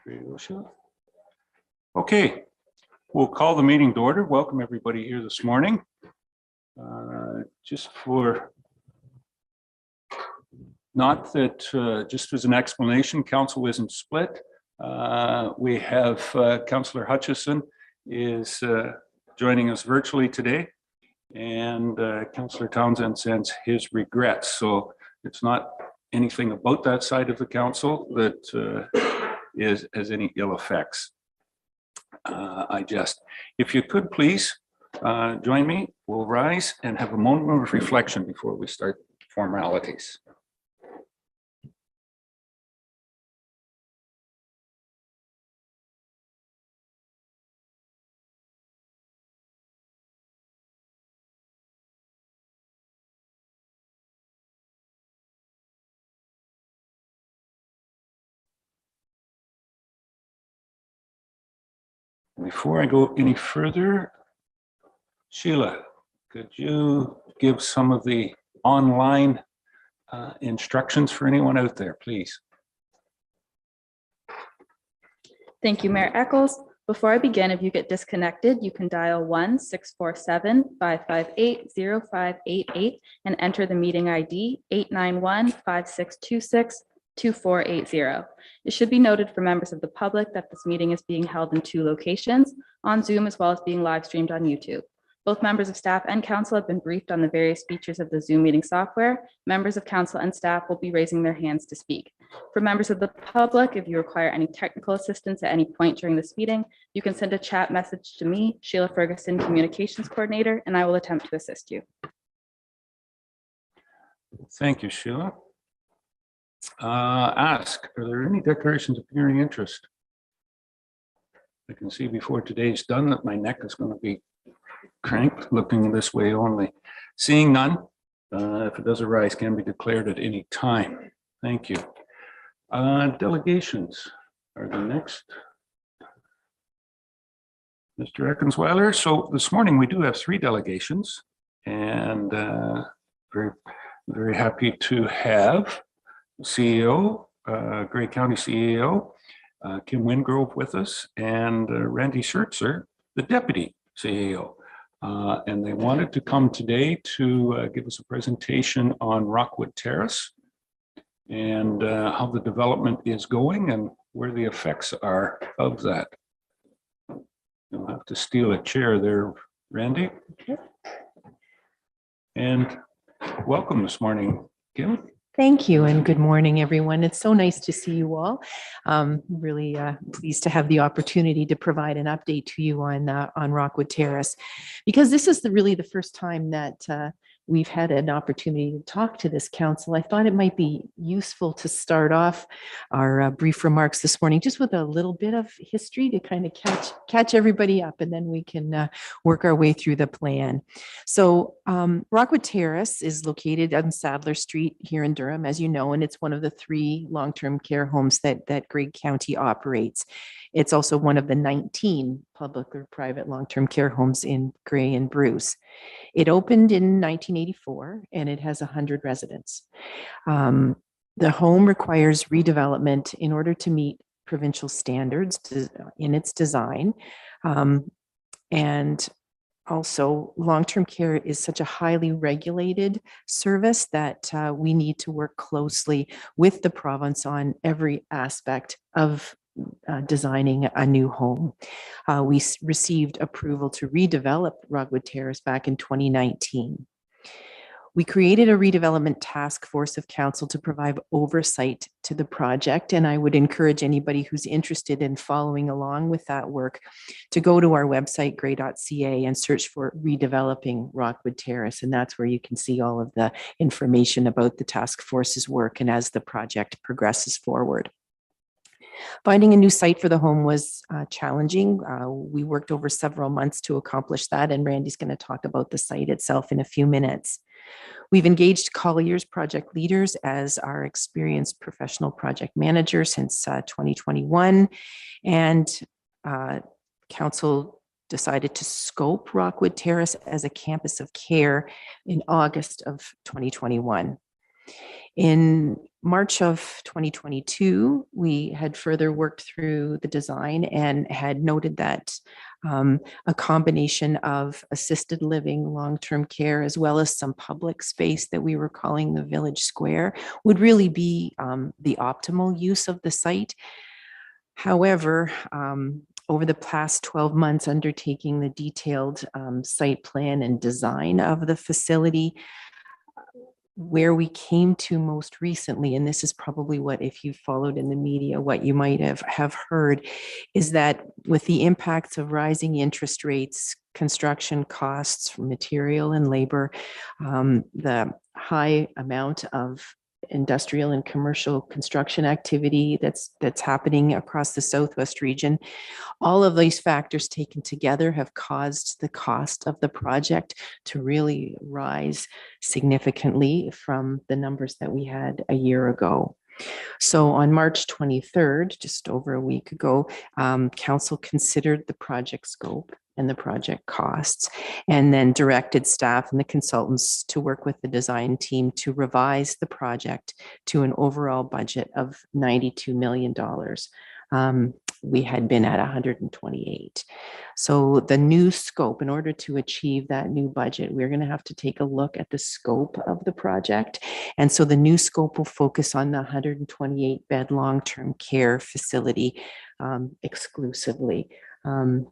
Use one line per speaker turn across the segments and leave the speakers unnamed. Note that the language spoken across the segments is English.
Ready to go, Sheila? Okay, we'll call the meeting to order. Welcome everybody here this morning. Just as an explanation, council isn't split. We have Councillor Hutchison is joining us virtually today, and Councillor Townsend sends his regrets. So it's not anything about that side of the council that has any ill effects. If you could please join me, we'll rise and have a moment of reflection before we start formalities. Before I go any further, Sheila, could you give some of the online instructions for anyone out there, please?
Thank you, Mayor Eccles. Before I begin, if you get disconnected, you can dial 1-647-558-0588 and enter the meeting ID 891-5626-2480. It should be noted for members of the public that this meeting is being held in 2 locations, on Zoom as well as being live streamed on YouTube. Both members of staff and council have been briefed on the various features of the Zoom meeting software. Members of council and staff will be raising their hands to speak. For members of the public, if you require any technical assistance at any point during this meeting, you can send a chat message to me, Sheila Ferguson, Communications Coordinator, and I will attempt to assist you.
Thank you, Sheila. Are there any declarations of hearing interest? I can see before today's done that my neck is going to be cranked looking this way only. Seeing none, if it does arise, can be declared at any time. Thank you. Delegations are the next. Mr. Eckensweiler. So this morning we do have 3 delegations, and very happy to have CEO, Grey County CEO, Kim Wingrove with us, and Randy Schertzer, the Deputy CEO. And they wanted to come today to give us a presentation on Rockwood Terrace and how the development is going and where the effects are of that. You'll have to steal a chair there, Randy.
Okay.
And welcome this morning, Kim.
Thank you and good morning, everyone. It's so nice to see you all. Really pleased to have the opportunity to provide an update to you on Rockwood Terrace, because this is really the first time that we've had an opportunity to talk to this council. I thought it might be useful to start off our brief remarks this morning just with a little bit of history to kind of catch everybody up, and then we can work our way through the plan. So Rockwood Terrace is located on Sadler Street here in Durham, as you know, and it's one of the 3 long-term care homes that Grey County operates. It's also one of the 19 public or private long-term care homes in Grey and Bruce. It opened in 1984 and it has 100 residents. The home requires redevelopment in order to meet provincial standards in its design. And also, long-term care is such a highly regulated service that we need to work closely with the province on every aspect of designing a new home. We received approval to redevelop Rockwood Terrace back in 2019. We created a redevelopment task force of council to provide oversight to the project, and I would encourage anybody who's interested in following along with that work to go to our website, grey.ca, and search for redeveloping Rockwood Terrace, and that's where you can see all of the information about the task force's work and as the project progresses forward. Finding a new site for the home was challenging. We worked over several months to accomplish that, and Randy's going to talk about the site itself in a few minutes. We've engaged Colliers project leaders as our experienced professional project manager since 2021, and council decided to scope Rockwood Terrace as a campus of care in August of 2021. In March of 2022, we had further worked through the design and had noted that a combination of assisted living, long-term care, as well as some public space that we were calling the Village Square would really be the optimal use of the site. However, over the past 12 months, undertaking the detailed site plan and design of the facility, where we came to most recently, and this is probably what, if you followed in the media, what you might have heard, is that with the impacts of rising interest rates, construction costs for material and labor, the high amount of industrial and commercial construction activity that's happening across the Southwest region, all of these factors taken together have caused the cost of the project to really rise significantly from the numbers that we had a year ago. So on March 23rd, just over a week ago, council considered the project scope and the project costs, and then directed staff and the consultants to work with the design team to revise the project to an overall budget of $92 million. We had been at 128. So the new scope, in order to achieve that new budget, we're going to have to take a look at the scope of the project. And so the new scope will focus on the 128 bed long-term care facility exclusively.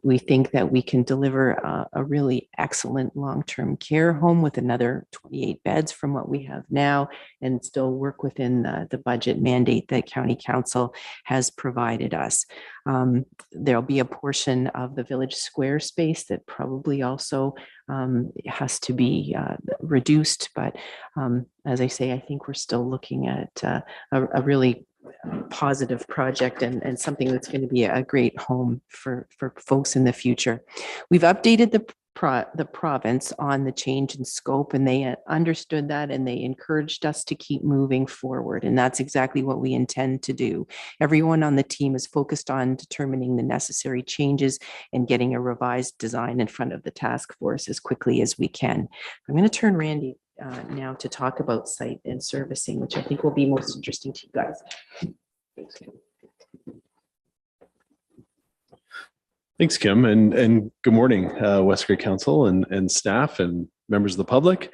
We think that we can deliver a really excellent long-term care home with another 28 beds from what we have now, and still work within the budget mandate that County Council has provided us. There'll be a portion of the Village Square space that probably also has to be reduced. But as I say, I think we're still looking at a really positive project and something that's going to be a great home for folks in the future. We've updated the province on the change in scope, and they understood that, and they encouraged us to keep moving forward. And that's exactly what we intend to do. Everyone on the team is focused on determining the necessary changes and getting a revised design in front of the task force as quickly as we can. I'm going to turn Randy now to talk about site and servicing, which I think will be most interesting to you guys.
Thanks, Kim, and good morning, West Grey Council and staff and members of the public.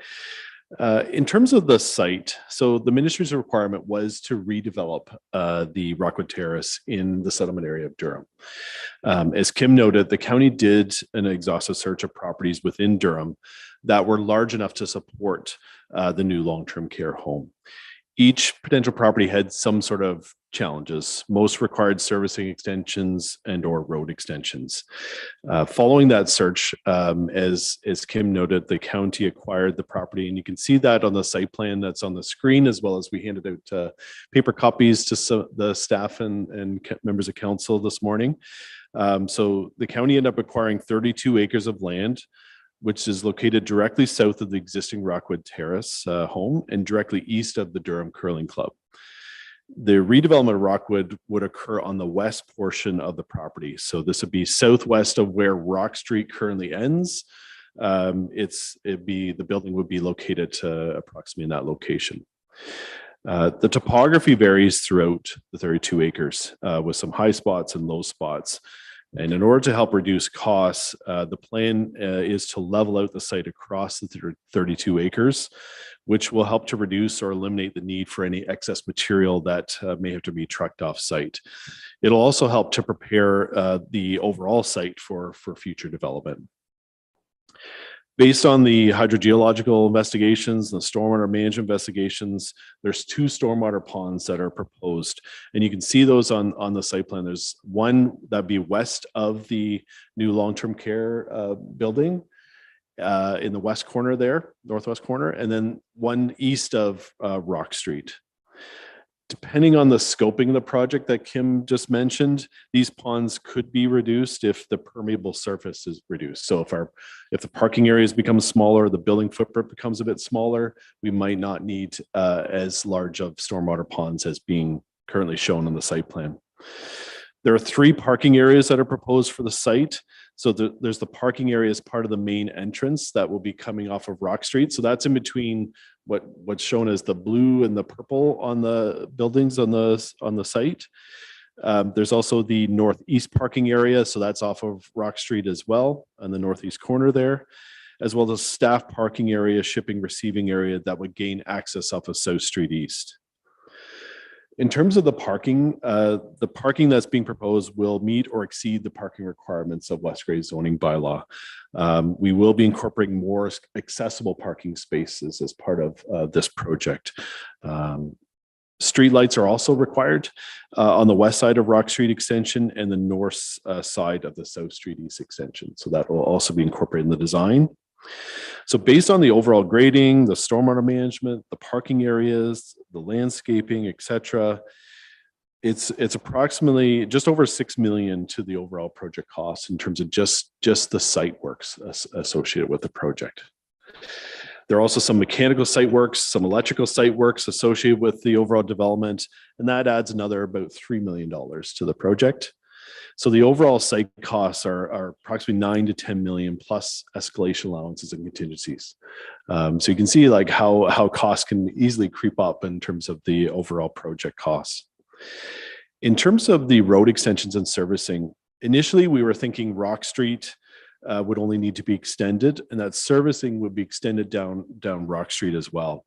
In terms of the site, so the ministry's requirement was to redevelop the Rockwood Terrace in the settlement area of Durham. As Kim noted, the county did an exhaustive search of properties within Durham that were large enough to support the new long-term care home. Each potential property had some sort of challenges. Most required servicing extensions and or road extensions. Following that search, as Kim noted, the county acquired the property, and you can see that on the site plan that's on the screen, as well as we handed out paper copies to the staff and members of council this morning. So the county ended up acquiring 32 acres of land, which is located directly south of the existing Rockwood Terrace home and directly east of the Durham Curling Club. The redevelopment of Rockwood would occur on the west portion of the property. So this would be southwest of where Rock Street currently ends. The building would be located approximately in that location. The topography varies throughout the 32 acres with some high spots and low spots. And in order to help reduce costs, the plan is to level out the site across the 32 acres, which will help to reduce or eliminate the need for any excess material that may have to be trucked off site. It'll also help to prepare the overall site for future development. Based on the hydrogeological investigations, the stormwater management investigations, there's 2 stormwater ponds that are proposed. And you can see those on the site plan. There's one that'd be west of the new long-term care building in the west corner there, northwest corner, and then one east of Rock Street. Depending on the scoping of the project that Kim just mentioned, these ponds could be reduced if the permeable surface is reduced. So if the parking areas become smaller, the building footprint becomes a bit smaller, we might not need as large of stormwater ponds as being currently shown on the site plan. There are 3 parking areas that are proposed for the site. So there's the parking area as part of the main entrance that will be coming off of Rock Street. So that's in between what's shown as the blue and the purple on the buildings on the site. There's also the northeast parking area. So that's off of Rock Street as well on the northeast corner there, as well as staff parking area, shipping receiving area that would gain access off of South Street East. In terms of the parking that's being proposed will meet or exceed the parking requirements of West Grey zoning bylaw. We will be incorporating more accessible parking spaces as part of this project. Street lights are also required on the west side of Rock Street extension and the north side of the South Street East extension. So that will also be incorporated in the design. So based on the overall grading, the stormwater management, the parking areas, the landscaping, etc., it's approximately just over $6 million to the overall project cost in terms of just the site works associated with the project. There are also some mechanical site works, some electrical site works associated with the overall development, and that adds another about $3 million to the project. So the overall site costs are approximately 9 to 10 million plus escalation allowances and contingencies. So you can see like how costs can easily creep up in terms of the overall project costs. In terms of the road extensions and servicing, initially we were thinking Rock Street would only need to be extended, and that servicing would be extended down Rock Street as well.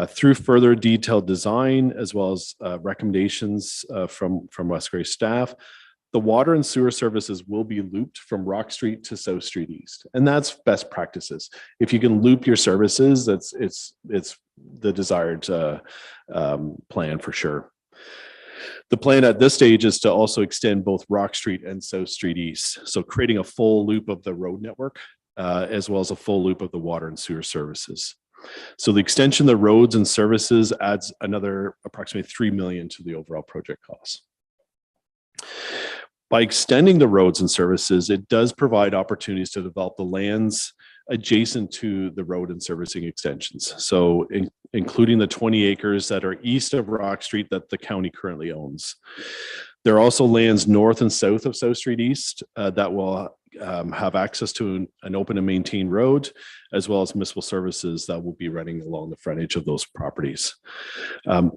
Through further detailed design as well as recommendations from West Grey staff, the water and sewer services will be looped from Rock Street to South Street East, and that's best practices. If you can loop your services, it's the desired plan for sure. The plan at this stage is to also extend both Rock Street and South Street East, so creating a full loop of the road network as well as a full loop of the water and sewer services. So the extension of the roads and services adds another approximately $3 million to the overall project costs. By extending the roads and services, it does provide opportunities to develop the lands adjacent to the road and servicing extensions. So including the 20 acres that are east of Rock Street that the county currently owns. There are also lands north and south of South Street East that will have access to an open and maintained road, as well as municipal services that will be running along the frontage of those properties.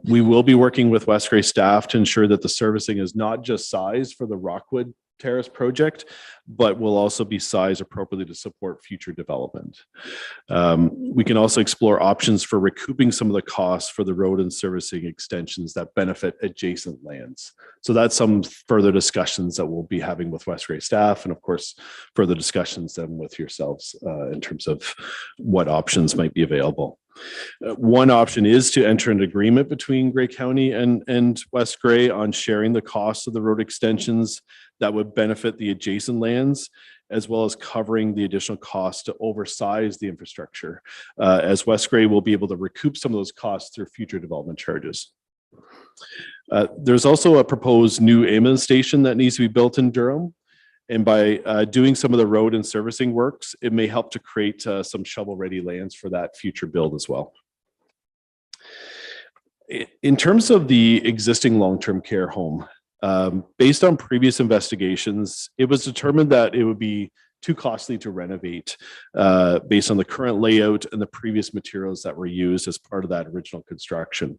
We will be working with West Grey staff to ensure that the servicing is not just sized for the Rockwood Terrace project, but will also be sized appropriately to support future development. We can also explore options for recouping some of the costs for the road and servicing extensions that benefit adjacent lands. So that's some further discussions that we'll be having with West Grey staff, and of course, further discussions then with yourselves in terms of what options might be available. One option is to enter an agreement between Grey County and West Grey on sharing the cost of the road extensions that would benefit the adjacent lands, as well as covering the additional costs to oversize the infrastructure, as West Grey will be able to recoup some of those costs through future development charges. There's also a proposed new ambulance station that needs to be built in Durham. And by doing some of the road and servicing works, it may help to create some shovel-ready lands for that future build as well. In terms of the existing long-term care home, based on previous investigations, it was determined that it would be too costly to renovate based on the current layout and the previous materials that were used as part of that original construction.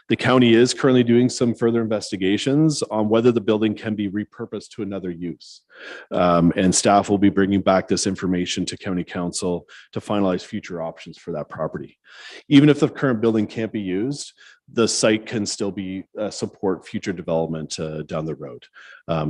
The county is currently doing some further investigations on whether the building can be repurposed to another use. And staff will be bringing back this information to County Council to finalize future options for that property. Even if the current building can't be used, the site can still be support future development down the road.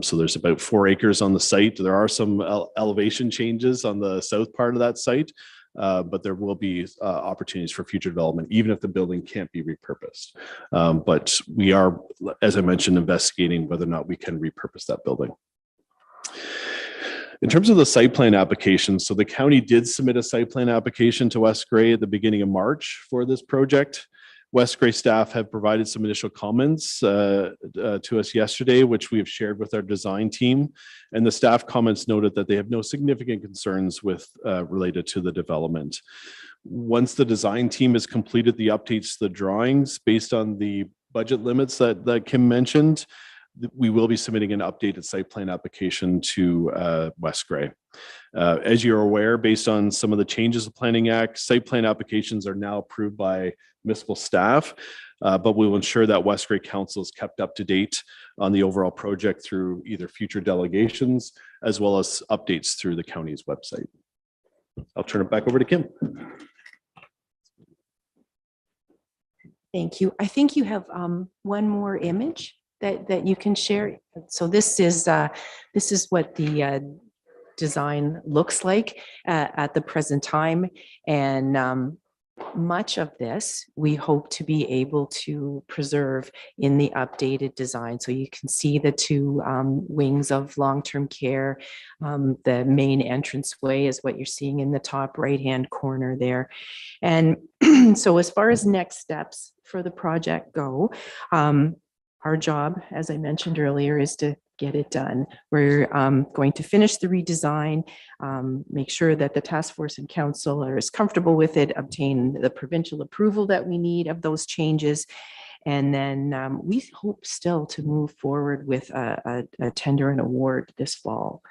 So there's about 4 acres on the site. There are some elevation changes on the south part of that site, but there will be opportunities for future development, even if the building can't be repurposed. But we are, as I mentioned, investigating whether or not we can repurpose that building. In terms of the site plan application, so the county did submit a site plan application to West Grey at the beginning of March for this project. West Grey staff have provided some initial comments to us yesterday, which we have shared with our design team. And the staff comments noted that they have no significant concerns with related to the development. Once the design team has completed the updates to the drawings based on the budget limits that Kim mentioned, we will be submitting an updated site plan application to West Grey. As you're aware, based on some of the changes of Planning Act, site plan applications are now approved by municipal staff, but we will ensure that West Grey Council is kept up to date on the overall project through either future delegations as well as updates through the county's website. I'll turn it back over to Kim.
Thank you. I think you have one more image that you can share. So this is what the design looks like at the present time. And much of this we hope to be able to preserve in the updated design. So you can see the two wings of long-term care. The main entranceway is what you're seeing in the top right-hand corner there. And so as far as next steps for the project go, our job, as I mentioned earlier, is to get it done. We're going to finish the redesign, make sure that the task force and council are as comfortable with it, obtain the provincial approval that we need of those changes. And then we hope still to move forward with a tender and award this fall.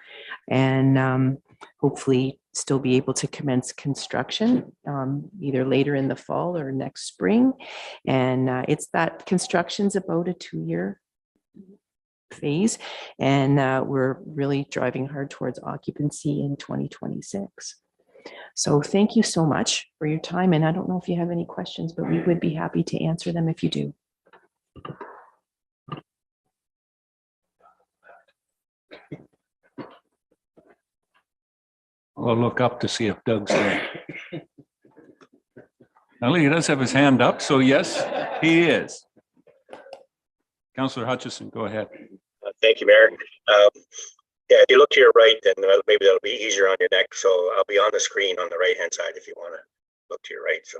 And hopefully still be able to commence construction either later in the fall or next spring. And it's that construction's about a 2-year phase. And we're really driving hard towards occupancy in 2026. So thank you so much for your time. And I don't know if you have any questions, but we would be happy to answer them if you do.
I'll look up to see if Doug's there. Well, he does have his hand up, so yes, he is. Councillor Hutchison, go ahead.
Thank you, Mayor. Yeah, if you look to your right, then maybe that'll be easier on your neck. So I'll be on the screen on the right-hand side if you want to look to your right. So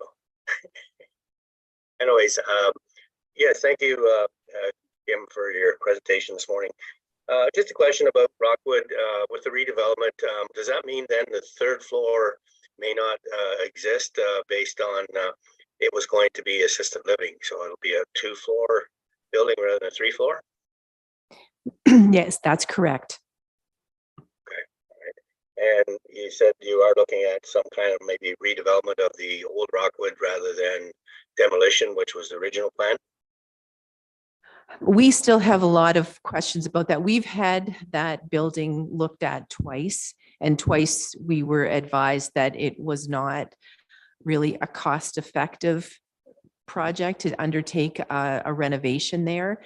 anyways, yes, thank you, Kim, for your presentation this morning. Just a question about Rockwood with the redevelopment. Does that mean then the third floor may not exist based on it was going to be assisted living? So it'll be a 2-floor building rather than a 3-floor?
Yes, that's correct.
Okay. All right. And you said you are looking at some kind of maybe redevelopment of the old Rockwood rather than demolition, which was the original plan?
We still have a lot of questions about that. We've had that building looked at twice, and twice we were advised that it was not really a cost-effective project to undertake a renovation there.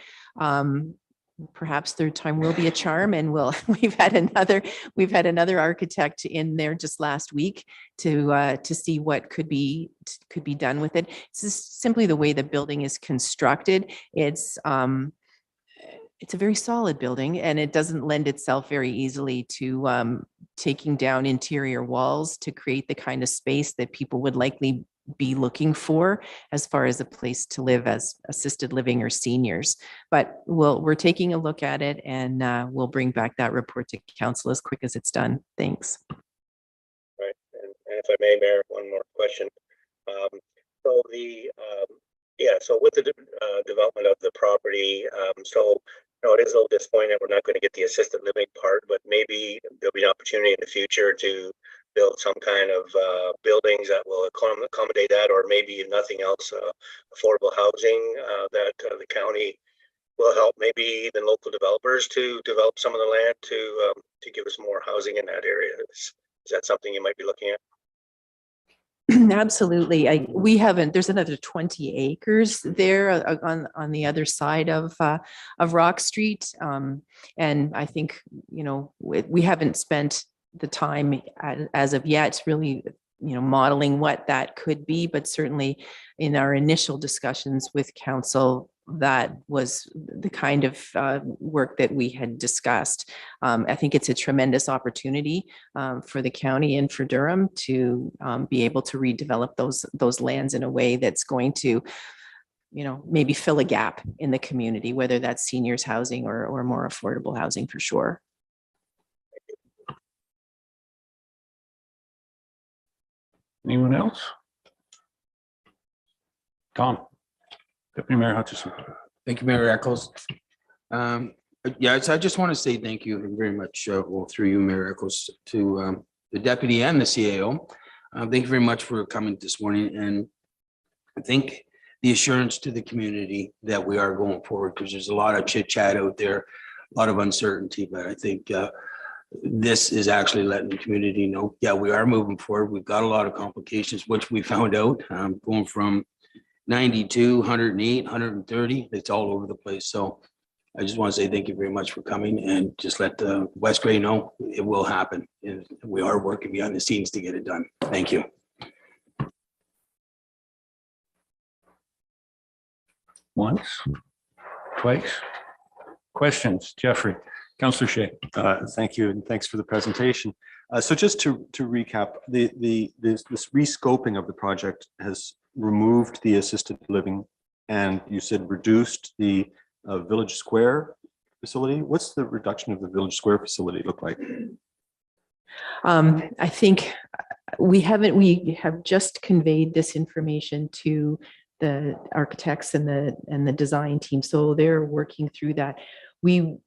Perhaps third time will be a charm, and we've had another architect in there just last week to see what could be done with it. It's just simply the way the building is constructed. It's a very solid building, and it doesn't lend itself very easily to taking down interior walls to create the kind of space that people would likely be looking for as far as a place to live as assisted living or seniors. But we're taking a look at it, and we'll bring back that report to council as quick as it's done. Thanks.
Right. And if I may, Mayor, one more question. So so with the development of the property, it is a little disappointing that we're not going to get the assisted living part, but maybe there'll be an opportunity in the future to build some kind of buildings that will accommodate that, or maybe if nothing else, affordable housing that the county will help maybe even local developers to develop some of the land to give us more housing in that area. Is that something you might be looking at?
Absolutely. There's another 20 acres there on the other side of Rock Street. And I think, we haven't spent the time as of yet really, modeling what that could be, but certainly in our initial discussions with council, that was the kind of work that we had discussed. I think it's a tremendous opportunity for the county and for Durham to be able to redevelop those lands in a way that's going to, maybe fill a gap in the community, whether that's seniors housing or more affordable housing for sure.
Anyone else? Tom, Deputy Mayor Hutchison.
Thank you, Mayor Eccles. Yes, I just want to say thank you very much, well, through you, Mayor Eccles, to the deputy and the CAO. Thank you very much for coming this morning, and I think the assurance to the community that we are going forward, because there's a lot of chit chat out there, a lot of uncertainty, but I think this is actually letting the community know, yeah, we are moving forward. We've got a lot of complications, which we found out going from 92, 108, 130. It's all over the place. So I just want to say thank you very much for coming, and just let West Grey know it will happen. And we are working behind the scenes to get it done. Thank you.
Once, twice. Questions, Jeffrey, Councillor Shea.
Thank you, and thanks for the presentation. So just to recap, this rescoping of the project has removed the assisted living, and you said reduced the Village Square facility. What's the reduction of the Village Square facility look like?
I think we have just conveyed this information to the architects and the design team. So they're working through that. We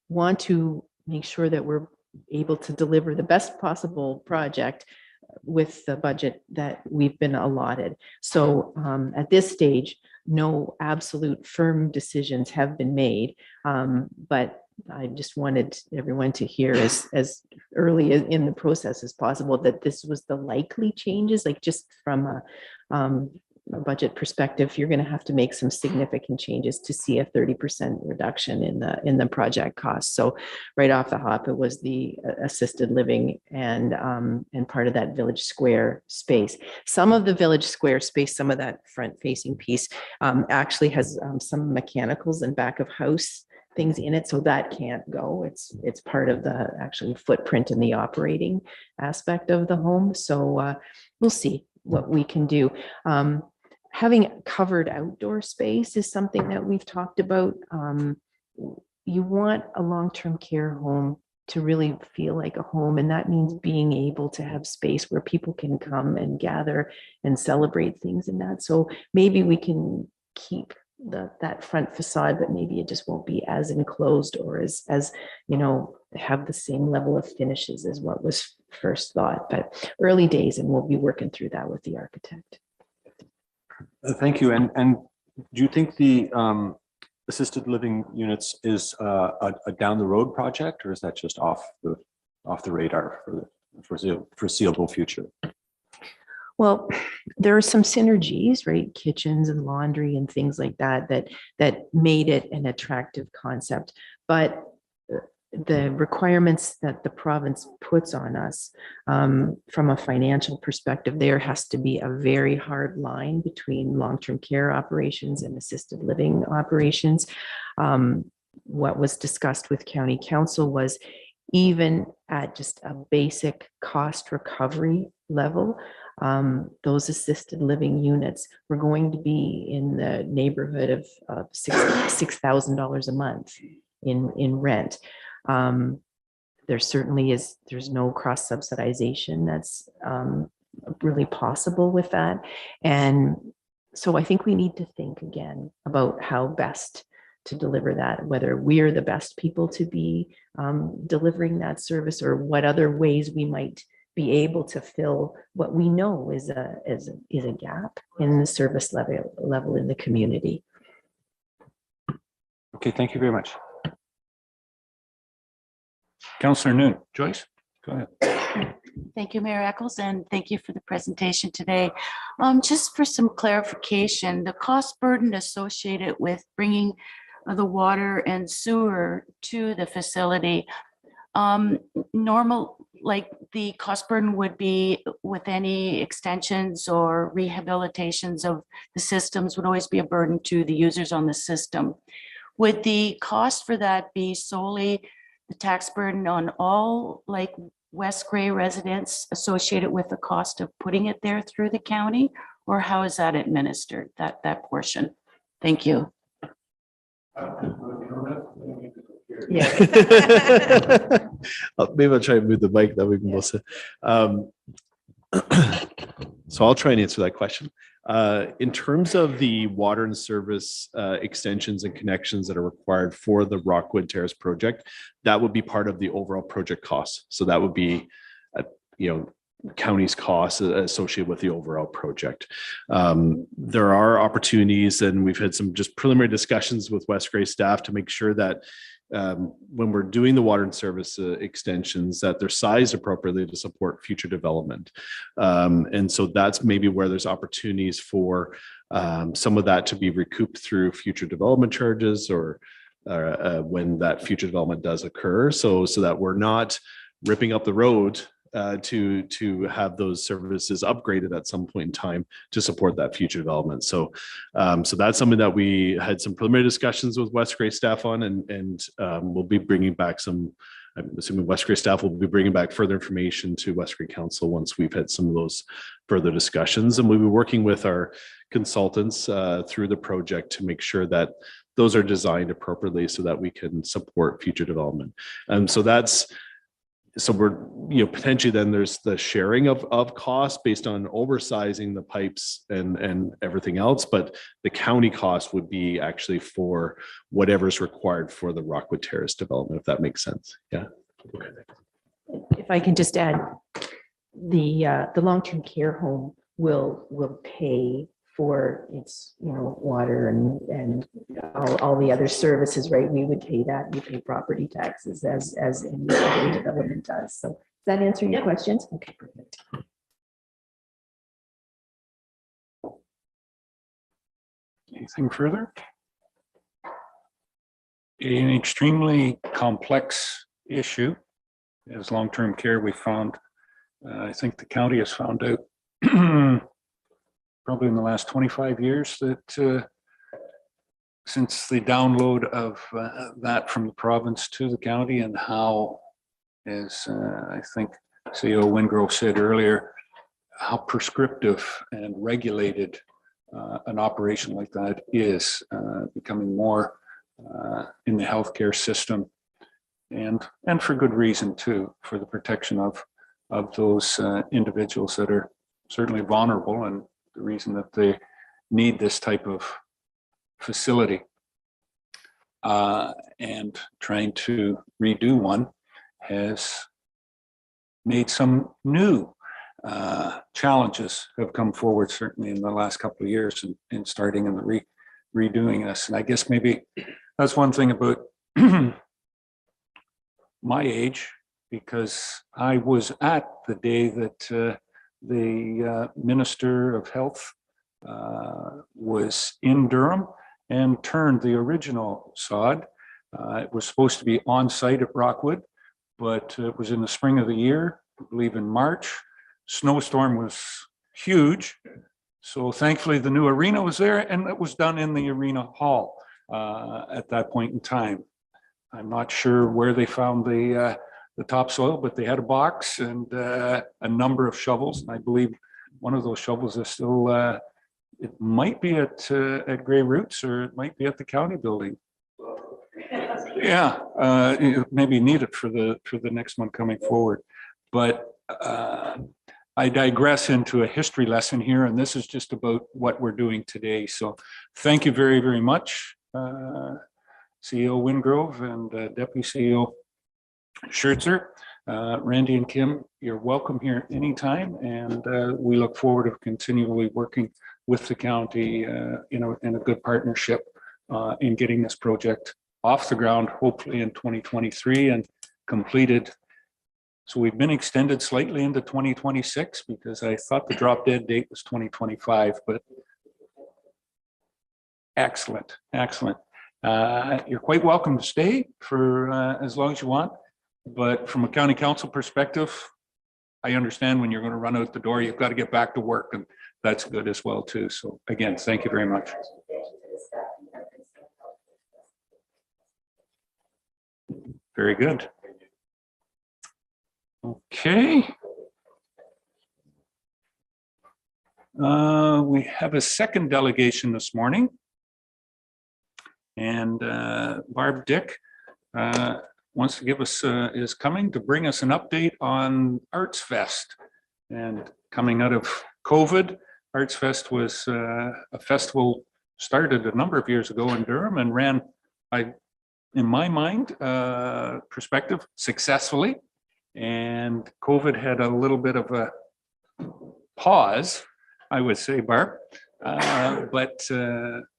want to make sure that we're able to deliver the best possible project with the budget that we've been allotted. So at this stage, no absolute firm decisions have been made, but I just wanted everyone to hear as early in the process as possible that this was the likely changes, like just from a budget perspective, you're going to have to make some significant changes to see a 30% reduction in the project cost. So right off the hop, it was the assisted living and part of that Village Square space. Some of the Village Square space, some of that front facing piece actually has some mechanicals and back of house things in it, so that can't go. It's part of the actual footprint and the operating aspect of the home. So we'll see what we can do. Having covered outdoor space is something that we've talked about. You want a long-term care home to really feel like a home, and that means being able to have space where people can come and gather and celebrate things in that. So maybe we can keep that front facade, but maybe it just won't be as enclosed or as have the same level of finishes as what was first thought. But early days, and we'll be working through that with the architect.
Thank you. And do you think the assisted living units is a down the road project, or is that just off the radar for the foreseeable future?
Well, there are some synergies, right? Kitchens and laundry and things like that made it an attractive concept. But the requirements that the province puts on us from a financial perspective, there has to be a very hard line between long-term care operations and assisted living operations. What was discussed with County Council was even at just a basic cost recovery level, those assisted living units were going to be in the neighborhood of $6,000 a month in rent. There certainly is, there's no cross subsidization that's really possible with that. And so I think we need to think again about how best to deliver that, whether we're the best people to be delivering that service, or what other ways we might be able to fill what we know is a gap in the service level in the community.
Okay, thank you very much.
Councillor Noon. Joyce, go ahead.
Thank you, Mayor Eccles, and thank you for the presentation today. Just for some clarification, the cost burden associated with bringing the water and sewer to the facility, like the cost burden would be with any extensions or rehabilitations of the systems would always be a burden to the users on the system. Would the cost for that be solely the tax burden on all like West Grey residents associated with the cost of putting it there through the county, or how is that administered, that portion? Thank you.
Yeah.
Maybe I'll try and move the mic that we can listen. So I'll try and answer that question. In terms of the water and service extensions and connections that are required for the Rockwood Terrace project, that would be part of the overall project cost. So that would be, county's costs associated with the overall project. There are opportunities, and we've had some just preliminary discussions with West Grey staff to make sure that when we're doing the water and service extensions, that they're sized appropriately to support future development. And so that's maybe where there's opportunities for some of that to be recouped through future development charges or when that future development does occur. So that we're not ripping up the road to have those services upgraded at some point in time to support that future development. So that's something that we had some preliminary discussions with West Grey staff on, and we'll be bringing back some. I'm assuming West Grey staff will be bringing back further information to West Grey Council once we've had some of those further discussions, and we'll be working with our consultants through the project to make sure that those are designed appropriately so that we can support future development. And so we're, potentially then there's the sharing of costs based on oversizing the pipes and everything else, but the county cost would be actually for whatever's required for the Rockwood Terrace development, if that makes sense. Yeah. Okay.
If I can just add, the long-term care home will pay for its, water and all the other services, right? We would pay that. We pay property taxes as any other development does. So does that answer your questions? Okay, perfect.
Anything further? An extremely complex issue as long-term care. We found, I think the county has found out probably in the last 25 years that since the download of that from the province to the county, and how, as I think CEO Wingrove said earlier, how prescriptive and regulated an operation like that is becoming more in the healthcare system, and for good reason too, for the protection of those individuals that are certainly vulnerable, and the reason that they need this type of facility. And trying to redo one has made some new challenges have come forward, certainly in the last couple of years, and starting in the redoing this. And I guess maybe that's one thing about my age, because I was at the day that the Minister of Health was in Durham and turned the original sod. It was supposed to be on site at Rockwood, but it was in the spring of the year, I believe in March. Snowstorm was huge. So thankfully the new arena was there, and it was done in the arena hall at that point in time. I'm not sure where they found the topsoil, but they had a box and a number of shovels. And I believe one of those shovels is still, it might be at Grey Roots, or it might be at the county building. Yeah, maybe need it for the next one coming forward. But I digress into a history lesson here, and this is just about what we're doing today. So thank you very, very much, CEO Wingrove and Deputy CEO Schertzer. Randy and Kim, you're welcome here anytime, and we look forward to continually working with the county in a good partnership in getting this project off the ground, hopefully in 2023 and completed. So we've been extended slightly into 2026 because I thought the drop dead date was 2025, but excellent, excellent. You're quite welcome to stay for as long as you want, but from a county council perspective, I understand when you're going to run out the door, you've got to get back to work, and that's good as well too. So again, thank you very much. Very good. Okay. We have a second delegation this morning, and Barb Dick wants to give us, is coming to bring us an update on Arts Fest. And coming out of COVID, Arts Fest was a festival started a number of years ago in Durham and ran, in my mind, perspective, successfully. And COVID had a little bit of a pause, I would say, Barb. But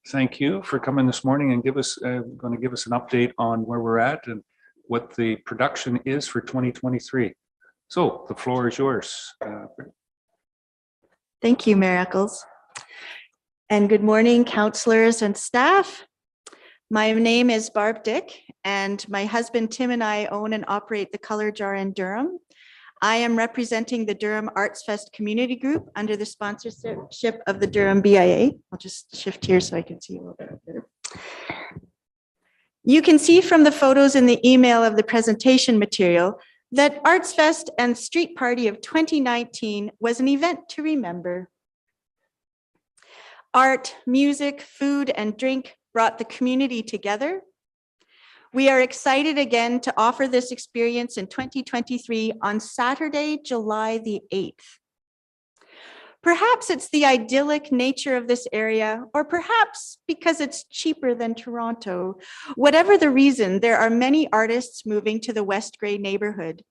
thank you for coming this morning and going to give us an update on where we're at and what the production is for 2023. So the floor is yours.
Thank you, Mayor Eccles. And good morning, councillors and staff. My name is Barb Dick, and my husband Tim and I own and operate the Color Jar in Durham. I am representing the Durham Arts Fest Community Group under the sponsorship of the Durham BIA. I'll just shift here so I can see a little bit better. You can see from the photos in the email of the presentation material that Arts Fest and Street Party of 2019 was an event to remember. Art, music, food, and drink brought the community together. We are excited again to offer this experience in 2023 on Saturday, July the 8th. Perhaps it's the idyllic nature of this area, or perhaps because it's cheaper than Toronto. Whatever the reason, there are many artists moving to the West Grey neighborhood.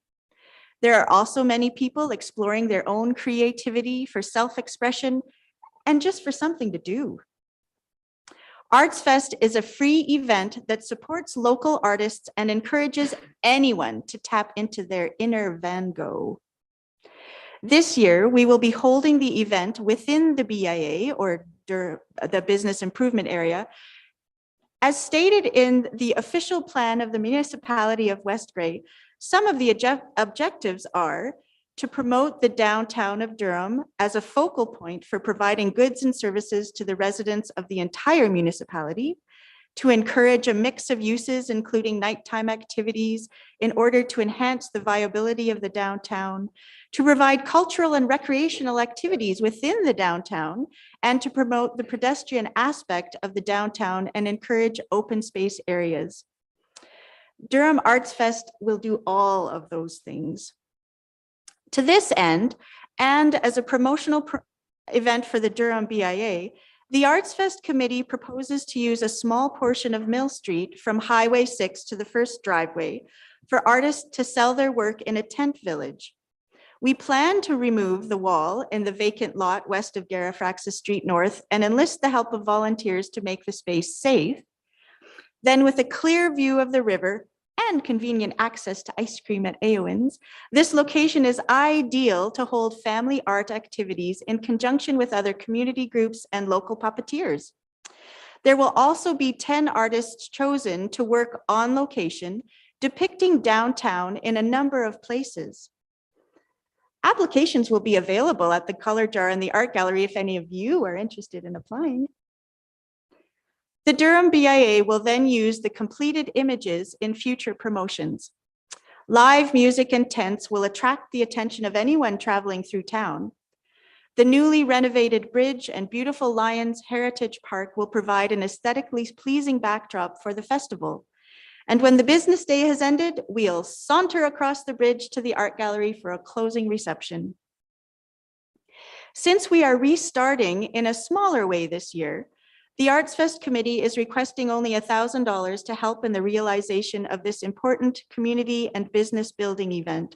There are also many people exploring their own creativity for self-expression and just for something to do. Arts Fest is a free event that supports local artists and encourages anyone to tap into their inner Van Gogh. This year, we will be holding the event within the BIA, or the Business Improvement Area. As stated in the official plan of the municipality of West Grey, some of the objectives are to promote the downtown of Durham as a focal point for providing goods and services to the residents of the entire municipality, to encourage a mix of uses, including nighttime activities, in order to enhance the viability of the downtown, to provide cultural and recreational activities within the downtown, and to promote the pedestrian aspect of the downtown and encourage open space areas. Durham Arts Fest will do all of those things. To this end, and as a promotional event for the Durham BIA, the Arts Fest Committee proposes to use a small portion of Mill Street from Highway 6 to the first driveway for artists to sell their work in a tent village. We plan to remove the wall in the vacant lot west of Garifraxis Street North and enlist the help of volunteers to make the space safe. Then, with a clear view of the river and convenient access to ice cream at Aowen's, this location is ideal to hold family art activities in conjunction with other community groups and local puppeteers. There will also be 10 artists chosen to work on location, depicting downtown in a number of places. Applications will be available at the Color Jar and the Art Gallery if any of you are interested in applying. The Durham BIA will then use the completed images in future promotions. Live music and tents will attract the attention of anyone traveling through town. The newly renovated bridge and beautiful Lions Heritage Park will provide an aesthetically pleasing backdrop for the festival. And when the business day has ended, we'll saunter across the bridge to the art gallery for a closing reception. Since we are restarting in a smaller way this year, the Arts Fest Committee is requesting only $1,000 to help in the realization of this important community and business building event.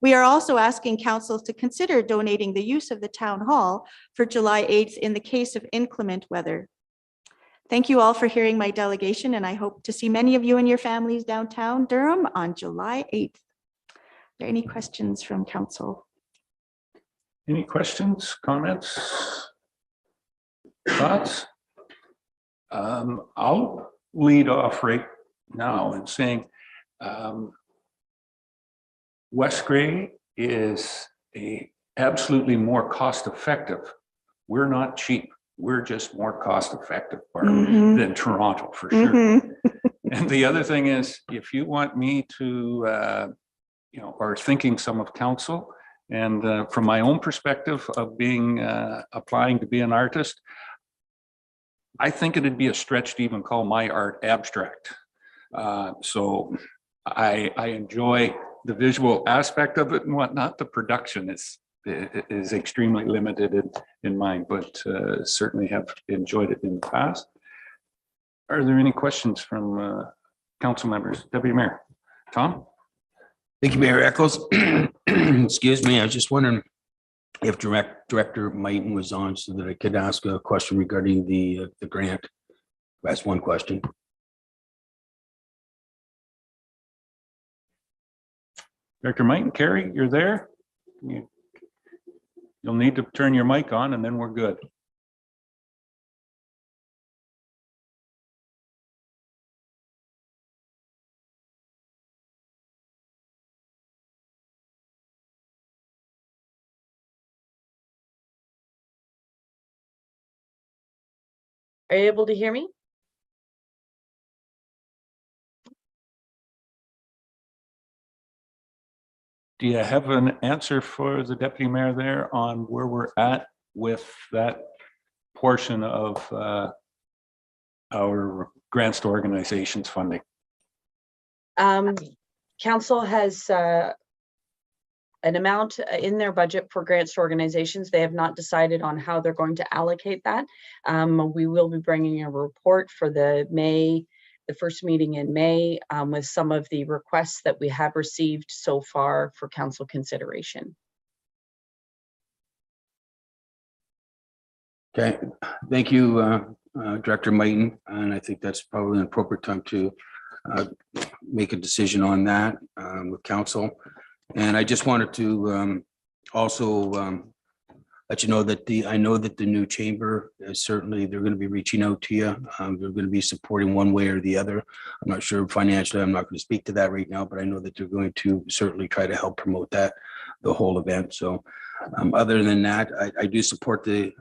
We are also asking council to consider donating the use of the town hall for July 8th in the case of inclement weather. Thank you all for hearing my delegation, and I hope to see many of you and your families downtown Durham on July 8th. Are there any questions from council?
Any questions, comments, thoughts? I'll lead off right now in saying West Grey is absolutely more cost effective. We're not cheap. We're just more cost effective than Toronto for sure. And the other thing is, if you want me to, or thinking some of council, and from my own perspective of being applying to be an artist, I think it'd be a stretch to even call my art abstract. So I enjoy the visual aspect of it and whatnot. The production is is extremely limited in mind, but certainly have enjoyed it in the past. Are there any questions from council members? Deputy Mayor Tom?
Thank you, Mayor Eccles. Excuse me, I was just wondering if Director Mighton was on so that I could ask a question regarding the grant. That's one question.
Director Mike, Carrie, you're there? You'll need to turn your mic on and then we're good.
Are you able to hear me?
Do you have an answer for the deputy mayor there on where we're at with that portion of our grants to organizations funding?
Council has an amount in their budget for grants to organizations. They have not decided on how they're going to allocate that. We will be bringing a report for the first meeting in May with some of the requests that we have received so far for council consideration.
Okay, thank you, Director Mighton, and I think that's probably an appropriate time to make a decision on that with council. And I just wanted to also let you know that I know that the new chamber is certainly, they're going to be reaching out to you. They're going to be supporting one way or the other. I'm not sure financially, I'm not going to speak to that right now, but I know that they're going to certainly try to help promote that, the whole event. So other than that, I do support the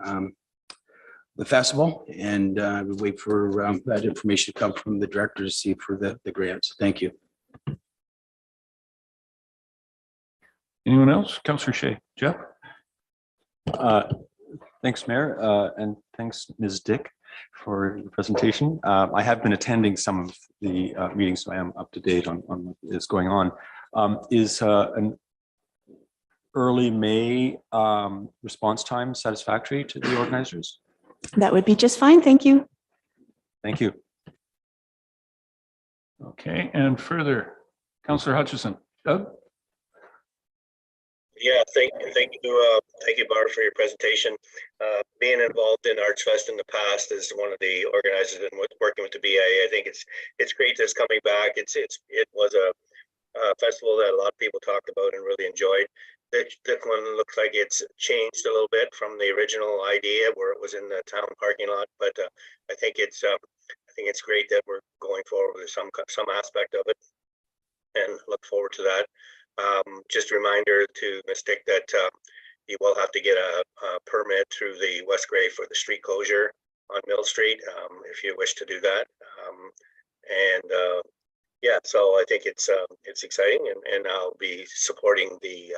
festival, and I would wait for that information to come from the director to see for the grants. Thank you.
Anyone else? Councillor Shea. Jeff?
Thanks, Mayor, and thanks, Ms. Dick, for the presentation. I have been attending some of the meetings, so I am up to date on what is going on. Is an early May response time satisfactory to the organizers?
That would be just fine. Thank you.
Thank you.
Okay, and further, Councillor Hutchison. Doug?
Yeah, thank you, Barb, for your presentation. Being involved in ArtsFest in the past as one of the organizers and working with the BIA, I think it's great that it's coming back. It was a festival that a lot of people talked about and really enjoyed. This one looks like it's changed a little bit from the original idea where it was in the town parking lot, but I think it's great that we're going forward with some aspect of it, and look forward to that. Just a reminder to Ms. Dick that you will have to get a permit through the West Grey for the street closure on Mill Street if you wish to do that. Yeah, so I think it's exciting, and I'll be supporting the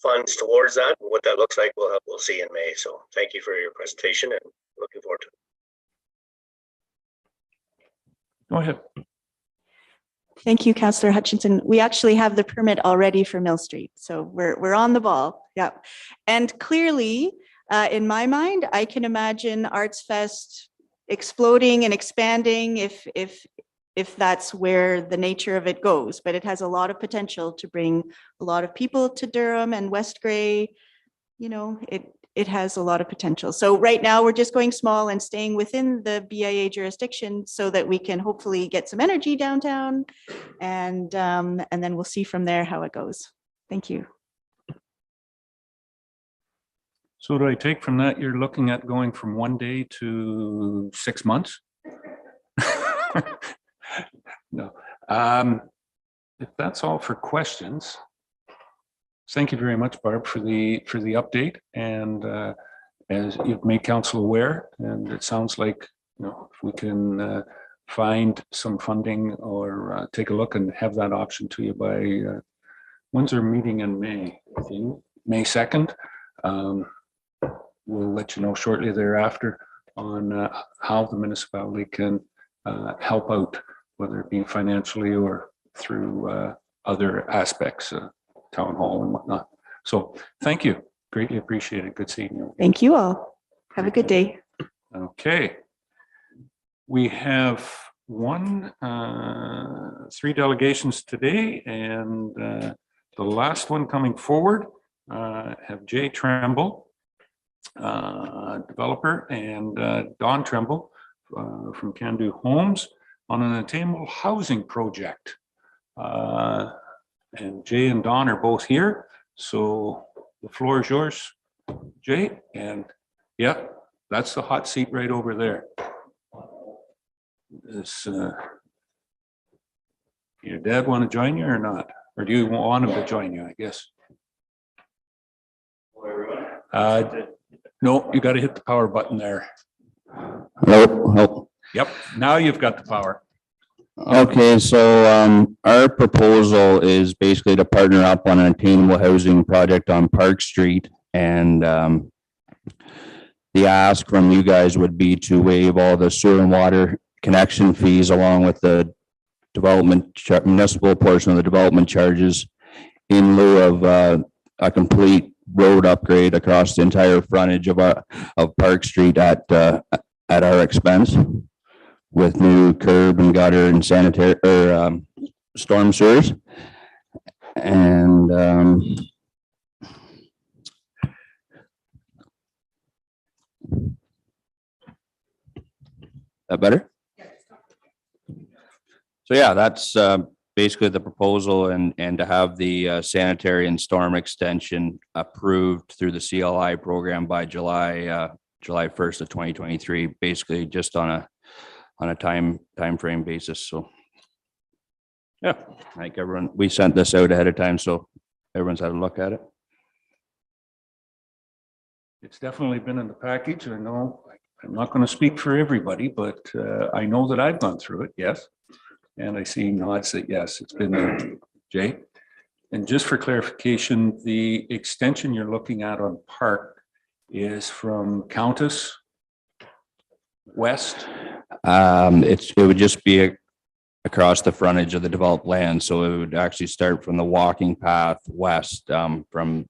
funds towards that. What that looks like, we'll see in May. So thank you for your presentation, and looking forward to it.
Go ahead.
Thank you, Councillor Hutchinson. We actually have the permit already for Mill Street, so we're on the ball. Yeah, and clearly, in my mind, I can imagine ArtsFest exploding and expanding if that's where the nature of it goes. But it has a lot of potential to bring a lot of people to Durham and West Grey. You know, it has a lot of potential. So right now we're just going small and staying within the BIA jurisdiction so that we can hopefully get some energy downtown, and then we'll see from there how it goes. Thank you.
So do I take from that you're looking at going from 1 day to 6 months? No. If that's all for questions, thank you very much, Barb, for the update. And as you've made council aware, and it sounds like, you know, if we can find some funding or take a look and have that option to you by when's our meeting in May? May 2nd. We'll let you know shortly thereafter on how the municipality can help out, whether it be financially or through other aspects, town hall and whatnot. So thank you. Greatly appreciated. Good seeing you.
Thank you all. Have a good day.
Okay. We have three delegations today, and the last one coming forward have Jay Tremble, developer, and Don Tremble from Can Do Homes on an attainable housing project. And Jay and Don are both here, so the floor is yours, Jay. And yeah, that's the hot seat right over there. Your dad want to join you or not? Or do you want him to join you, I guess? No, you got to hit the power button there.
Hello.
Yep, now you've got the power.
Okay, so our proposal is basically to partner up on an attainable housing project on Park Street, and the ask from you guys would be to waive all the sewer and water connection fees along with the municipal portion of the development charges in lieu of a complete road upgrade across the entire frontage of Park Street at our expense, with new curb and gutter and sanitary or storm sewers. And that better? So yeah, that's basically the proposal, and to have the sanitary and storm extension approved through the CLI program by July 1st of 2023, basically just on a time frame basis. So yeah, like everyone, we sent this out ahead of time, so everyone's had a look at it.
It's definitely been in the package. I know I'm not going to speak for everybody, but I know that I've gone through it. Yes. And I see nods that yes, it's been there. Jay. And just for clarification, the extension you're looking at on Park is from Countess west.
It would just be across the frontage of the developed land. So it would actually start from the walking path west, from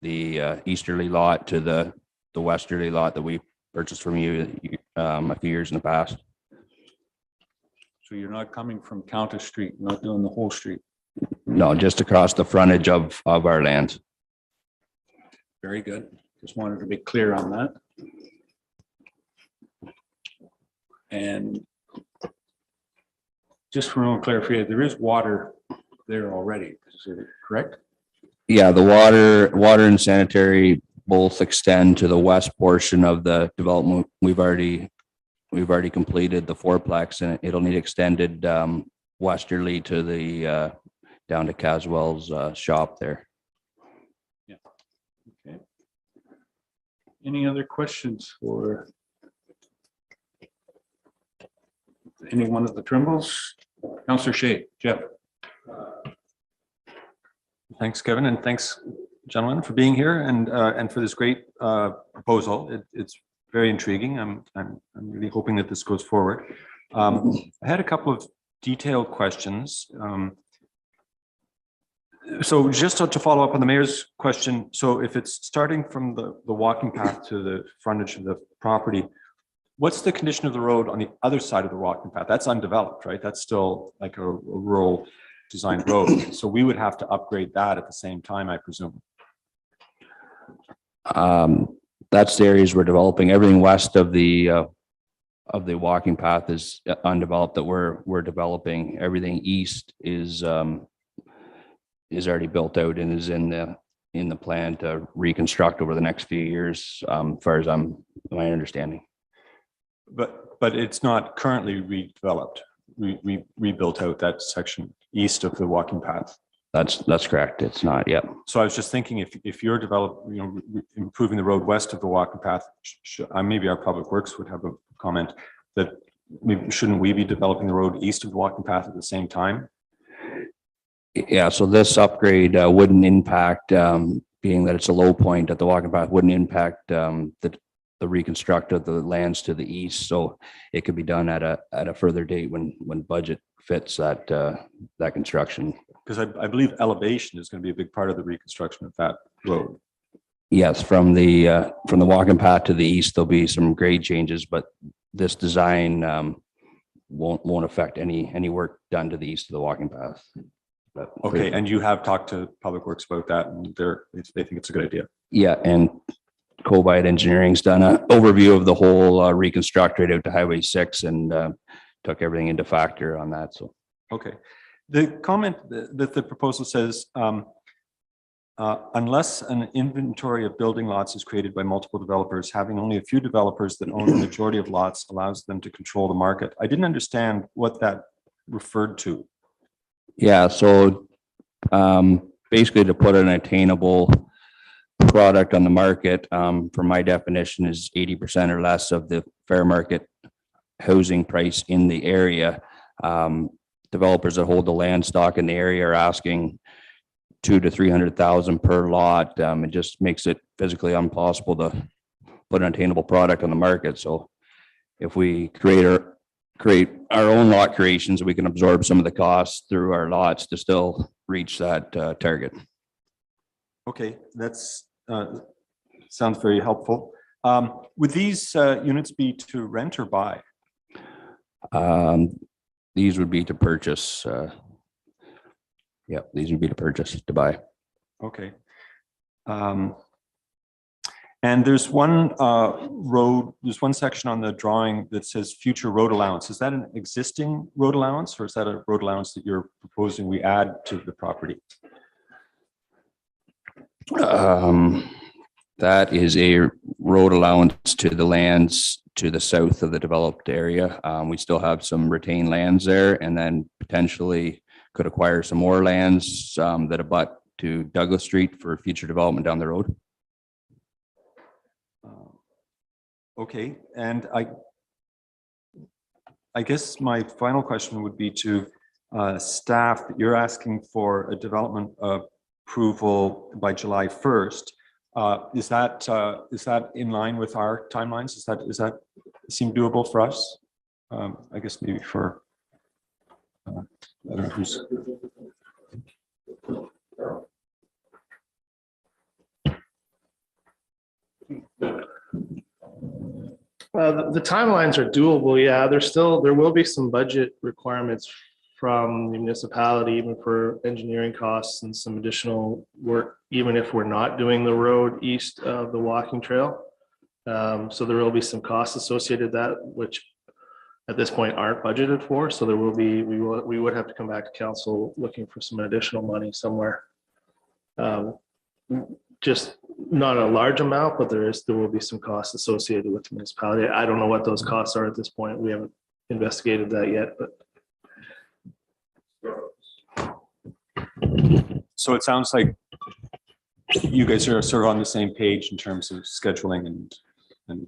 the easterly lot to the westerly lot that we purchased from you a few years in the past.
So you're not coming from Countess Street, not doing the whole street.
No, just across the frontage of our land.
Very good. Just wanted to be clear on that. And just for more clarification, there is water there already, is it correct?
Yeah, the water and sanitary both extend to the west portion of the development. We've already completed the fourplex, and it'll need extended westerly to the down to Caswell's shop there.
Yeah. Okay. Any other questions for any one of the Trimbles? Councillor Shea, Jeff.
Thanks, Kevin, and thanks, gentlemen, for being here and for this great proposal. It's very intriguing. I'm really hoping that this goes forward. I had a couple of detailed questions. So just to follow up on the mayor's question, so if it's starting from the walking path to the frontage of the property, what's the condition of the road on the other side of the walking path? That's undeveloped, right? That's still like a rural designed road. So we would have to upgrade that at the same time, I presume.
That's the areas we're developing. Everything west of the walking path is undeveloped that we're developing. Everything east is already built out and is in the plan to reconstruct over the next few years, as far as my understanding.
But it's not currently redeveloped. We rebuilt out that section east of the walking path.
That's correct. It's not yet.
So I was just thinking, if you're improving the road west of the walking path, maybe our public works would have a comment that shouldn't we be developing the road east of the walking path at the same time?
Yeah. So this upgrade wouldn't impact, being that it's a low point at the walking path, wouldn't impact the reconstruct of the lands to the east. So it could be done at a further date when budget fits that construction.
Because I believe elevation is going to be a big part of the reconstruction of that road.
Yes, from the walking path to the east, there'll be some grade changes, but this design won't affect any work done to the east of the walking path. But
Okay, and you have talked to Public Works about that, and they think it's a good idea.
yeah, and Cobite Engineering's done an overview of the whole reconstruct right out to Highway 6 and took everything into factor on that. So
Okay. The comment that the proposal says, unless an inventory of building lots is created by multiple developers, having only a few developers that own the majority of lots allows them to control the market. I didn't understand what that referred to.
yeah, so basically to put an attainable product on the market, for my definition, is 80% or less of the fair market housing price in the area. Developers that hold the land stock in the area are asking 200,000 to 300,000 per lot. It just makes it physically impossible to put an attainable product on the market. So if we create our own lot creations, we can absorb some of the costs through our lots to still reach that target.
Okay, that's sounds very helpful. Would these units be to rent or buy?
These would be to purchase. Yeah, these would be to purchase, to buy.
Okay. And there's one there's one section on the drawing that says future road allowance. Is that an existing road allowance, or is that a road allowance that you're proposing we add to the property?
That is a road allowance to the lands to the south of the developed area. We still have some retained lands there, and then potentially could acquire some more lands that abut to Douglas Street for future development down the road.
Okay, and I guess my final question would be to staff. You're asking for a development approval by July 1st. Is that in line with our timelines? Does that seem doable for us? I guess maybe for I don't know who's.
The timelines are doable. Yeah, there will be some budget requirements from the municipality, even for engineering costs and some additional work, even if we're not doing the road east of the walking trail. So there will be some costs associated with that, which at this point aren't budgeted for. So there will be, we would have to come back to council looking for some additional money somewhere. Just not a large amount, but there will be some costs associated with the municipality. I don't know what those costs are at this point. We haven't investigated that yet, but.
So it sounds like you guys are sort of on the same page in terms of scheduling and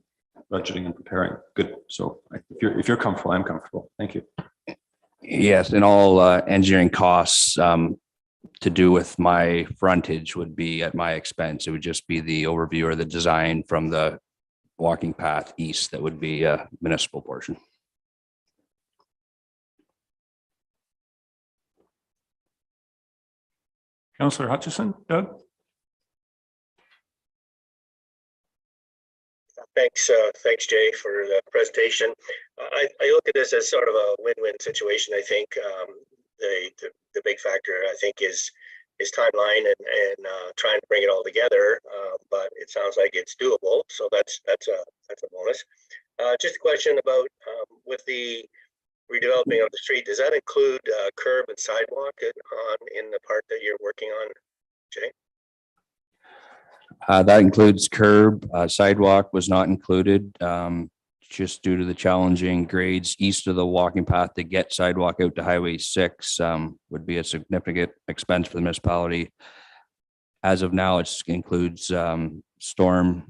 budgeting and preparing. Good. So if you're comfortable, I'm comfortable. Thank you.
Yes, and all engineering costs to do with my frontage would be at my expense. It would just be the overview or the design from the walking path east that would be a municipal portion.
Councillor Hutchison, Doug?
Thanks, Jay, for the presentation. I look at this as sort of a win-win situation. I think the big factor I think is timeline and trying to bring it all together. But it sounds like it's doable, so that's a bonus. Just a question about with the redeveloping of the street. Does that include curb and sidewalk in the part that you're working on, Jay?
That includes curb. Sidewalk was not included just due to the challenging grades east of the walking path. To get sidewalk out to Highway 6 would be a significant expense for the municipality. As of now, it includes storm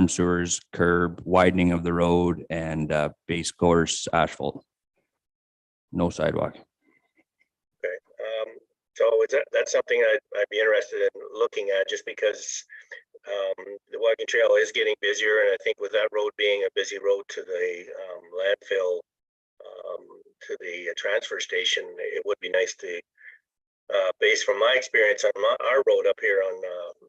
sewers, curb, widening of the road, and base course asphalt. No sidewalk.
Okay. So that's something I'd be interested in looking at, just because the walking trail is getting busier, and I think with that road being a busy road to the landfill, to the transfer station, it would be nice to based from my experience on our road up here on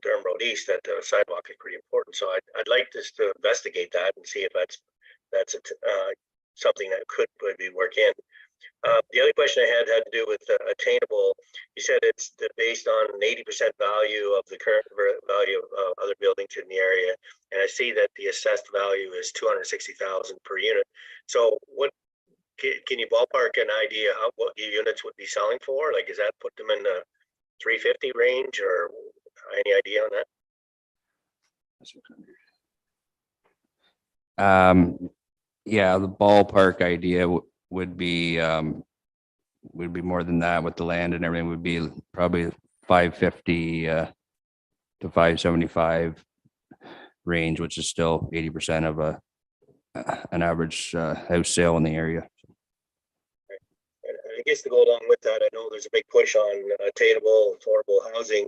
Durham Road East, that sidewalk is pretty important. So I'd like this to investigate that and see if that's something that could be work in. The other question I had to do with attainable. You said it's based on an 80% value of the current value of other buildings in the area, and I see that the assessed value is $260,000 per unit. So what can you ballpark an idea of what your units would be selling for? Like, does that put them in the 350 range, or any idea on that?
Yeah, the ballpark idea would be more than that with the land and everything. Would be probably 550 to 575 range, which is still 80% of an average house sale in the area.
I guess to go along with that, I know there's a big push on attainable, affordable housing.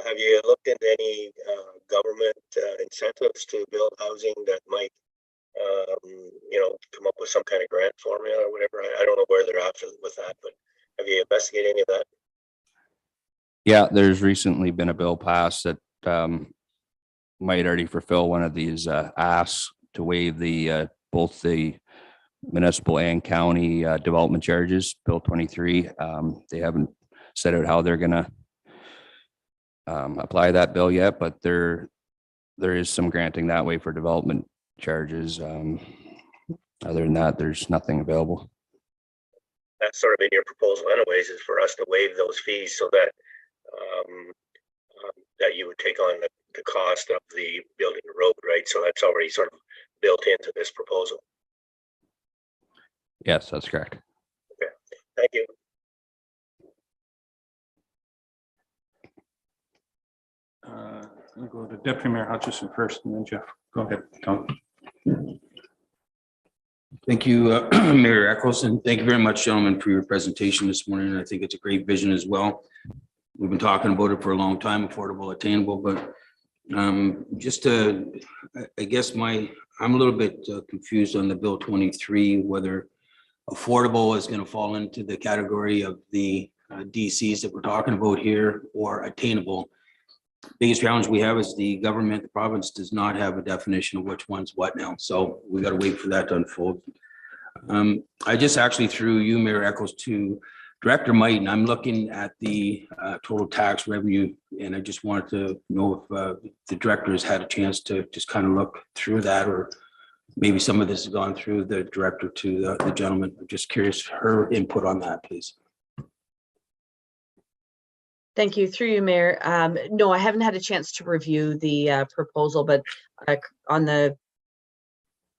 Have you looked into any government incentives to build housing that might, come up with some kind of grant formula or whatever? I don't know where they're at with that, but have you investigated any of that?
Yeah, there's recently been a bill passed that might already fulfill one of these asks to waive the both the municipal and county development charges. Bill 23. They haven't set out how they're gonna apply that bill yet, but there is some granting that way for development charges. Other than that, there's nothing available.
That's sort of in your proposal anyways, is for us to waive those fees so that that you would take on the cost of the building the road, right? So that's already sort of built into this proposal.
Yes, that's correct.
Okay, thank you.
I'll go to Deputy Mayor Hutchison first, and then Jeff. Go ahead, Tom.
Thank you, Mayor Eccles, and thank you very much, gentlemen, for your presentation this morning. I think it's a great vision as well. We've been talking about it for a long time, affordable, attainable, but just I guess I'm a little bit confused on the Bill 23, whether affordable is going to fall into the category of the DCs that we're talking about here, or attainable. Biggest challenge we have is the government, the province does not have a definition of which one's what now. So we got to wait for that to unfold. I just actually threw you, Mayor Eccles, to Director Mighton. I'm looking at the total tax revenue, and I just wanted to know if the director has had a chance to just kind of look through that, or maybe some of this has gone through the director to the gentleman. I'm just curious her input on that, please.
Thank you. Through you, Mayor. No, I haven't had a chance to review the proposal, but on the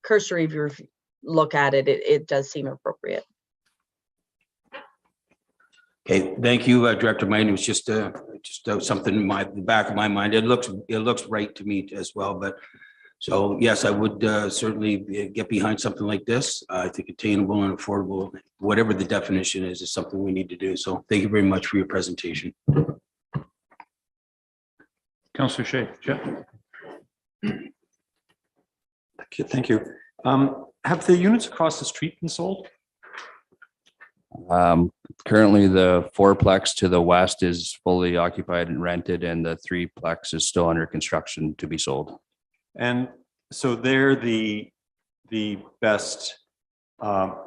cursory look at it, it does seem appropriate.
Okay, thank you, Director Mighton. It was just something in the back of my mind. It looks right to me as well. But so yes, I would certainly get behind something like this. I think attainable and affordable, whatever the definition is something we need to do. So thank you very much for your presentation.
Councillor Shea, Jeff.
Thank you. Have the units across the street been sold?
Currently, the fourplex to the west is fully occupied and rented, and the threeplex is still under construction to be sold.
And so they're the best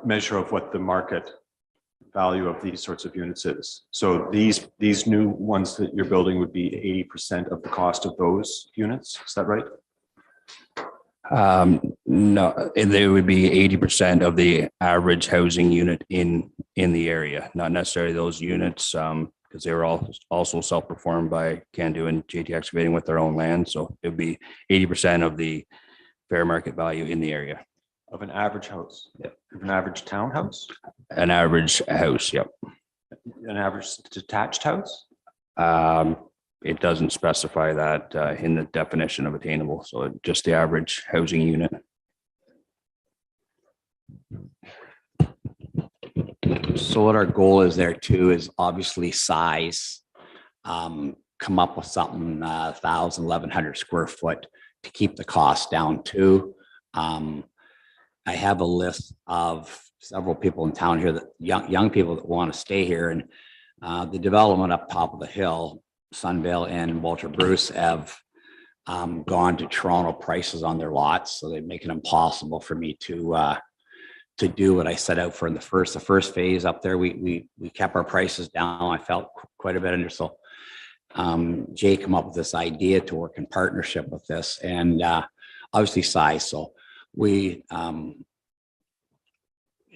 measure of what the market value of these sorts of units is. So these new ones that you're building would be 80% of the cost of those units. Is that right?
No, they would be 80% of the average housing unit in the area, not necessarily those units, because they were all also self-performed by Candu and JT Excavating with their own land. So it would be 80% of the fair market value in the area.
Of an average house?
Yep.
Of an average townhouse?
An average house, yep.
An average detached house?
It doesn't specify that in the definition of attainable. So just the average housing unit.
So what our goal is there too is obviously size. Come up with something 1,000, 1,100 square foot to keep the cost down too. I have a list of several people in town here that young people that want to stay here, and The development up top of the hill, Sunvale and Walter Bruce have gone to Toronto prices on their lots, so they make it impossible for me to do what I set out for in the first phase up there. We kept our prices down. I felt quite a bit under. So Jay came up with this idea to work in partnership with this, and obviously size. So we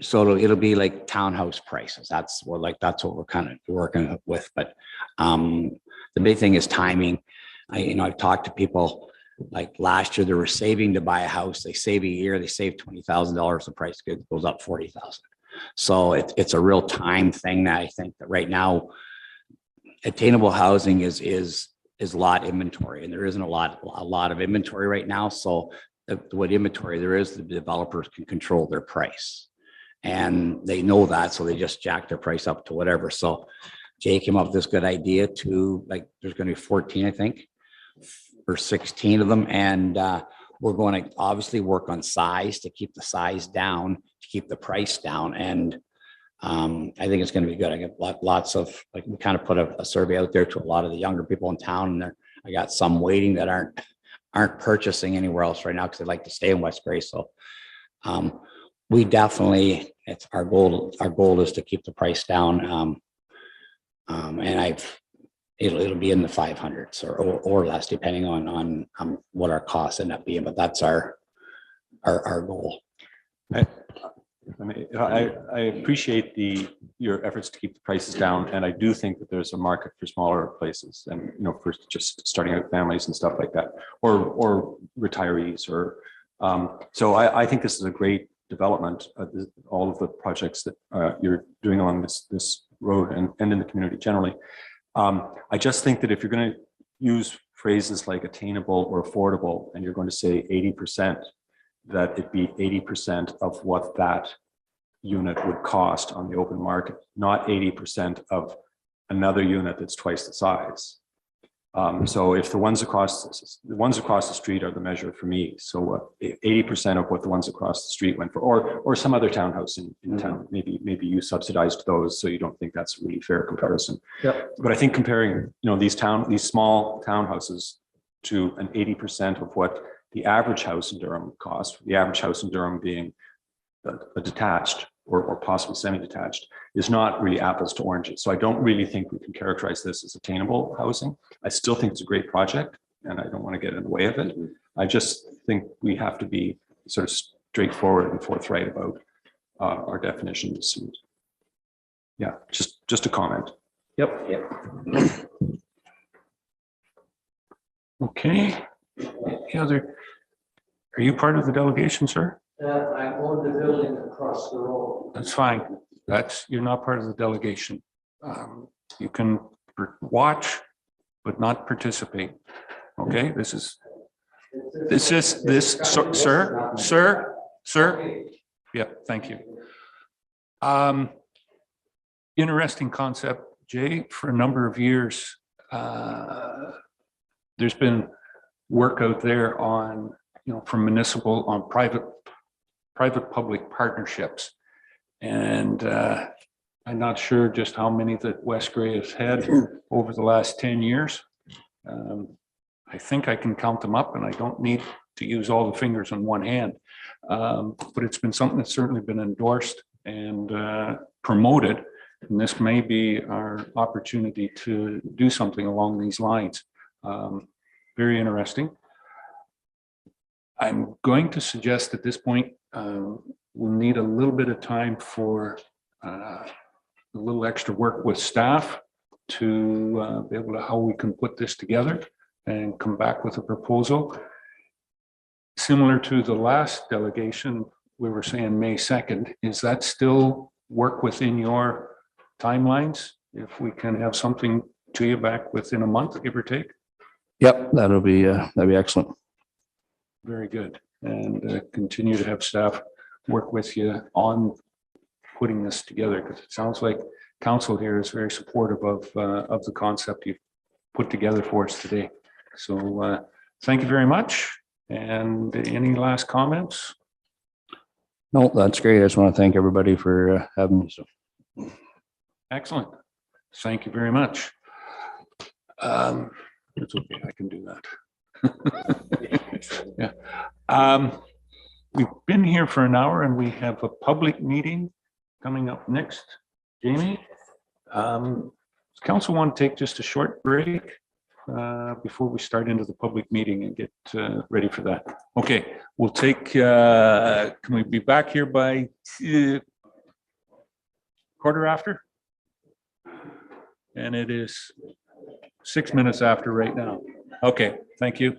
so it'll be like townhouse prices. That's what we're kind of working with. But the big thing is timing. I've talked to people like last year, they were saving to buy a house. They save a year, they save $20,000. The price goes up 40,000. So it's a real time thing that I think that right now attainable housing is a lot inventory, and there isn't a lot of inventory right now. So what inventory there is, the developers can control their price, and they know that, so they just jack their price up to whatever. So Jay came up with this good idea to, like, there's going to be 14, I think, or 16 of them. And we're going to obviously work on size to keep the size down, to keep the price down. And I think it's going to be good. I got lots of, like, we kind of put a survey out there to a lot of the younger people in town, and I got some waiting that aren't purchasing anywhere else right now because they like to stay in West Gray. So we definitely, it's our goal is to keep the price down. And it'll be in the 500s or less, depending on what our costs end up being, but that's our goal.
I appreciate your efforts to keep the prices down, and I do think that there's a market for smaller places, and for just starting out families and stuff like that, or retirees, or so I think this is a great development. All of the projects that you're doing along this road and in the community generally. I just think that if you're going to use phrases like attainable or affordable, and you're going to say 80%, that it be 80% of what that unit would cost on the open market, not 80% of another unit that's twice the size. So if the ones across the street are the measure for me, so 80% of what the ones across the street went for, or some other townhouse in town, maybe you subsidized those, so you don't think that's a really fair comparison.
Yep.
But I think comparing these small townhouses to an 80% of what the average house in Durham costs, the average house in Durham being a detached or possibly semi-detached, is not really apples to oranges. So I don't really think we can characterize this as attainable housing. I still think it's a great project, and I don't want to get in the way of it. I just think we have to be sort of straightforward and forthright about our definitions. And yeah, just a comment.
Yep.
Okay. Are you part of the delegation, sir?
I own the building across the road.
That's fine. You're not part of the delegation. You can watch, but not participate. Okay, sir. Yeah, thank you. Interesting concept, Jay. For a number of years, there's been work out there on, from municipal on private-public partnerships. And I'm not sure just how many that West Gray has had over the last 10 years. I think I can count them up, and I don't need to use all the fingers on one hand. But it's been something that's certainly been endorsed and promoted. And this may be our opportunity to do something along these lines. Very interesting. I'm going to suggest at this point, we'll need a little bit of time for a little extra work with staff to be able to how we can put this together and come back with a proposal. Similar to the last delegation, we were saying May 2nd. Is that still work within your timelines? If we can have something to you back within a month, give or take?
Yep, that'd be excellent.
Very good. And continue to have staff work with you on putting this together, because it sounds like council here is very supportive of the concept you've put together for us today. So thank you very much. And any last comments?
No, that's great. I just want to thank everybody for having me. So.
Excellent. Thank you very much. It's okay, I can do that. Yeah. We've been here for an hour and we have a public meeting coming up next. Jamie, does council want to take just a short break before we start into the public meeting and get ready for that? Okay, we'll take, can we be back here by quarter after? And it is 6 minutes after right now. Okay, thank you.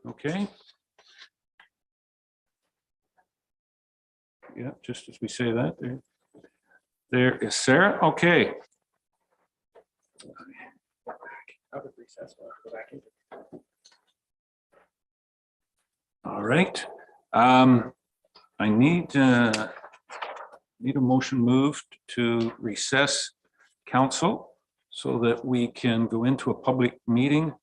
Okay. Yeah, just as we say that, there is Sarah. Okay. All right. I need a motion moved to recess council so that we can go into a public meeting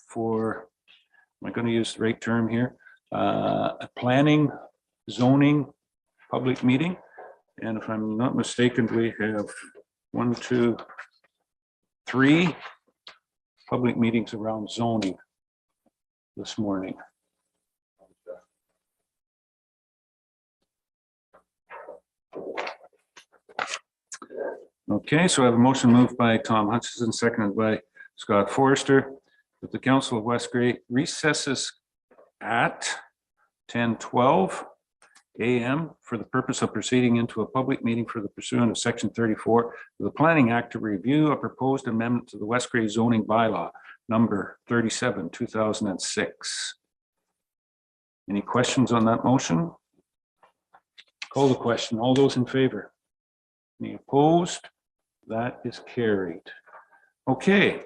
for, am I going to use the right term here? A planning, zoning, public meeting. And if I'm not mistaken, we have 1, 2, 3 public meetings around zoning this morning. Okay, so I have a motion moved by Tom Hutchison, seconded by Scott Forrester, that the Council of West Grey recesses at 10:12 a.m. for the purpose of proceeding into a public meeting for the pursuant of Section 34 of the Planning Act to review a proposed amendment to the West Grey zoning bylaw number 37, 2006. Any questions on that motion? Call the question. All those in favor? Any opposed? That is carried. Okay,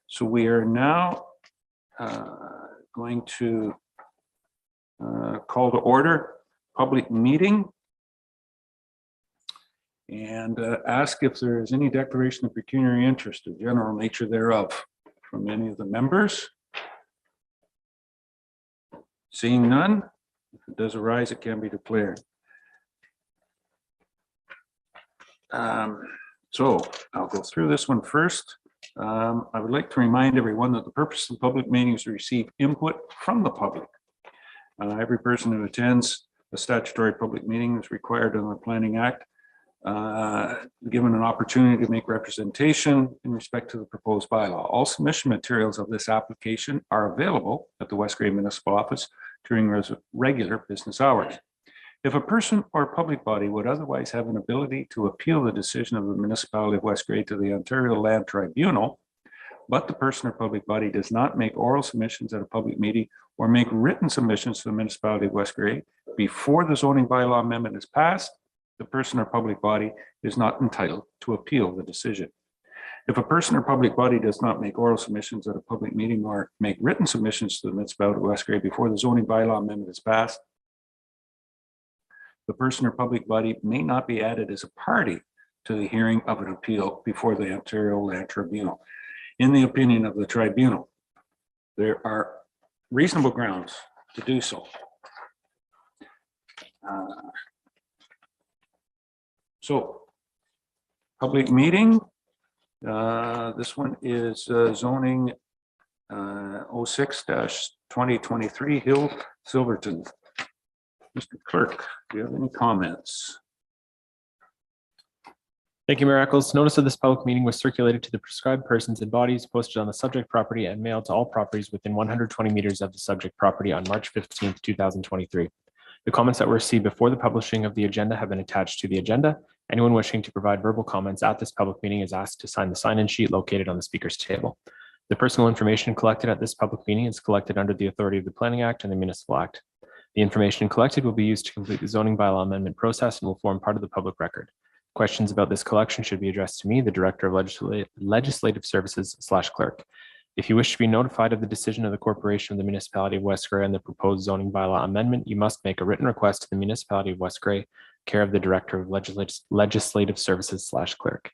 so we are now going to call to order public meeting and ask if there is any declaration of pecuniary interest, the general nature thereof, from any of the members. Seeing none, if it does arise, it can be declared. So I'll go through this one first. I would like to remind everyone that the purpose of the public meeting is to receive input from the public. Every person who attends a statutory public meeting is required under the Planning Act, given an opportunity to make representation in respect to the proposed bylaw. All submission materials of this application are available at the West Grey Municipal Office during regular business hours. If a person or public body would otherwise have an ability to appeal the decision of the municipality of West Grey to the Ontario Land Tribunal, but the person or public body does not make oral submissions at a public meeting or make written submissions to the municipality of West Grey before the zoning bylaw amendment is passed, the person or public body is not entitled to appeal the decision. If a person or public body does not make oral submissions at a public meeting or make written submissions to the municipality of West Grey before the zoning bylaw amendment is passed, the person or public body may not be added as a party to the hearing of an appeal before the Ontario Land Tribunal. In the opinion of the tribunal, there are reasonable grounds to do so. So, public meeting. This one is zoning 06-2023 Hill Silverton. Mr. Clerk, do you have any comments?
Thank you, Mayor Eccles. Notice of this public meeting was circulated to the prescribed persons and bodies, posted on the subject property and mailed to all properties within 120 meters of the subject property on March 15th, 2023. The comments that were received before the publishing of the agenda have been attached to the agenda. Anyone wishing to provide verbal comments at this public meeting is asked to sign the sign-in sheet located on the speaker's table. The personal information collected at this public meeting is collected under the authority of the Planning Act and the Municipal Act. The information collected will be used to complete the zoning bylaw amendment process and will form part of the public record. Questions about this collection should be addressed to me, the Director of Legislative Services/Clerk. If you wish to be notified of the decision of the Corporation of the Municipality of West Grey and the proposed zoning bylaw amendment, you must make a written request to the Municipality of West Grey, care of the Director of Legislative Services/Clerk.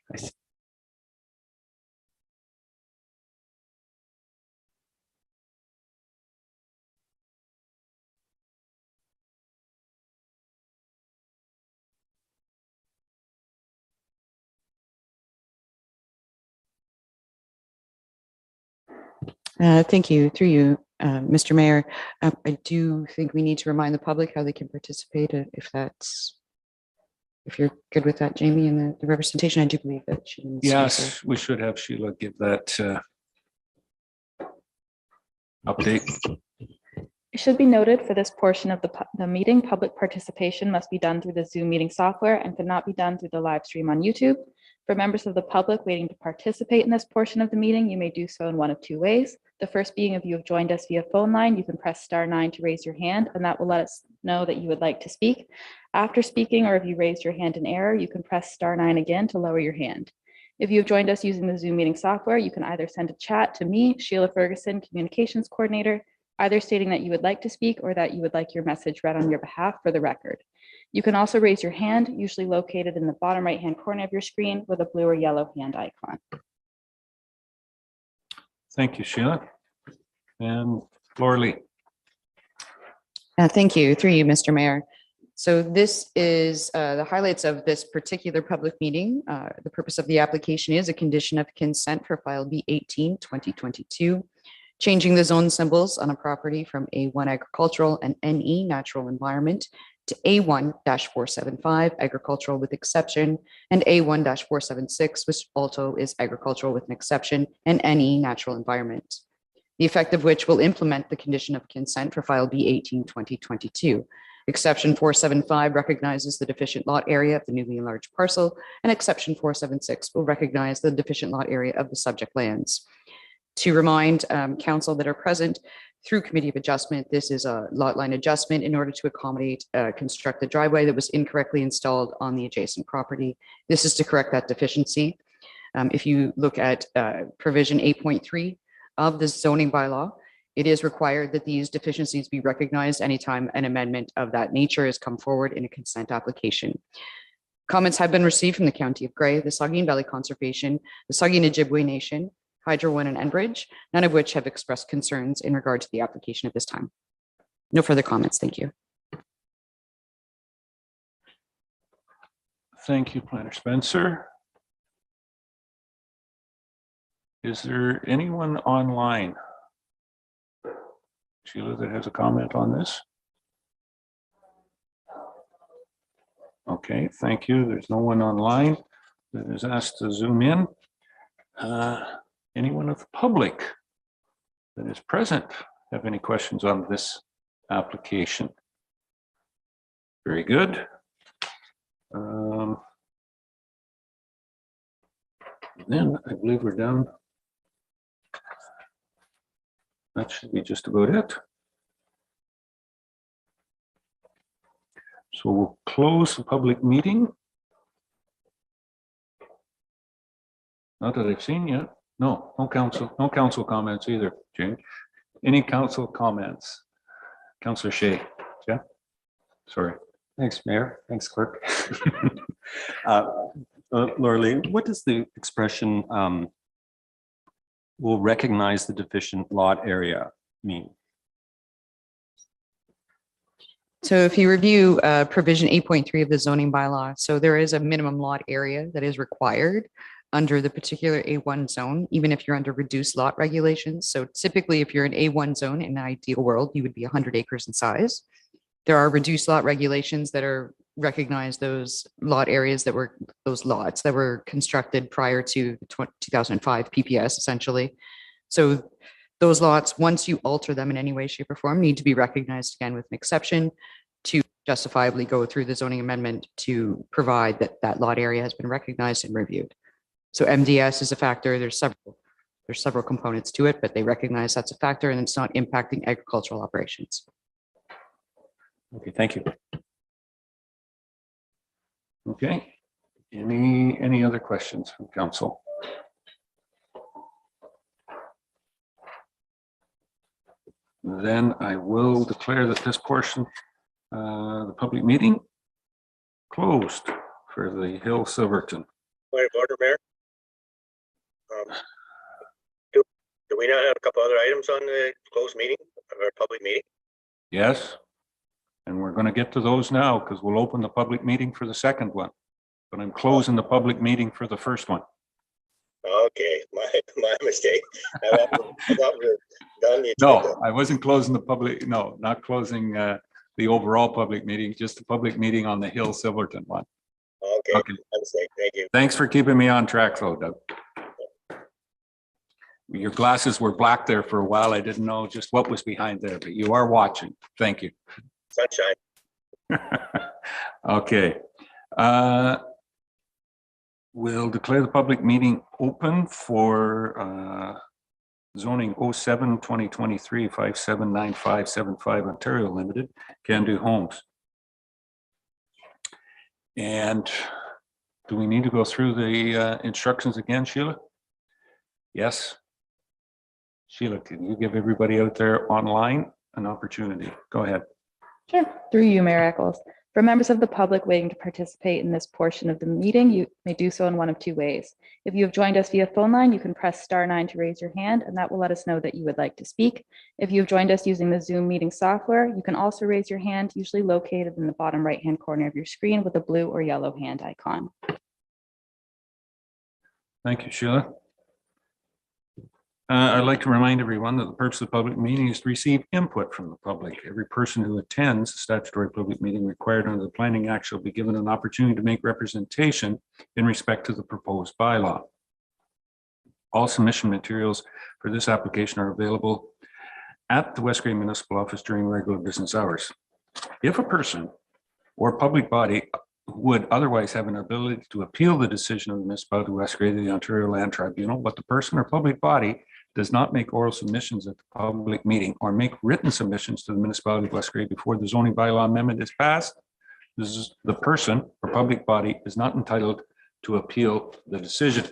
Thank you. Through you, Mr. Mayor. I do think we need to remind the public how they can participate if you're good with that, Jamie, and the representation. I do believe that she needs to
Yes, we should have Sheila give that update.
It should be noted for this portion of the meeting, public participation must be done through the Zoom meeting software and cannot be done through the live stream on YouTube. For members of the public waiting to participate in this portion of the meeting, you may do so in one of two ways. The first being, if you have joined us via phone line, you can press *9 to raise your hand, and that will let us know that you would like to speak. After speaking, or if you raised your hand in error, you can press *9 again to lower your hand. If you have joined us using the Zoom meeting software, you can either send a chat to me, Sheila Ferguson, Communications Coordinator, either stating that you would like to speak or that you would like your message read on your behalf for the record. You can also raise your hand, usually located in the bottom right-hand corner of your screen with a blue or yellow hand icon.
Thank you, Sheila. And Laura Lee.
Thank you, through you, Mr. Mayor. So this is the highlights of this particular public meeting. The purpose of the application is a condition of consent for file B18, 2022, changing the zone symbols on a property from A1 agricultural and NE natural environment to A1-475 agricultural with exception and A1-476, which also is agricultural with an exception, and NE natural environment. The effect of which will implement the condition of consent for file B18, 2022. Exception 475 recognizes the deficient lot area of the newly enlarged parcel, and exception 476 will recognize the deficient lot area of the subject lands. To remind council that are present, through Committee of Adjustment, this is a lot line adjustment in order to accommodate a constructed driveway that was incorrectly installed on the adjacent property. This is to correct that deficiency. If you look at provision 8.3 of the zoning bylaw, it is required that these deficiencies be recognized anytime an amendment of that nature has come forward in a consent application. Comments have been received from the County of Grey, the Saugeen Valley Conservation, the Saugeen Ojibwe Nation, Hydro One and Enbridge, none of which have expressed concerns in regard to the application at this time. No further comments. Thank you.
Thank you, Planner Spencer. Is there anyone online, Sheila, that has a comment on this? Okay, thank you. There's no one online that is asked to zoom in. Anyone of the public that is present have any questions on this application? Very good. Then I believe we're done. That should be just about it. So we'll close the public meeting. Not that I've seen yet. No council comments either, Jane. Any council comments? Councillor Shea, yeah? Sorry.
Thanks, Mayor. Thanks, Clerk. Laura Lee, what does the expression will recognize the deficient lot area mean?
So if you review provision 8.3 of the zoning bylaw, so there is a minimum lot area that is required under the particular A1 zone, even if you're under reduced lot regulations. So typically, if you're in A1 zone, in an ideal world, you would be 100 acres in size. There are reduced lot regulations that are recognize those lot areas that were those lots that were constructed prior to 2005 PPS, essentially. So those lots, once you alter them in any way, shape, or form, need to be recognized again with an exception to justifiably go through the zoning amendment to provide that that lot area has been recognized and reviewed. So MDS is a factor. There's several components to it, but they recognize that's a factor and it's not impacting agricultural operations.
Okay, thank you.
Okay. Any other questions from council? Then I will declare that this portion, the public meeting, closed for the Hill Silverton.
Point of order, Mayor. Do we not have a couple other items on the closed meeting, or public meeting?
Yes. And we're going to get to those now because we'll open the public meeting for the second one. But I'm closing the public meeting for the first one.
Okay, my mistake. I thought we were done.
No, I wasn't closing the public, no, not closing the overall public meeting, just the public meeting on the Hill Silverton one.
Okay,
Okay.
my mistake. Thank you.
Thanks for keeping me on track though, Doug. Your glasses were black there for a while. I didn't know just what was behind there, but you are watching. Thank you.
Sunshine.
Okay. We'll declare the public meeting open for zoning 07-2023 579575 Ontario Limited, Can Do Homes. And do we need to go through the instructions again, Sheila? Yes. Sheila, can you give everybody out there online an opportunity? Go ahead.
Sure. Through you, Mayor Eccles. For members of the public waiting to participate in this portion of the meeting, you may do so in one of two ways. If you have joined us via phone line, you can press *9 to raise your hand, and that will let us know that you would like to speak. If you have joined us using the Zoom meeting software, you can also raise your hand, usually located in the bottom right-hand corner of your screen with a blue or yellow hand icon.
Thank you, Sheila. I'd like to remind everyone that the purpose of the public meeting is to receive input from the public. Every person who attends a statutory public meeting required under the Planning Act shall be given an opportunity to make representation in respect to the proposed bylaw. All submission materials for this application are available at the West Grey Municipal Office during regular business hours. If a person or public body would otherwise have an ability to appeal the decision of the municipality of West Grey to the Ontario Land Tribunal, but the person or public body does not make oral submissions at the public meeting or make written submissions to the municipality of West Grey before the zoning bylaw amendment is passed, the person or public body is not entitled to appeal the decision.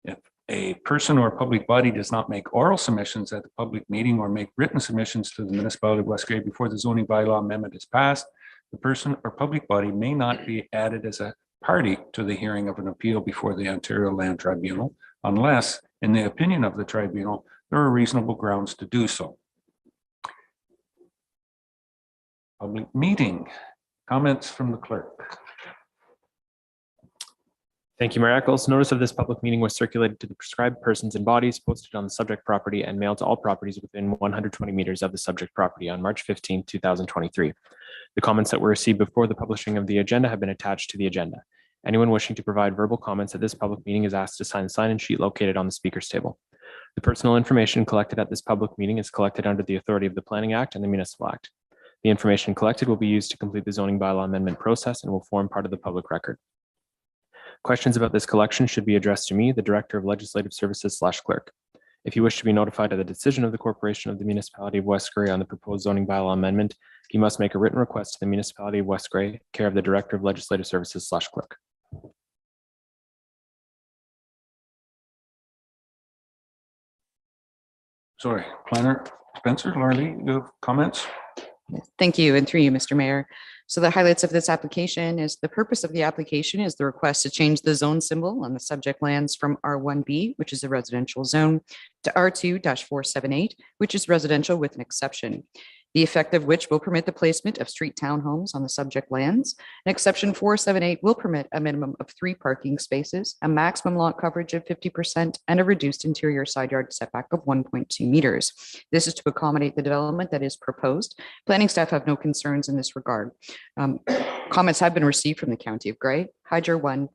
If a person or public body does not make oral submissions at the public meeting or make written submissions to the municipality of West Grey before the zoning bylaw amendment is passed, the person or public body may not be added as a party to the hearing of an appeal before the Ontario Land Tribunal unless, in the opinion of the tribunal, there are reasonable grounds to do so. Public meeting. Comments from the clerk.
Thank you, Mayor Eccles. Notice of this public meeting was circulated to the prescribed persons and bodies, posted on the subject property, and mailed to all properties within 120 meters of the subject property on March 15, 2023. The comments that were received before the publishing of the agenda have been attached to the agenda. Anyone wishing to provide verbal comments at this public meeting is asked to sign the sign-in sheet located on the speaker's table. The personal information collected at this public meeting is collected under the authority of the Planning Act and the Municipal Act. The information collected will be used to complete the zoning bylaw amendment process and will form part of the public record. Questions about this collection should be addressed to me, the Director of Legislative Services / Clerk. If you wish to be notified of the decision of the Corporation of the Municipality of West Grey on the proposed zoning bylaw amendment, you must make a written request to the Municipality of West Grey, care of the Director of Legislative Services / Clerk.
Sorry, Planner Spencer, Larley, you have comments?
Thank you, and through you, Mr. Mayor. So the highlights of this application is the purpose of the application is the request to change the zone symbol on the subject lands from R1B, which is a residential zone, to R2-478, which is residential with an exception. The effect of which will permit the placement of street townhomes on the subject lands. An exception 478 will permit a minimum of 3 parking spaces, a maximum lot coverage of 50%, and a reduced interior side yard setback of 1.2 meters. This is to accommodate the development that is proposed. Planning staff have no concerns in this regard. Comments have been received from the County of Grey, Hydro One,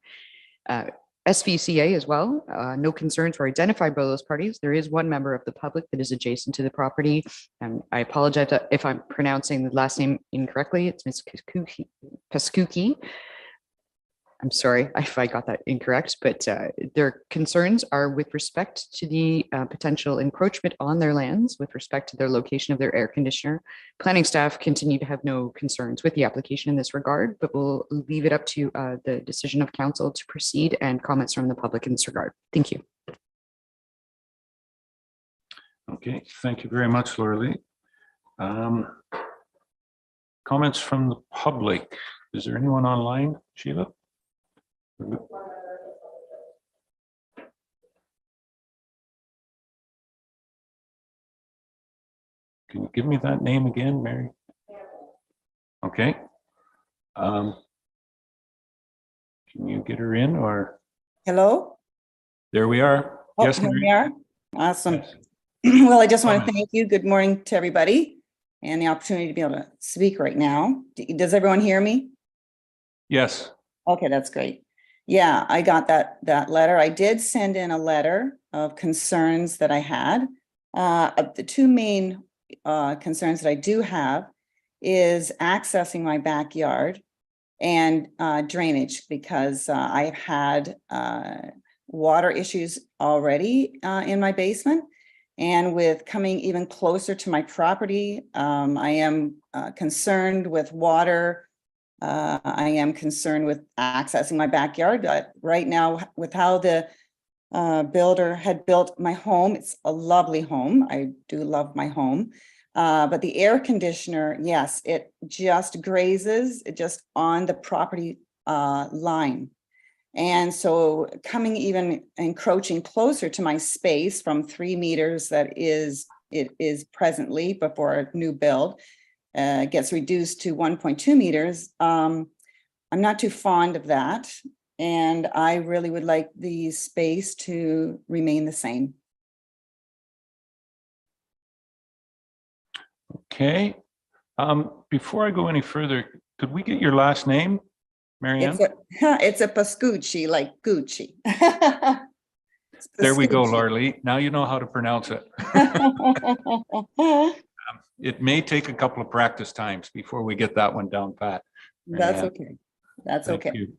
SVCA as well. No concerns were identified by those parties. There is one member of the public that is adjacent to the property. I apologize if I'm pronouncing the last name incorrectly. It's Ms. Paskuki. I'm sorry if I got that incorrect, but their concerns are with respect to the potential encroachment on their lands with respect to their location of their air conditioner. Planning staff continue to have no concerns with the application in this regard, but we'll leave it up to the decision of council to proceed and comments from the public in this regard. Thank you.
Okay, thank you very much, Laura. Comments from the public. Is there anyone online, Sheila? Can you give me that name again, Mary? Okay. Can you get her in or?
Hello?
There we are.
Oh,
Yes,
here
Mary.
we are. Awesome.
Yes.
Well, I just want to thank you. Good morning to everybody and the opportunity to be able to speak right now. Does everyone hear me?
Yes.
Okay, that's great. Yeah, I got that letter. I did send in a letter of concerns that I had. The two main concerns that I do have is accessing my backyard and drainage, because I've had water issues already in my basement. And with coming even closer to my property, I am concerned with water. I am concerned with accessing my backyard. But right now, with how the builder had built my home, it's a lovely home. I do love my home. But the air conditioner, yes, it just grazes it just on the property line. And so coming even encroaching closer to my space from 3 meters that it is presently before a new build gets reduced to 1.2 meters. I'm not too fond of that. And I really would like the space to remain the same.
Okay. Before I go any further, could we get your last name, Marianne?
It's a Pascucci, like Gucci.
There we go, Larlie. Now you know how to pronounce it. It may take a couple of practice times before we get that one down pat.
That's
Marianne.
okay. That's
Thank
okay.
you.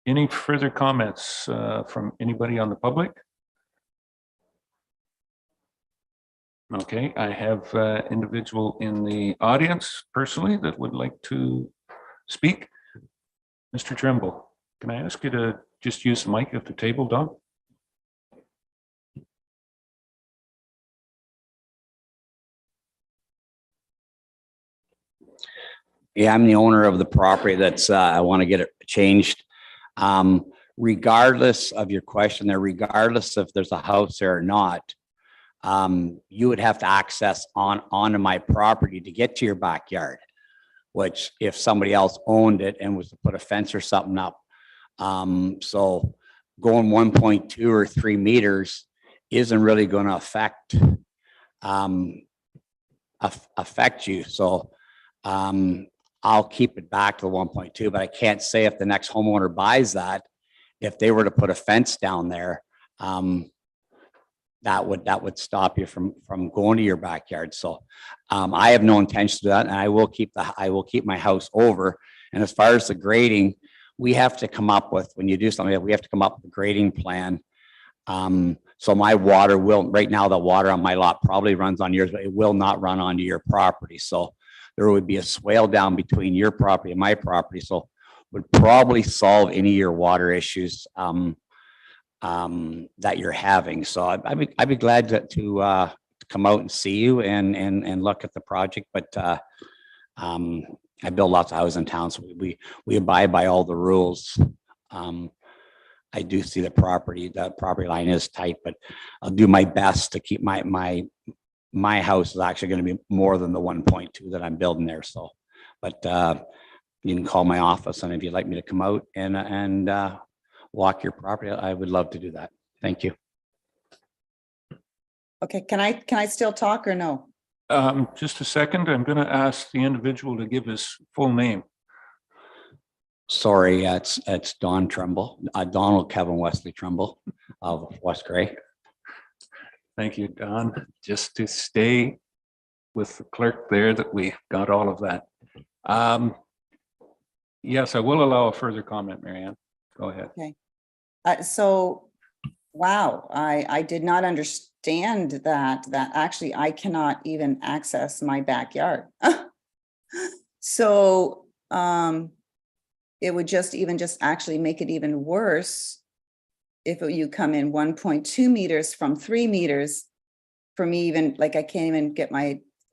Any further comments from anybody on the public? Okay, I have individual in the audience personally that would like to speak. Mr. Trimble, can I ask you to just use the mic at the table, Don?
Yeah, I'm the owner of the property that's, I want to get it changed. Regardless of your question there, regardless if there's a house there or not, you would have to access onto my property to get to your backyard, which if somebody else owned it and was to put a fence or something up. So going 1.2 or 3 meters isn't really going to affect you. So I'll keep it back to 1.2, but I can't say if the next homeowner buys that, if they were to put a fence down there, that would stop you from going to your backyard. So I have no intention to do that, and I will keep my house over. And as far as the grading, we have to come up with, when you do something, we have to come up with a grading plan. So my water will, right now, the water on my lot probably runs on yours, but it will not run onto your property. So there would be a swale down between your property and my property. So would probably solve any of your water issues that you're having. So I'd be glad to come out and see you and look at the project. But I build lots of houses in town, so we abide by all the rules. I do see the property line is tight, but I'll do my best to keep my house is actually going to be more than the 1.2 that I'm building there. So, but you can call my office, and if you'd like me to come out and walk your property, I would love to do that. Thank you.
Okay, can I still talk or no?
Just a second. I'm going to ask the individual to give his full name.
Sorry, it's Don Trimble, Donald Kevin Wesley Trimble of West Gray.
Thank you, Don. Just to stay with the clerk there that we got all of that. Yes, I will allow a further comment, Marianne. Go ahead.
Okay. So, wow, I did not understand that actually I cannot even access my backyard. So, it would just actually make it even worse if you come in 1.2 meters from 3 meters for me, even like I can't even get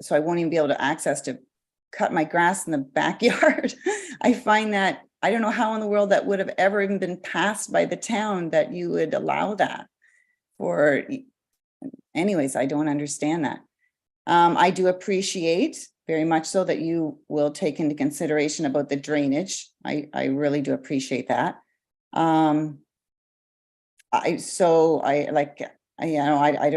so I won't even be able to access to cut my grass in the backyard. I find that, I don't know how in the world that would have ever even been passed by the town that you would allow that for. Anyways, I don't understand that. I do appreciate very much so that you will take into consideration about the drainage. I really do appreciate that. I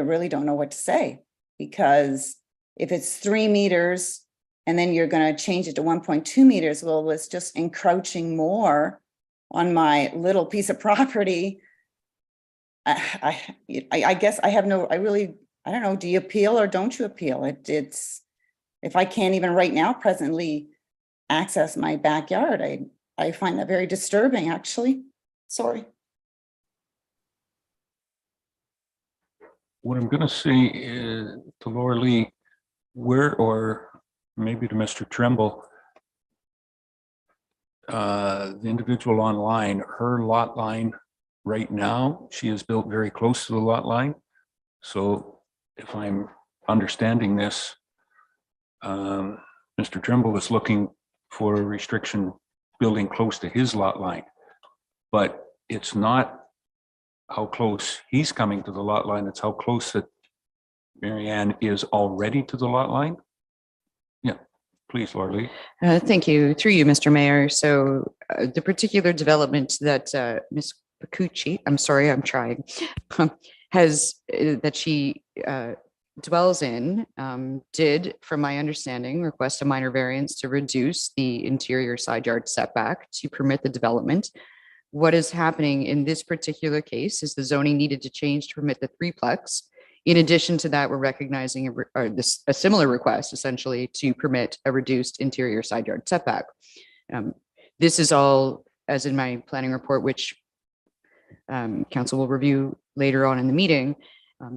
really don't know what to say, because if it's 3 meters and then you're going to change it to 1.2 meters. Well, it's just encroaching more on my little piece of property. I guess I have no, I don't know, do you appeal or don't you appeal? It's, if I can't even right now presently access my backyard, I find that very disturbing, actually. Sorry.
What I'm going to say is to Laura Lee, or maybe to Mr. Trimble, the individual online, her lot line right now, she is built very close to the lot line. So if I'm understanding this, Mr. Trimble is looking for a restriction building close to his lot line, but it's not how close he's coming to the lot line, it's how close that Marianne is already to the lot line. Yeah, please, Laura Lee.
Thank you. Through you, Mr. Mayor. So the particular development that Ms. Pacucci, I'm sorry, I'm trying, has, that she dwells in, did, from my understanding, request a minor variance to reduce the interior side yard setback to permit the development. What is happening in this particular case is the zoning needed to change to permit the threeplex. In addition to that, we're recognizing a similar request essentially to permit a reduced interior side yard setback. This is all, as in my planning report, which council will review later on in the meeting.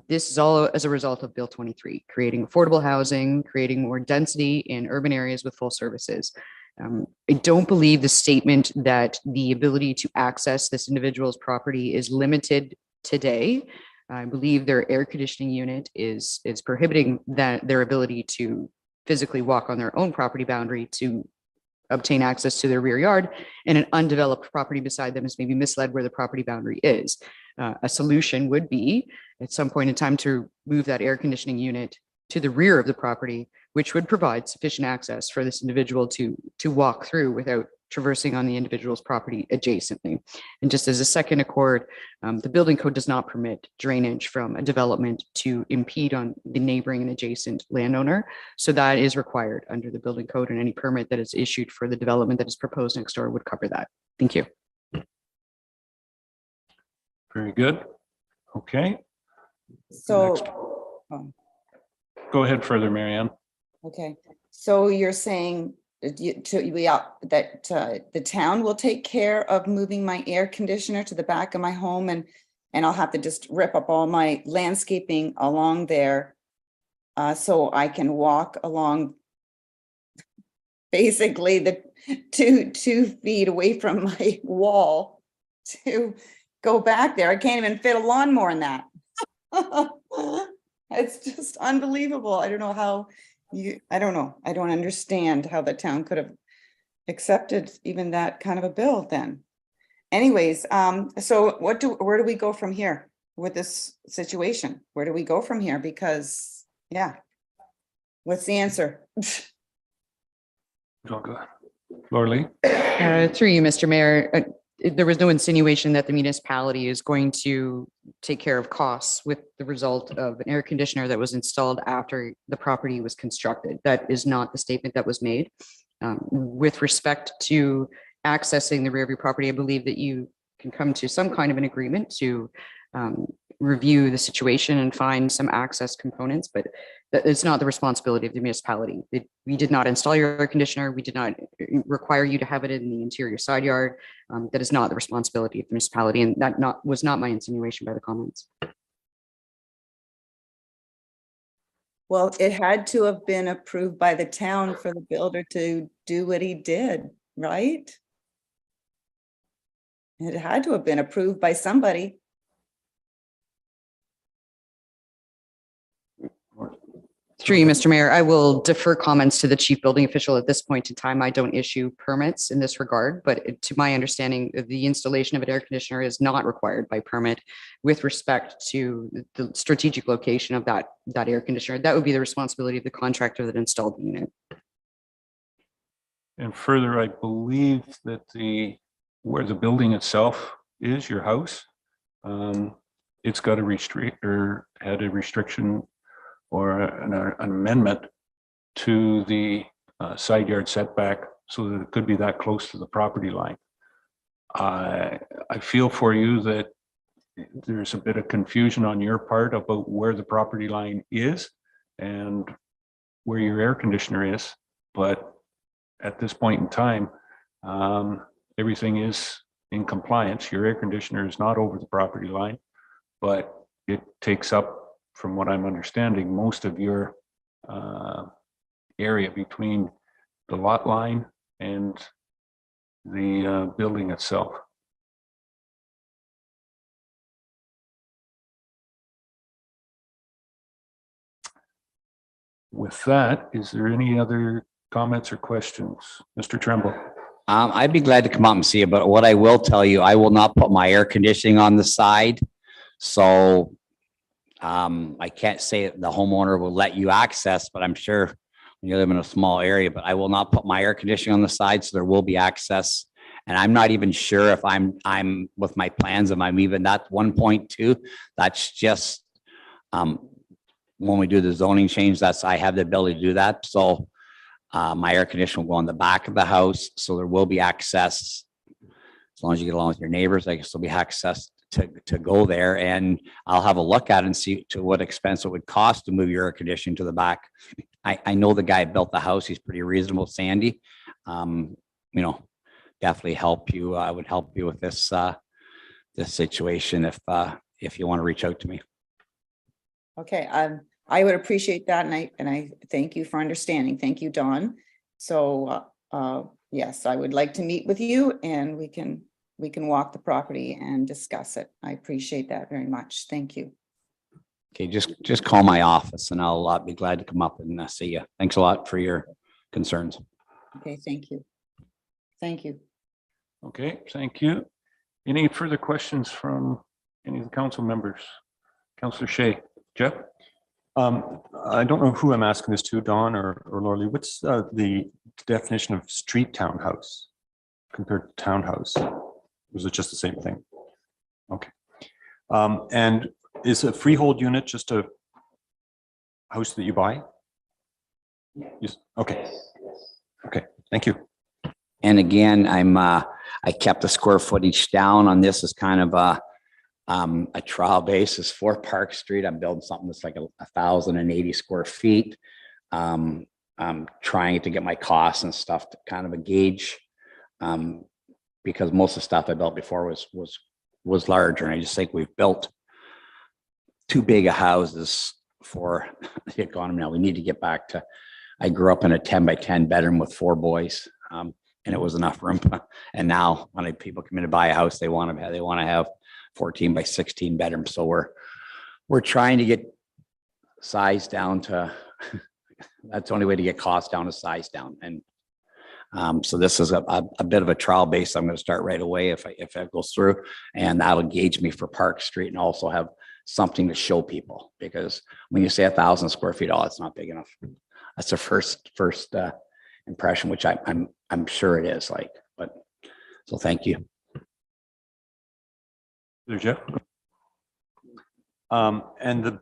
This is all as a result of Bill 23, creating affordable housing, creating more density in urban areas with full services. I don't believe the statement that the ability to access this individual's property is limited today. I believe their air conditioning unit is prohibiting their ability to physically walk on their own property boundary to obtain access to their rear yard, and an undeveloped property beside them is maybe misled where the property boundary is. A solution would be at some point in time to move that air conditioning unit to the rear of the property, which would provide sufficient access for this individual to walk through without traversing on the individual's property adjacently. And just as a second accord, the building code does not permit drainage from a development to impede on the neighboring and adjacent landowner. So that is required under the building code, and any permit that is issued for the development that is proposed next door would cover that. Thank you.
Very good. Okay.
So,
Go ahead further, Marianne.
okay. So you're saying that the town will take care of moving my air conditioner to the back of my home, and I'll have to just rip up all my landscaping along there so I can walk along basically the two feet away from my wall to go back there. I can't even fit a lawnmower in that. It's just unbelievable. I don't know how I don't understand how the town could have accepted even that kind of a bill then. Anyways, so where do we go from here with this situation? Where do we go from here? Because, yeah, what's the answer?
Laura Lee.
Through you, Mr. Mayor, there was no insinuation that the municipality is going to take care of costs with the result of an air conditioner that was installed after the property was constructed. That is not the statement that was made. With respect to accessing the rear of your property, I believe that you can come to some kind of an agreement to review the situation and find some access components, but it's not the responsibility of the municipality. We did not install your air conditioner. We did not require you to have it in the interior side yard. That is not the responsibility of the municipality, and that was not my insinuation by the comments.
Well, it had to have been approved by the town for the builder to do what he did, right? It had to have been approved by somebody.
Through you, Mr. Mayor, I will defer comments to the chief building official at this point in time. I don't issue permits in this regard, but to my understanding, the installation of an air conditioner is not required by permit with respect to the strategic location of that air conditioner. That would be the responsibility of the contractor that installed the unit.
And further, I believe that where the building itself is, your house, it's got a had a restriction or an amendment to the side yard setback so that it could be that close to the property line. I feel for you that there's a bit of confusion on your part about where the property line is and where your air conditioner is, but at this point in time, everything is in compliance. Your air conditioner is not over the property line, but it takes up, from what I'm understanding, most of your area between the lot line and the building itself. With that, is there any other comments or questions? Mr. Tremble.
I'd be glad to come out and see it, but what I will tell you, I will not put my air conditioning on the side. So I can't say that the homeowner will let you access, but I'm sure when you live in a small area, but I will not put my air conditioning on the side, so there will be access. And I'm not even sure if I'm with my plans, if I'm even at 1.2. That's just when we do the zoning change, I have the ability to do that. So my air conditioner will go on the back of the house, so there will be access. As long as you get along with your neighbors, I guess there'll be access to go there, and I'll have a look at it and see to what expense it would cost to move your air conditioning to the back. I know the guy built the house. He's pretty reasonable, Sandy. Definitely help you. I would help you with this situation if you want to reach out to me.
Okay, I would appreciate that, and I thank you for understanding. Thank you, Don. So yes, I would like to meet with you, and we can walk the property and discuss it. I appreciate that very much. Thank you.
Okay, just call my office and I'll be glad to come up and see you. Thanks a lot for your concerns.
Okay, thank you. Thank you.
Okay, thank you. Any further questions from any of the council members? Councillor Shea. Jeff?
I don't know who I'm asking this to, Don or Laurie. What's the definition of street townhouse compared to townhouse? Was it just the same thing? Okay. And is a freehold unit just a house that you buy? Yes. Okay. Okay. Thank you.
And again, I kept the square footage down on this as kind of a trial basis for Park Street. I'm building something that's like 1,080 square feet. I'm trying to get my costs and stuff to kind of a gauge, because most of the stuff I built before was larger, and I just think we've built too big of houses for the economy. Now we need to get back to. I grew up in a 10 by 10 bedroom with 4 boys, and it was enough room. And now when people come in to buy a house, they want to have 14 by 16 bedrooms. So we're trying to get size down to, that's the only way to get costs down, is size down. And so this is a bit of a trial base. I'm going to start right away if it goes through, and that'll gauge me for Park Street and also have something to show people, because when you say 1,000 square feet, oh, it's not big enough. That's the first impression, which I'm sure it is like, but so thank you.
There, Jeff. And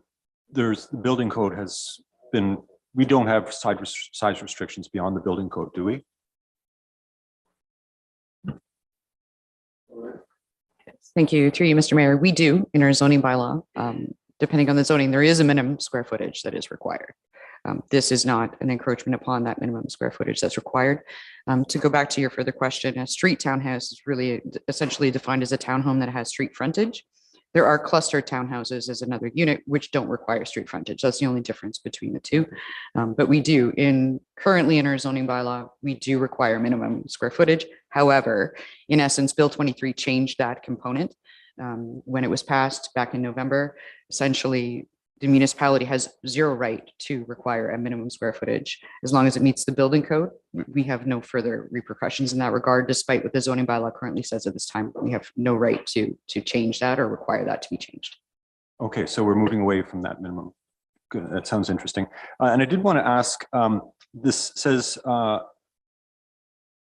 there's the building code has been, we don't have size restrictions beyond the building code, do we?
Thank you. Through you, Mr. Mayor. We do in our zoning bylaw. Depending on the zoning, there is a minimum square footage that is required. This is not an encroachment upon that minimum square footage that's required. To go back to your further question, a street townhouse is really essentially defined as a townhome that has street frontage. There are cluster townhouses as another unit which don't require street frontage. That's the only difference between the two. But we do currently in our zoning bylaw, we do require minimum square footage. However, in essence, Bill 23 changed that component when it was passed back in November. Essentially, the municipality has zero right to require a minimum square footage as long as it meets the building code. We have no further repercussions in that regard, despite what the zoning bylaw currently says at this time. We have no right to change that or require that to be changed.
Okay, so we're moving away from that minimum. Good, that sounds interesting. And I did want to ask, this says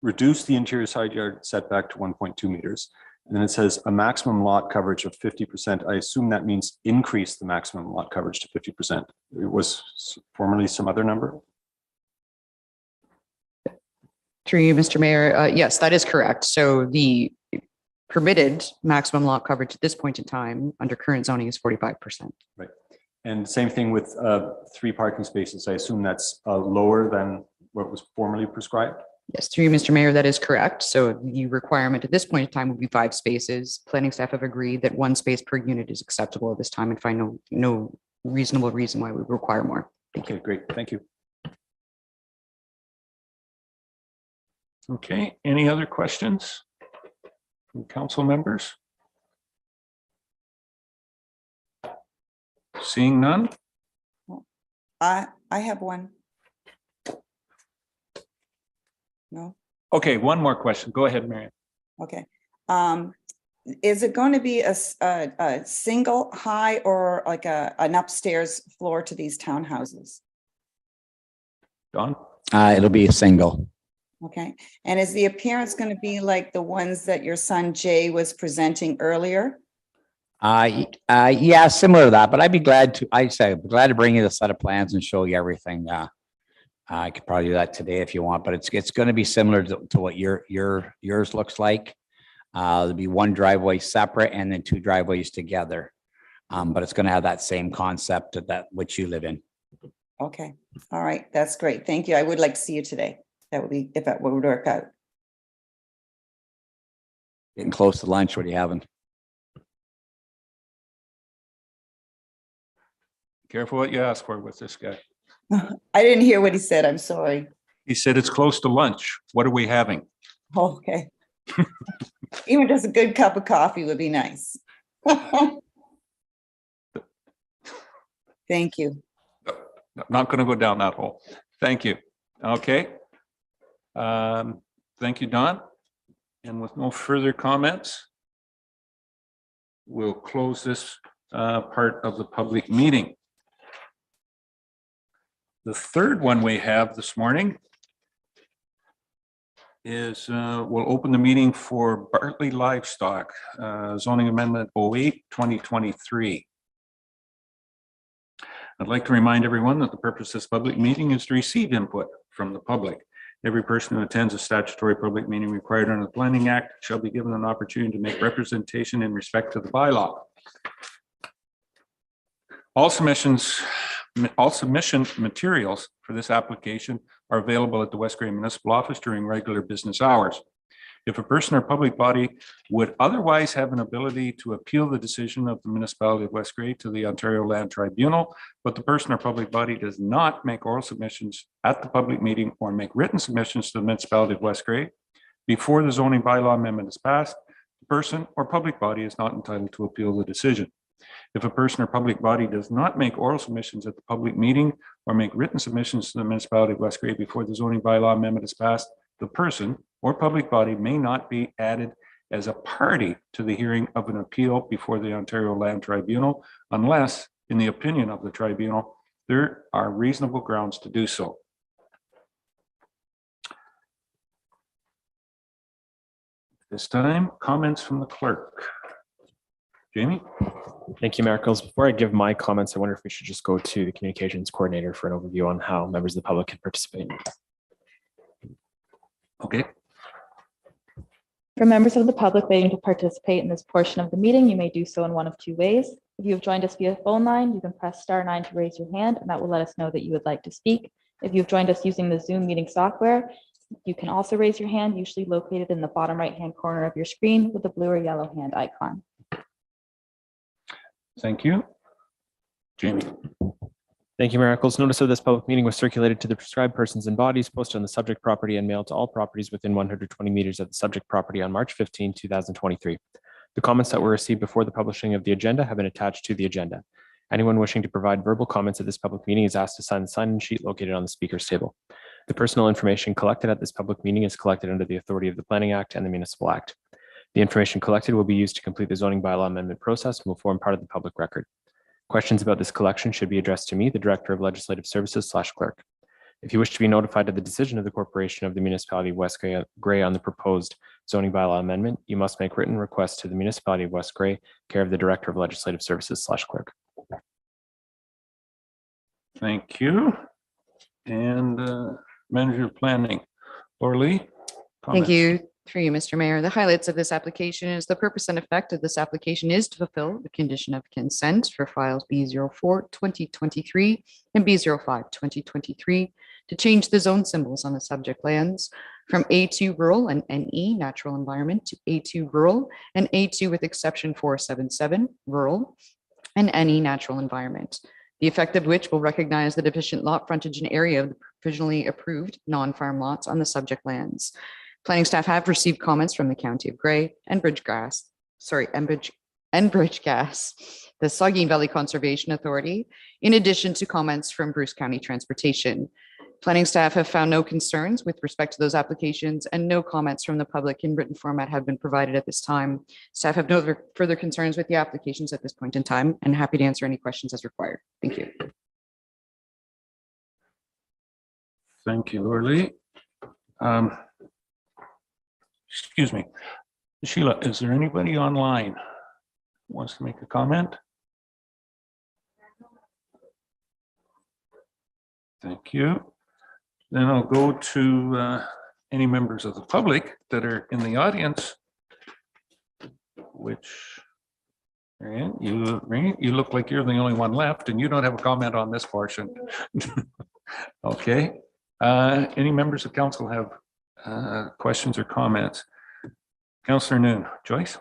reduce the interior side yard setback to 1.2 meters. And then it says a maximum lot coverage of 50%. I assume that means increase the maximum lot coverage to 50%. It was formerly some other number.
Through you, Mr. Mayor. Yes, that is correct. So the permitted maximum lot coverage at this point in time under current zoning is 45%.
Right. And same thing with 3 parking spaces. I assume that's lower than what was formerly prescribed?
Yes, through you, Mr. Mayor, that is correct. So the requirement at this point in time would be 5 spaces. Planning staff have agreed that 1 space per unit is acceptable at this time and find no reasonable reason why we would require more.
Okay, great. Thank you.
Okay, any other questions from council members? Seeing none?
I have one. No?
Okay, one more question. Go ahead, Marion.
Okay. Is it going to be a single high or like an upstairs floor to these townhouses?
Don?
It'll be a single.
Okay. And is the appearance going to be like the ones that your son Jay was presenting earlier?
Yeah, similar to that, but I'd be glad to bring you the set of plans and show you everything. I could probably do that today if you want, but it's going to be similar to what yours looks like. There'll be 1 driveway separate and then 2 driveways together. But it's going to have that same concept that which you live in.
Okay. All right. That's great. Thank you. I would like to see you today. That would be, if that would work out.
Getting close to lunch. What are you having?
Careful what you ask for with this guy.
I didn't hear what he said. I'm sorry.
He said it's close to lunch. What are we having?
Okay. Even just a good cup of coffee would be nice. Thank you.
I'm not going to go down that hole. Thank you. Okay. Thank you, Don. And with no further comments, we'll close this part of the public meeting. The third one we have this morning is we'll open the meeting for Bartley Livestock, zoning amendment 08-2023. I'd like to remind everyone that the purpose of this public meeting is to receive input from the public. Every person who attends a statutory public meeting required under the Planning Act shall be given an opportunity to make representation in respect to the bylaw. All submission materials for this application are available at the West Grey Municipal Office during regular business hours. If a person or public body would otherwise have an ability to appeal the decision of the municipality of West Grey to the Ontario Land Tribunal, but the person or public body does not make oral submissions at the public meeting or make written submissions to the municipality of West Grey before the zoning bylaw amendment is passed, the person or public body is not entitled to appeal the decision. If a person or public body does not make oral submissions at the public meeting or make written submissions to the municipality of West Grey before the zoning bylaw amendment is passed, the person or public body may not be added as a party to the hearing of an appeal before the Ontario Land Tribunal unless, in the opinion of the tribunal, there are reasonable grounds to do so. This time, comments from the clerk. Jamie?
Thank you, Mayor Eccles. Before I give my comments, I wonder if we should just go to the communications coordinator for an overview on how members of the public can participate.
Okay.
For members of the public waiting to participate in this portion of the meeting, you may do so in one of 2 ways. If you have joined us via phone line, you can press *9 to raise your hand, and that will let us know that you would like to speak. If you've joined us using the Zoom meeting software, you can also raise your hand, usually located in the bottom right-hand corner of your screen with the blue or yellow hand icon.
Thank you. Jamie.
Thank you, Mayor Eccles. Notice of this public meeting was circulated to the prescribed persons and bodies, posted on the subject property and mailed to all properties within 120 meters of the subject property on March 15, 2023. The comments that were received before the publishing of the agenda have been attached to the agenda. Anyone wishing to provide verbal comments at this public meeting is asked to sign the sign-in sheet located on the speaker's table. The personal information collected at this public meeting is collected under the authority of the Planning Act and the Municipal Act. The information collected will be used to complete the zoning bylaw amendment process and will form part of the public record. Questions about this collection should be addressed to me, the Director of Legislative Services / Clerk. If you wish to be notified of the decision of the Corporation of the Municipality of West Grey on the proposed zoning bylaw amendment, you must make written request to the Municipality of West Grey, care of the Director of Legislative Services / Clerk.
Thank you. And Manager of Planning, Laura Lee.
Thank
comments?
you. Through you, Mr. Mayor. The highlights of this application is the purpose and effect of this application is to fulfill the condition of consent for files B04 2023 and B05 2023 to change the zone symbols on the subject lands from A2 rural and NE natural environment to A2 rural and A2 with exception 477 rural and NE natural environment. The effect of which will recognize the deficient lot frontage and area of the provisionally approved non-farm lots on the subject lands. Planning staff have received comments from the County of Grey and Bridgegas, the Saugeen Valley Conservation Authority, in addition to comments from Bruce County Transportation. Planning staff have found no concerns with respect to those applications, and no comments from the public in written format have been provided at this time. Staff have no further concerns with the applications at this point in time, and happy to answer any questions as required. Thank you.
Thank you, Lorlee. Excuse me. Sheila, is there anybody online who wants to make a comment? Thank you. Then I'll go to any members of the public that are in the audience, which, Marianne, you look like you're the only one left and you don't have a comment on this portion. Okay. Any members of council have questions or comments? Councillor Noon. Joyce?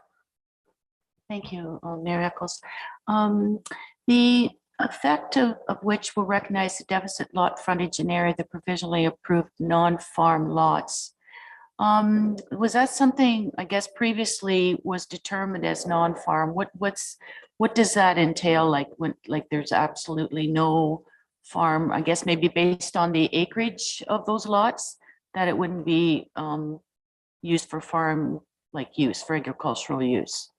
Thank you, Mayor Eccles. The effect of which will recognize the deficit lot frontage and area of the provisionally approved non-farm lots. Was that something, I guess, previously was determined as non-farm? What does that entail? Like when, like there's absolutely no farm, I guess maybe based on the acreage of those lots, that it wouldn't be used for farm like use, for agricultural use.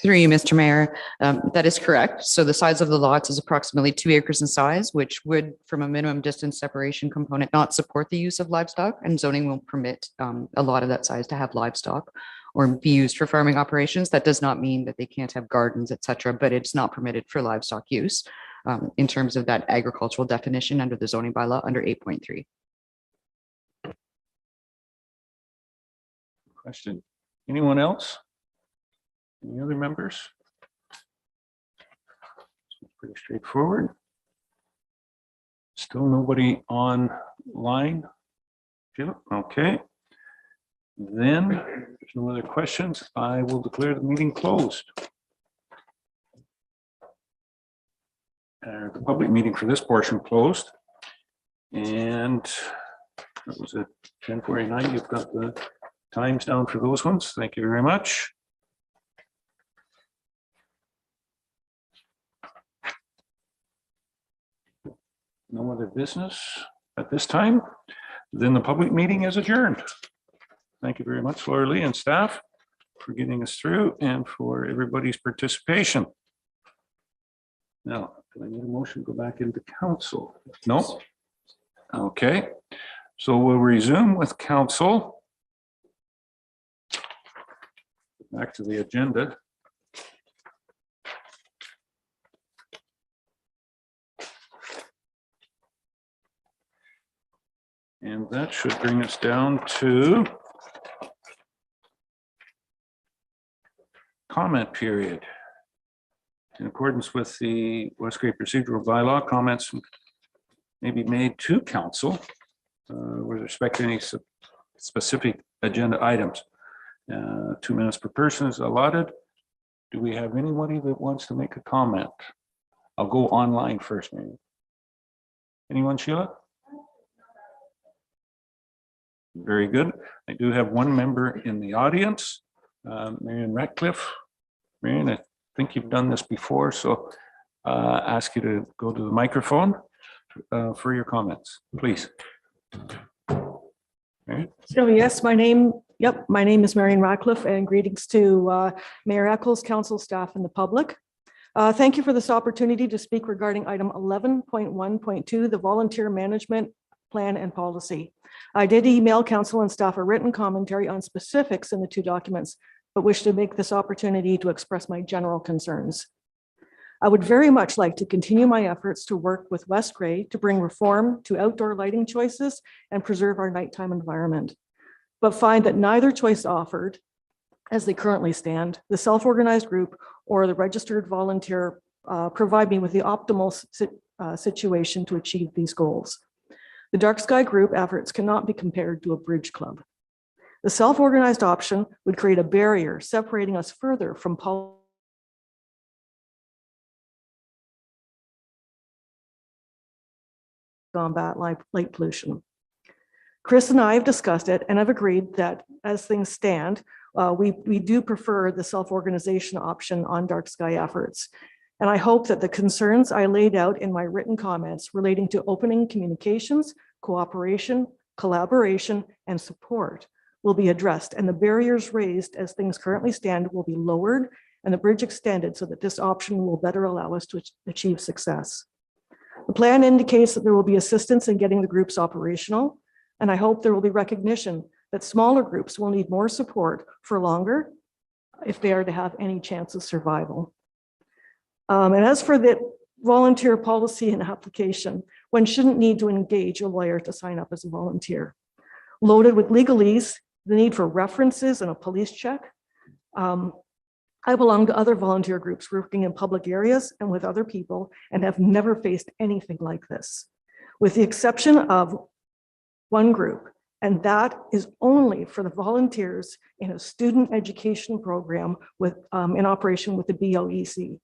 Through you, Mr. Mayor, that is correct. So the size of the lots is approximately 2 acres in size, which would, from a minimum distance separation component, not support the use of livestock, and zoning will permit a lot of that size to have livestock or be used for farming operations. That does not mean that they can't have gardens, et cetera, but it's not permitted for livestock use in terms of that agricultural definition under the zoning bylaw under 8.3.
Question. Anyone else? Any other members? Pretty straightforward. Still nobody online? Okay. Then, if there's no other questions, I will declare the meeting closed. The public meeting for this portion closed. And that was at 10:49. You've got the times down for those ones. Thank you very much. No other business at this time. Then the public meeting is adjourned. Thank you very much, Lorlee and staff, for getting us through and for everybody's participation. Now, do I need a motion to go back into council? No? Okay, so we'll resume with council. Back to the agenda. And that should bring us down to comment period. In accordance with the West Grey procedural bylaw, comments may be made to council with respect to any specific agenda items. 2 minutes per person is allotted. Do we have anybody that wants to make a comment? I'll go online first, maybe. Anyone, Sheila? Very good. I do have one member in the audience, Marion Ratcliffe. Marion, I think you've done this before, so ask you to go to the microphone for your comments, please. Marion?
So yes, my name is Marion Ratcliffe, and greetings to Mayor Eccles, council staff, and the public. Thank you for this opportunity to speak regarding item 11.1.2, the volunteer management plan and policy. I did email council and staff a written commentary on specifics in the 2 documents, but wish to make this opportunity to express my general concerns. I would very much like to continue my efforts to work with West Gray to bring reform to outdoor lighting choices and preserve our nighttime environment, but find that neither choice offered, as they currently stand, the self-organized group or the registered volunteer provide me with the optimal situation to achieve these goals. The Dark Sky Group efforts cannot be compared to a bridge club. The self-organized option would create a barrier separating us further from combat light pollution. Chris and I have discussed it and have agreed that as things stand, we do prefer the self-organization option on dark sky efforts. And I hope that the concerns I laid out in my written comments relating to opening communications, cooperation, collaboration, and support will be addressed, and the barriers raised as things currently stand will be lowered and the bridge extended so that this option will better allow us to achieve success. The plan indicates that there will be assistance in getting the groups operational, and I hope there will be recognition that smaller groups will need more support for longer if they are to have any chance of survival. And as for the volunteer policy and application, one shouldn't need to engage a lawyer to sign up as a volunteer. Loaded with legalese, the need for references and a police check. I belong to other volunteer groups working in public areas and with other people and have never faced anything like this, with the exception of one group, and that is only for the volunteers in a student education program with in operation with the BLEC.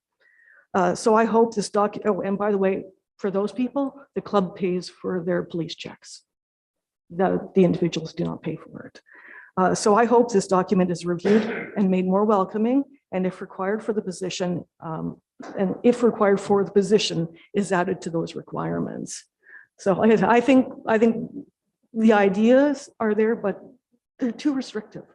So I hope this oh, and by the way, for those people, the club pays for their police checks. The individuals do not pay for it. So I hope this document is reviewed and made more welcoming, and if required for the position, is added to those requirements. So I think the ideas are there, but they're too restrictive.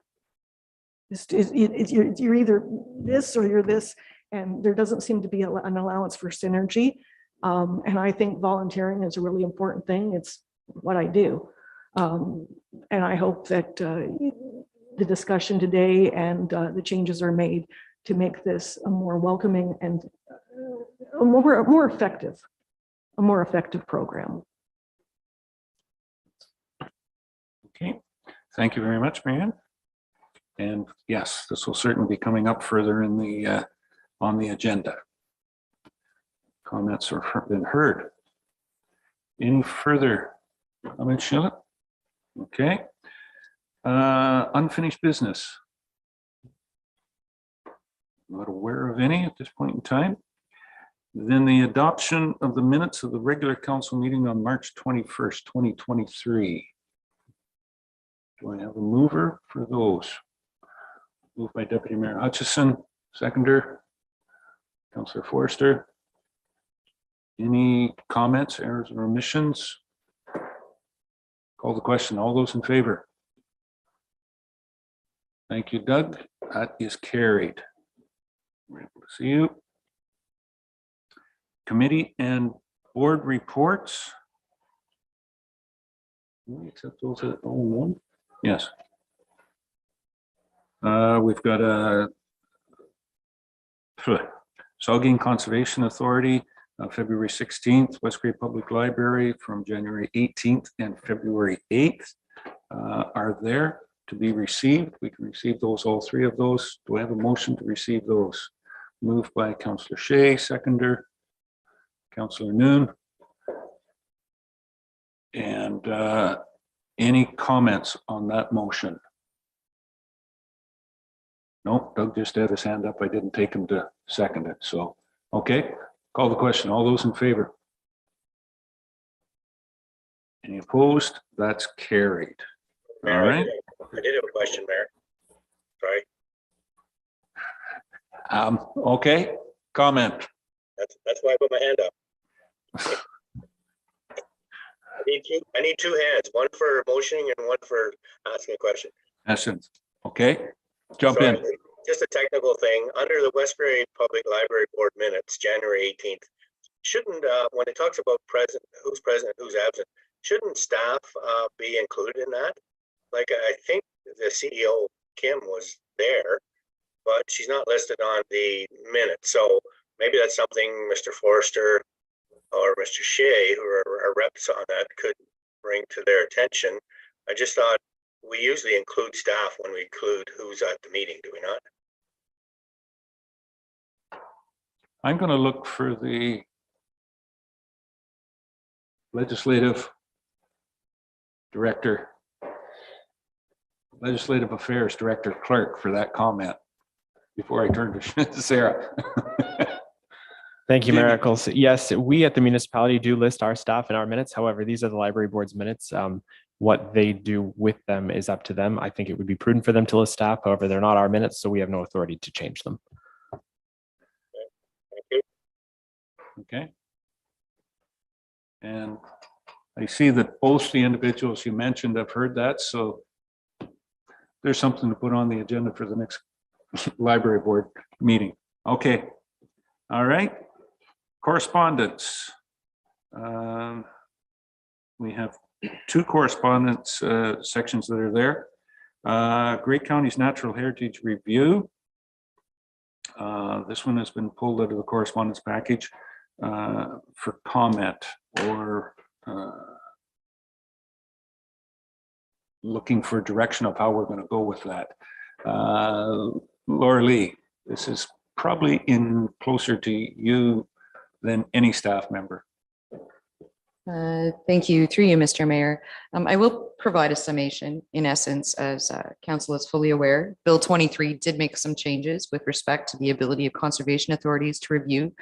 You're either this or you're this, and there doesn't seem to be an allowance for synergy. And I think volunteering is a really important thing. It's what I do. And I hope that the discussion today and the changes are made to make this a more welcoming and a more effective program.
Okay, thank you very much, Marianne. And yes, this will certainly be coming up further in the on the agenda. Comments have been heard. Any further comments, Sheila? Okay. Unfinished business. Not aware of any at this point in time. Then the adoption of the minutes of the regular council meeting on March 21st, 2023. Do I have a mover for those? Moved by Deputy Mayor Hutchison, seconder, Councillor Forster. Any comments, errors, or omissions? Call the question. All those in favor? Thank you, Doug. That is carried. We're able to see you. Committee and board reports. Can we accept those at all in one? Yes. We've got a Saugeen Conservation Authority, February 16th, West Gray Public Library from January 18th and February 8th are there to be received. We can receive those, all three of those. Do I have a motion to receive those? Moved by Councillor Shea, seconder, Councillor Noon. And any comments on that motion? Nope, Doug just had his hand up. I didn't take him to second it. So, okay, call the question. All those in favor? Any opposed? That's carried. All right.
I did have a question, Mayor. Sorry.
Okay, comment.
That's why I put my hand up. I need two hands, one for motioning and one for asking a question.
Essence. Okay, jump in.
Just a technical thing. Under the West Gray Public Library Board minutes, January 18th, shouldn't, when it talks about present, who's absent, shouldn't staff be included in that? Like, I think the CEO, Kim, was there, but she's not listed on the minutes. So maybe that's something Mr. Forrester or Mr. Shea, who are our reps on that, could bring to their attention. I just thought we usually include staff when we include who's at the meeting, do we not?
I'm going to look for the legislative director, legislative affairs director clerk for that comment before I turn to Sarah.
Thank you, Mayor Eccles. Yes, we at the municipality do list our staff in our minutes. However, these are the library board's minutes. What they do with them is up to them. I think it would be prudent for them to list staff. However, they're not our minutes, so we have no authority to change them.
Thank you.
Okay. And I see that both the individuals you mentioned have heard that, so there's something to put on the agenda for the next library board meeting. Okay. All right. Correspondence. We have two correspondence sections that are there. Great County's Natural Heritage Review. This one has been pulled out of the correspondence package for comment or looking for direction of how we're going to go with that. Laura Lee, this is probably in closer to you than any staff member.
Thank you, through you, Mr. Mayor. I will provide a summation. In essence, as council is fully aware, Bill 23 did make some changes with respect to the ability of conservation authorities to review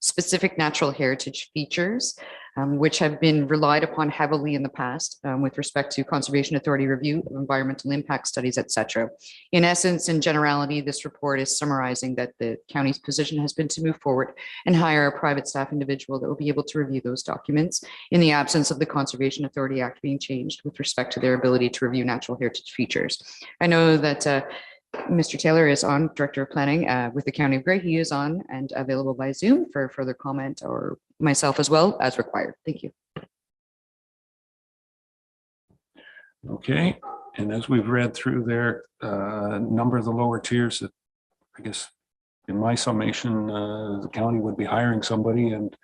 specific natural heritage features, which have been relied upon heavily in the past with respect to conservation authority review of environmental impact studies, etc. In essence, in generality, this report is summarizing that the county's position has been to move forward and hire a private staff individual that will be able to review those documents in the absence of the Conservation Authority Act being changed with respect to their ability to review natural heritage features. I know that Mr. Taylor is on, Director of Planning with the County of Grey. He is on and available by Zoom for further comment, or myself as well as required. Thank you.
Okay, and as we've read through there, a number of the lower tiers that I guess in my summation, the county would be hiring somebody, and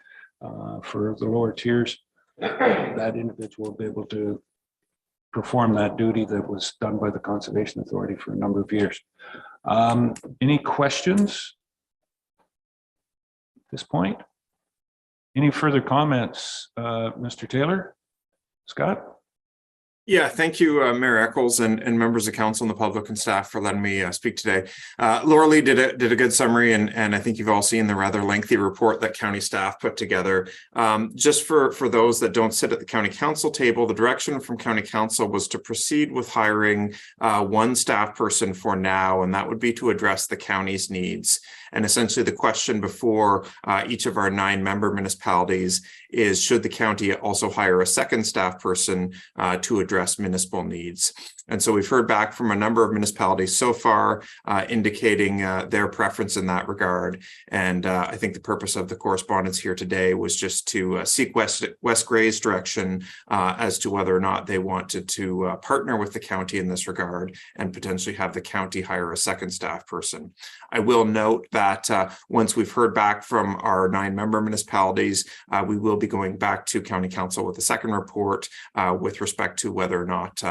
for the lower tiers, that individual will be able to perform that duty that was done by the Conservation Authority for a number of years. Any questions at this point? Any further comments, Mr. Taylor? Scott?
Yeah, thank you, Mayor Eccles and members of council and the public and staff for letting me speak today. Laura Lee did a good summary, and I think you've all seen the rather lengthy report that county staff put together. Just for those that don't sit at the county council table, the direction from county council was to proceed with hiring one staff person for now, and that would be to address the county's needs. And essentially the question before each of our 9 member municipalities is, should the county also hire a second staff person to address municipal needs? And so we've heard back from a number of municipalities so far indicating their preference in that regard. And I think the purpose of the correspondence here today was just to seek West Grey's direction as to whether or not they wanted to partner with the county in this regard and potentially have the county hire a second staff person. I will note that once we've heard back from our 9 member municipalities, we will be going back to county council with a second report with respect to whether or not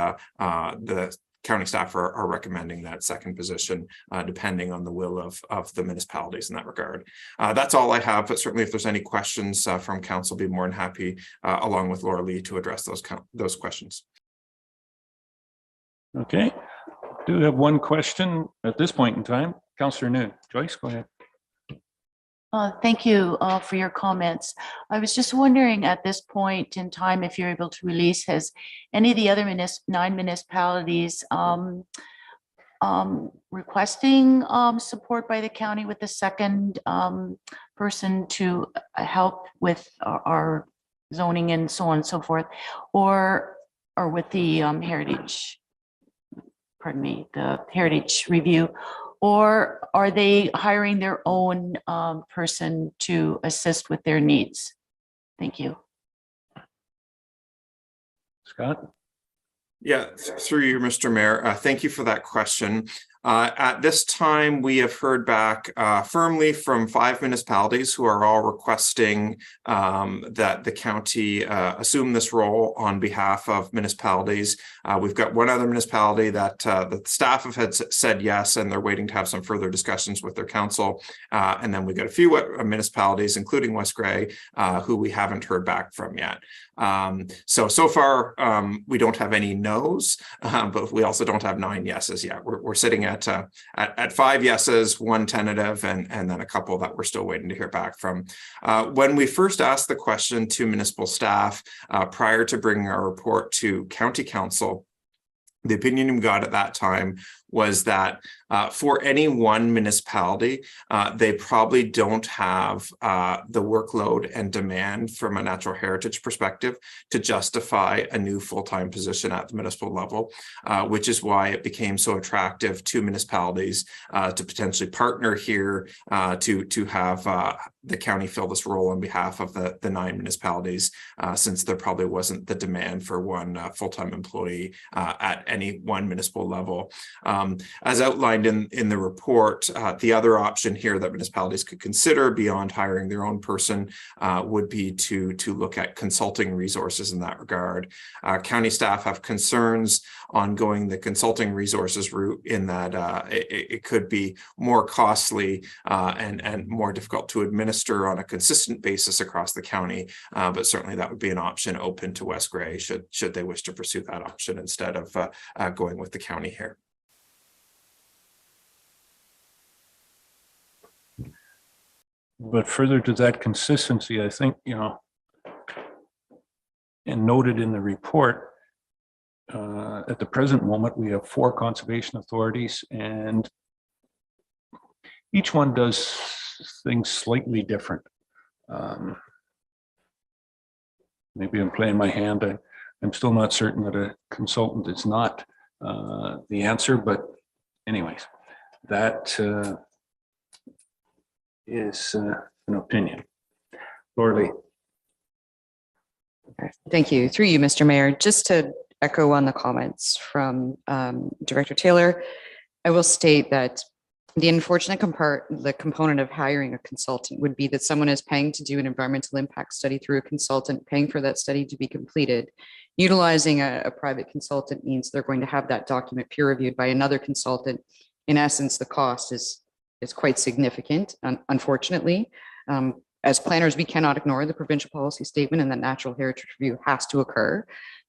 the county staff are recommending that second position, depending on the will of the municipalities in that regard. That's all I have, but certainly if there's any questions from council, be more than happy, along with Laura Lee, to address those questions.
Okay, do have one question at this point in time. Councillor Noon. Joyce, go ahead.
Thank you for your comments. I was just wondering at this point in time, if you're able to release, has any of the other 9 municipalities requesting support by the county with the second person to help with our zoning and so on and so forth, or with the heritage, pardon me, the heritage review? Or are they hiring their own person to assist with their needs? Thank you.
Scott?
Yeah, through you, Mr. Mayor. Thank you for that question. At this time, we have heard back firmly from 5 municipalities who are all requesting that the county assume this role on behalf of municipalities. We've got one other municipality that the staff have had said yes, and they're waiting to have some further discussions with their council. And then we've got a few municipalities, including West Gray, who we haven't heard back from yet. So far, we don't have any no's, but we also don't have 9 yeses yet. We're sitting at 5 yeses, 1 tentative, and then a couple that we're still waiting to hear back from. When we first asked the question to municipal staff prior to bringing our report to county council, the opinion we got at that time was that for any one municipality, they probably don't have the workload and demand from a natural heritage perspective to justify a new full-time position at the municipal level, which is why it became so attractive to municipalities to potentially partner here to have the county fill this role on behalf of the 9 municipalities, since there probably wasn't the demand for one full-time employee at any one municipal level. As outlined in the report, the other option here that municipalities could consider beyond hiring their own person would be to look at consulting resources in that regard. County staff have concerns on going the consulting resources route in that it could be more costly and more difficult to administer on a consistent basis across the county, but certainly that would be an option open to West Gray should they wish to pursue that option instead of going with the county here.
But further to that consistency, I think, and noted in the report, at the present moment, we have 4 conservation authorities, and each one does things slightly different. Maybe I'm playing my hand. I'm still not certain that a consultant is not the answer, but anyways, that is an opinion. Laura Lee.
Thank you. Through you, Mr. Mayor, just to echo on the comments from Director Taylor, I will state that the unfortunate component of hiring a consultant would be that someone is paying to do an environmental impact study through a consultant, paying for that study to be completed. Utilizing a private consultant means they're going to have that document peer reviewed by another consultant. In essence, the cost is quite significant, unfortunately. As planners, we cannot ignore the provincial policy statement, and the natural heritage review has to occur.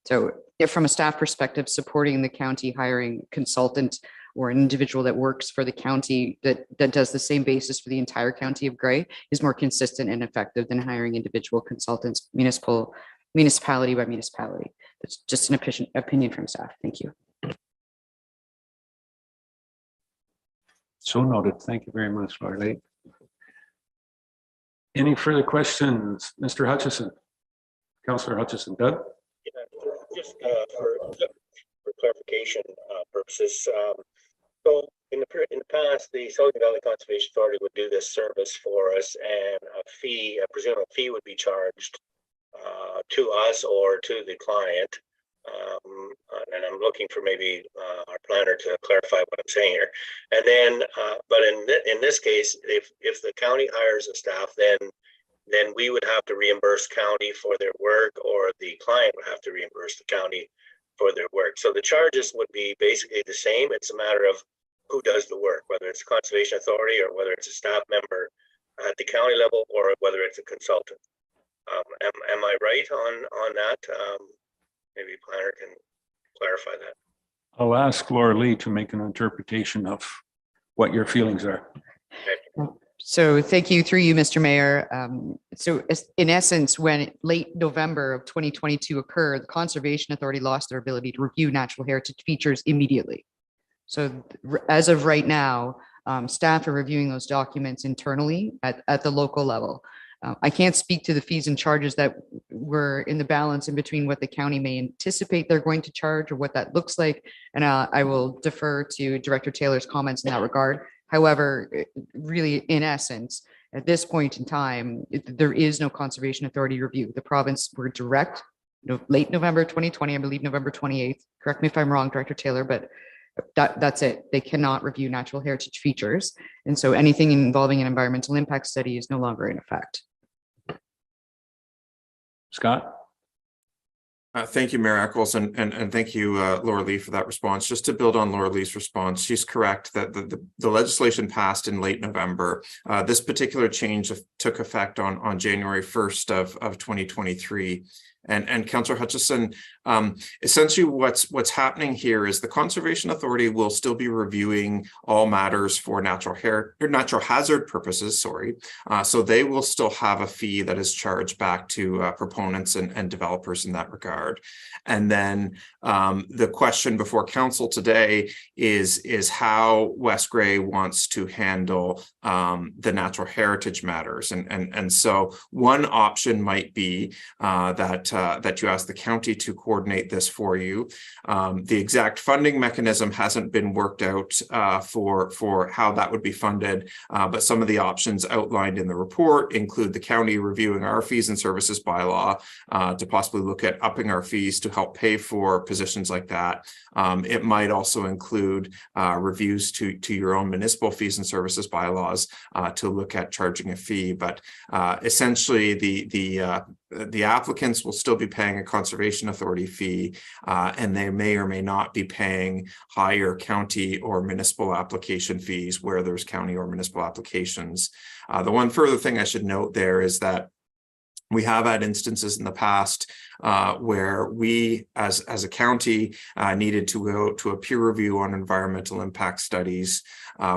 So if from a staff perspective, supporting the county hiring consultant or an individual that works for the county that does the same basis for the entire county of Gray is more consistent and effective than hiring individual consultants, municipality by municipality. That's just an opinion from staff. Thank you.
So noted. Thank you very much, Laura Lee. Any further questions, Mr. Hutchison? Councillor Hutchison. Doug?
Yeah, just for clarification purposes. So in the past, the Southern Valley Conservation Authority would do this service for us, and a presumably fee would be charged to us or to the client. And I'm looking for maybe our planner to clarify what I'm saying here. And then, but in this case, if the county hires a staff, then we would have to reimburse county for their work, or the client would have to reimburse the county for their work. So the charges would be basically the same. It's a matter of who does the work, whether it's a conservation authority or whether it's a staff member at the county level or whether it's a consultant. Am I right on that? Maybe planner can clarify that.
I'll ask Laura Lee to make an interpretation of what your feelings are.
Okay.
So thank you, through you, Mr. Mayor. So in essence, when late November of 2022 occurred, the Conservation Authority lost their ability to review natural heritage features immediately. So as of right now, staff are reviewing those documents internally at the local level. I can't speak to the fees and charges that were in the balance in between what the county may anticipate they're going to charge or what that looks like. And I will defer to Director Taylor's comments in that regard. However, really, in essence, at this point in time, there is no Conservation Authority review. The province were direct, late November 2020, I believe November 28th. Correct me if I'm wrong, Director Taylor, but That's it. They cannot review natural heritage features. And so anything involving an environmental impact study is no longer in effect.
Scott?
Thank you, Mayor Eccles, and thank you, Laura Lee, for that response. Just to build on Laura Lee's response, she's correct that the legislation passed in late November. This particular change took effect on January 1st of 2023. And Councillor Hutchison, essentially what's happening here is the Conservation Authority will still be reviewing all matters for natural hazard purposes, so they will still have a fee that is charged back to proponents and developers in that regard. And then the question before council today is how West Grey wants to handle the natural heritage matters. And so one option might be that you ask the county to coordinate this for you. The exact funding mechanism hasn't been worked out for how that would be funded, but some of the options outlined in the report include the county reviewing our fees and services bylaw to possibly look at upping our fees to help pay for positions like that. It might also include reviews to your own municipal fees and services bylaws to look at charging a fee, but essentially the applicants will still be paying a Conservation Authority fee, and they may or may not be paying higher county or municipal application fees where there's county or municipal applications. The one further thing I should note there is that we have had instances in the past where we as a county needed to go to a peer review on environmental impact studies.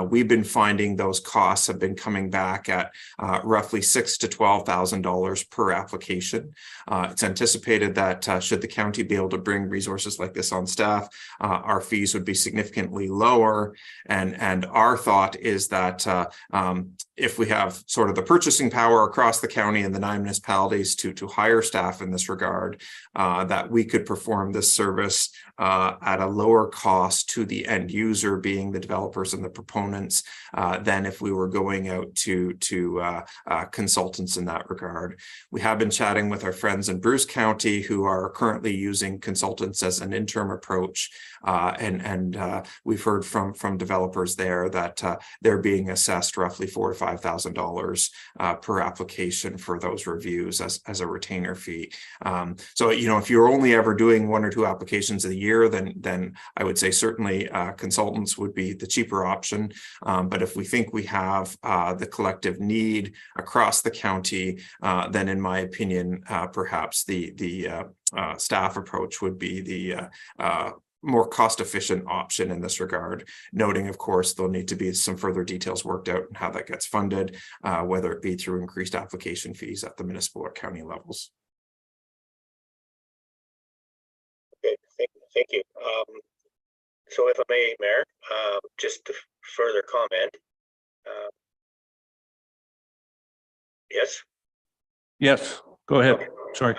We've been finding those costs have been coming back at roughly $6,000 to $12,000 per application. It's anticipated that should the county be able to bring resources like this on staff, our fees would be significantly lower. And our thought is that if we have sort of the purchasing power across the county and the 9 municipalities to hire staff in this regard, that we could perform this service at a lower cost to the end user, being the developers and the proponents, than if we were going out to consultants in that regard. We have been chatting with our friends in Bruce County who are currently using consultants as an interim approach, and we've heard from developers there that they're being assessed roughly $4,000 to $5,000 per application for those reviews as a retainer fee. So, if you're only ever doing 1 or 2 applications a year, then I would say certainly consultants would be the cheaper option. But if we think we have the collective need across the county, then in my opinion, perhaps the staff approach would be the more cost-efficient option in this regard, noting, of course, there'll need to be some further details worked out on how that gets funded, whether it be through increased application fees at the municipal or county levels.
Okay, thank you. So if I may, Mayor, just to further comment. Yes?
Yes, go ahead.
Okay.
Sorry.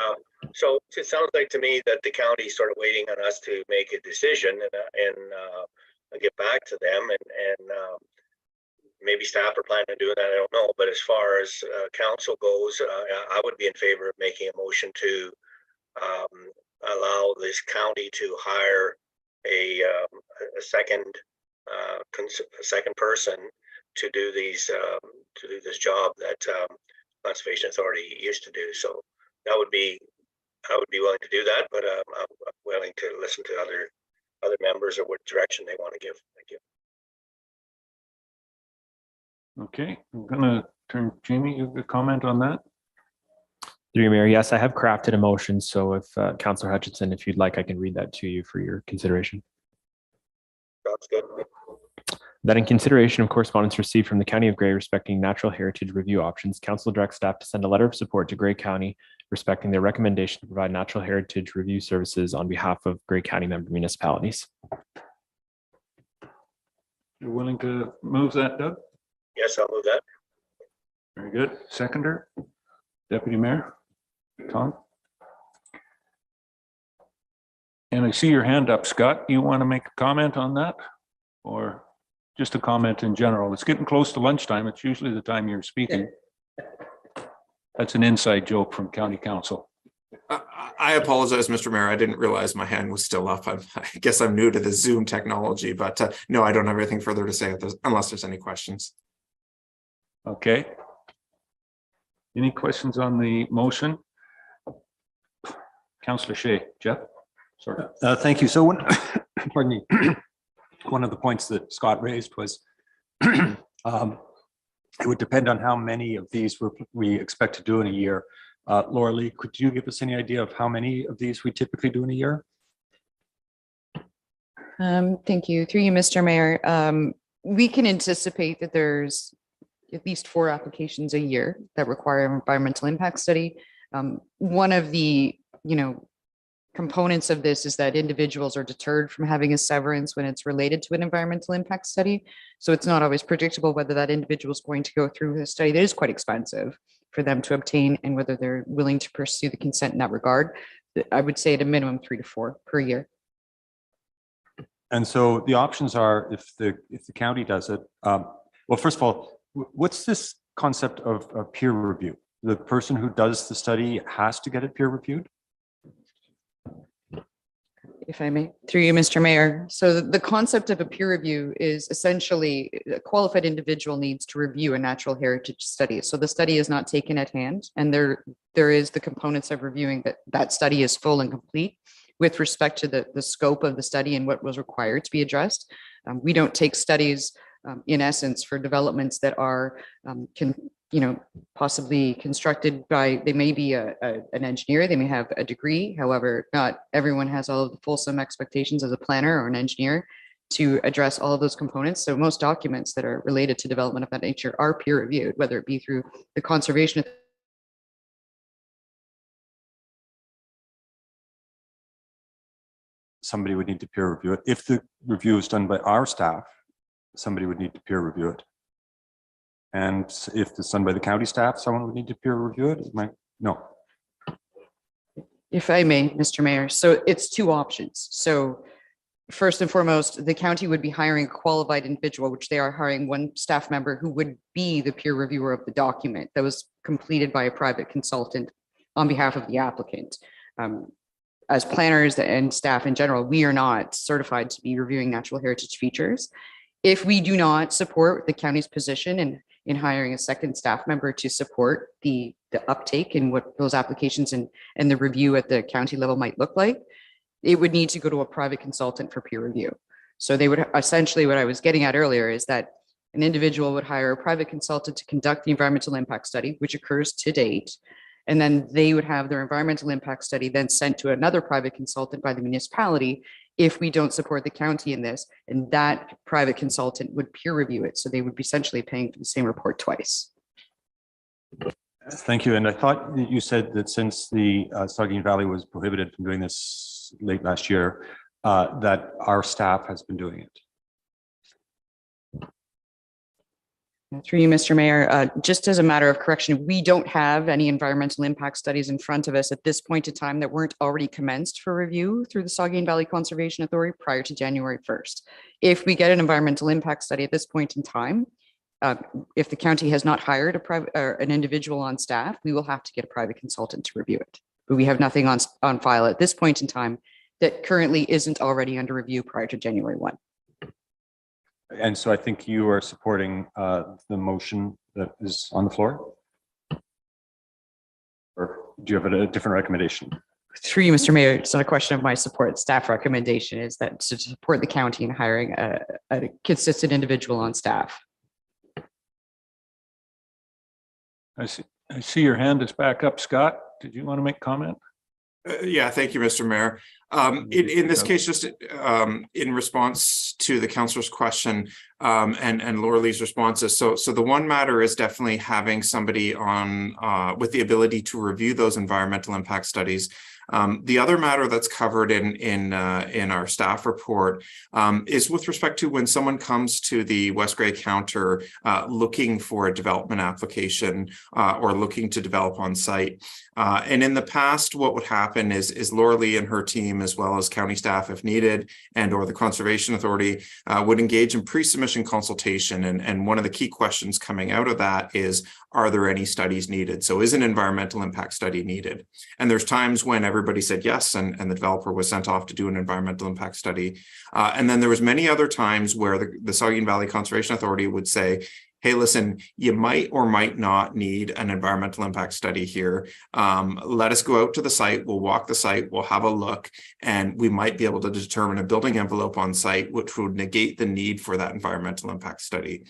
So it sounds like to me that the county's sort of waiting on us to make a decision and get back to them, and maybe staff are planning on doing that. I don't know. But as far as council goes, I would be in favor of making a motion to allow this county to hire a second person to do this job that Conservation Authority used to do. So I would be willing to do that, but I'm willing to listen to other members or what direction they want to give. Thank you.
Okay, I'm gonna turn Jamie, you have a comment on that?
Through you, Mayor, yes, I have crafted a motion. So if Councillor Hutchinson, if you'd like, I can read that to you for your consideration.
Sounds good.
That in consideration of correspondence received from the County of Grey respecting natural heritage review options, council directs staff to send a letter of support to Grey County respecting their recommendation to provide natural heritage review services on behalf of Grey County member municipalities.
You're willing to move that, Doug?
Yes, I'll move that.
Very good. Seconder, Deputy Mayor, Tom? And I see your hand up, Scott. You want to make a comment on that? Or just a comment in general? It's getting close to lunchtime. It's usually the time you're speaking. That's an inside joke from County Council.
I apologize, Mr. Mayor. I didn't realize my hand was still up. I guess I'm new to the Zoom technology, but no, I don't have anything further to say unless there's any questions.
Okay. Any questions on the motion? Councillor Shea, Jeff? Sorry.
Thank you. So when, pardon me, one of the points that Scott raised was it would depend on how many of these we expect to do in a year. Laura Lee, could you give us any idea of how many of these we typically do in a year?
Thank you. Through you, Mr. Mayor. We can anticipate that there's at least 4 applications a year that require an environmental impact study. One of the, components of this is that individuals are deterred from having a severance when it's related to an environmental impact study. So it's not always predictable whether that individual is going to go through a study that is quite expensive for them to obtain and whether they're willing to pursue the consent in that regard. I would say at a minimum 3 to 4 per year.
And so the options are, if the county does it, well, first of all, what's this concept of peer review? The person who does the study has to get it peer reviewed?
If I may, through you, Mr. Mayor. So the concept of a peer review is essentially a qualified individual needs to review a natural heritage study. So the study is not taken at hand, and there is the components of reviewing that study is full and complete with respect to the scope of the study and what was required to be addressed. We don't take studies in essence for developments that are possibly constructed by, they may be an engineer, they may have a degree. However, not everyone has all of the fulsome expectations as a planner or an engineer to address all of those components. So most documents that are related to development of that nature are peer reviewed, whether it be through the conservation.
Somebody would need to peer review it. If the review is done by our staff, somebody would need to peer review it. And if it's done by the county staff, someone would need to peer review it? No.
If I may, Mr. Mayor, so it's 2 options. So first and foremost, the county would be hiring a qualified individual, which they are hiring one staff member who would be the peer reviewer of the document that was completed by a private consultant on behalf of the applicant. As planners and staff in general, we are not certified to be reviewing natural heritage features. If we do not support the county's position in hiring a second staff member to support the uptake in what those applications and the review at the county level might look like, it would need to go to a private consultant for peer review. So they would essentially, what I was getting at earlier is that an individual would hire a private consultant to conduct the environmental impact study, which occurs to date. And then they would have their environmental impact study then sent to another private consultant by the municipality if we don't support the county in this, and that private consultant would peer review it. So they would be essentially paying for the same report twice.
Thank you. And I thought that you said that since the Saugeen Valley was prohibited from doing this late last year, that our staff has been doing it.
Through you, Mr. Mayor, just as a matter of correction, we don't have any environmental impact studies in front of us at this point in time that weren't already commenced for review through the Saugeen Valley Conservation Authority prior to January 1st. If we get an environmental impact study at this point in time, if the county has not hired a private or an individual on staff, we will have to get a private consultant to review it. But we have nothing on file at this point in time that currently isn't already under review prior to January 1.
And so I think you are supporting the motion that is on the floor? Or do you have a different recommendation?
Through you, Mr. Mayor, it's not a question of my support. Staff recommendation is that to support the county in hiring a consistent individual on staff.
I see your hand is back up, Scott. Did you want to make comment?
Yeah, thank you, Mr. Mayor. In this case, just in response to the councillor's question and Laura Lee's responses. So the one matter is definitely having somebody on with the ability to review those environmental impact studies. The other matter that's covered in our staff report is with respect to when someone comes to the West Grey counter looking for a development application or looking to develop on site. And in the past, what would happen is Laura Lee and her team, as well as county staff if needed, and or the Conservation Authority would engage in pre-submission consultation. And one of the key questions coming out of that is, are there any studies needed? So is an environmental impact study needed? And there's times when everybody said yes, and the developer was sent off to do an environmental impact study. And then there was many other times where the Saugeen Valley Conservation Authority would say, hey, listen, you might or might not need an environmental impact study here. Let us go out to the site, we'll walk the site, we'll have a look, and we might be able to determine a building envelope on site, which would negate the need for that environmental impact study.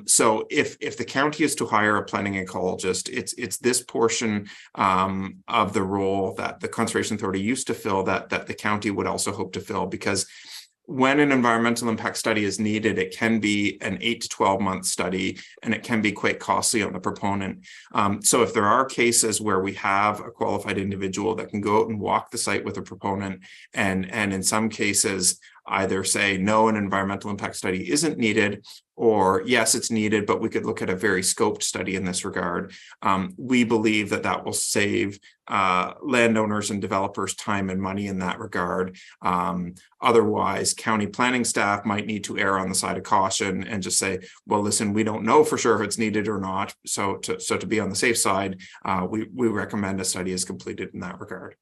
So if the county is to hire a planning ecologist, it's this portion of the role that the Conservation Authority used to fill that the county would also hope to fill, because when an environmental impact study is needed, it can be an 8 to 12 month study, and it can be quite costly on the proponent. So if there are cases where we have a qualified individual that can go out and walk the site with a proponent, and in some cases either say, no, an environmental impact study isn't needed, or yes, it's needed, but we could look at a very scoped study in this regard. We believe that will save landowners and developers time and money in that regard. Otherwise, county planning staff might need to err on the side of caution and just say, well, listen, we don't know for sure if it's needed or not. So to be on the safe side, we recommend a study is completed in that regard.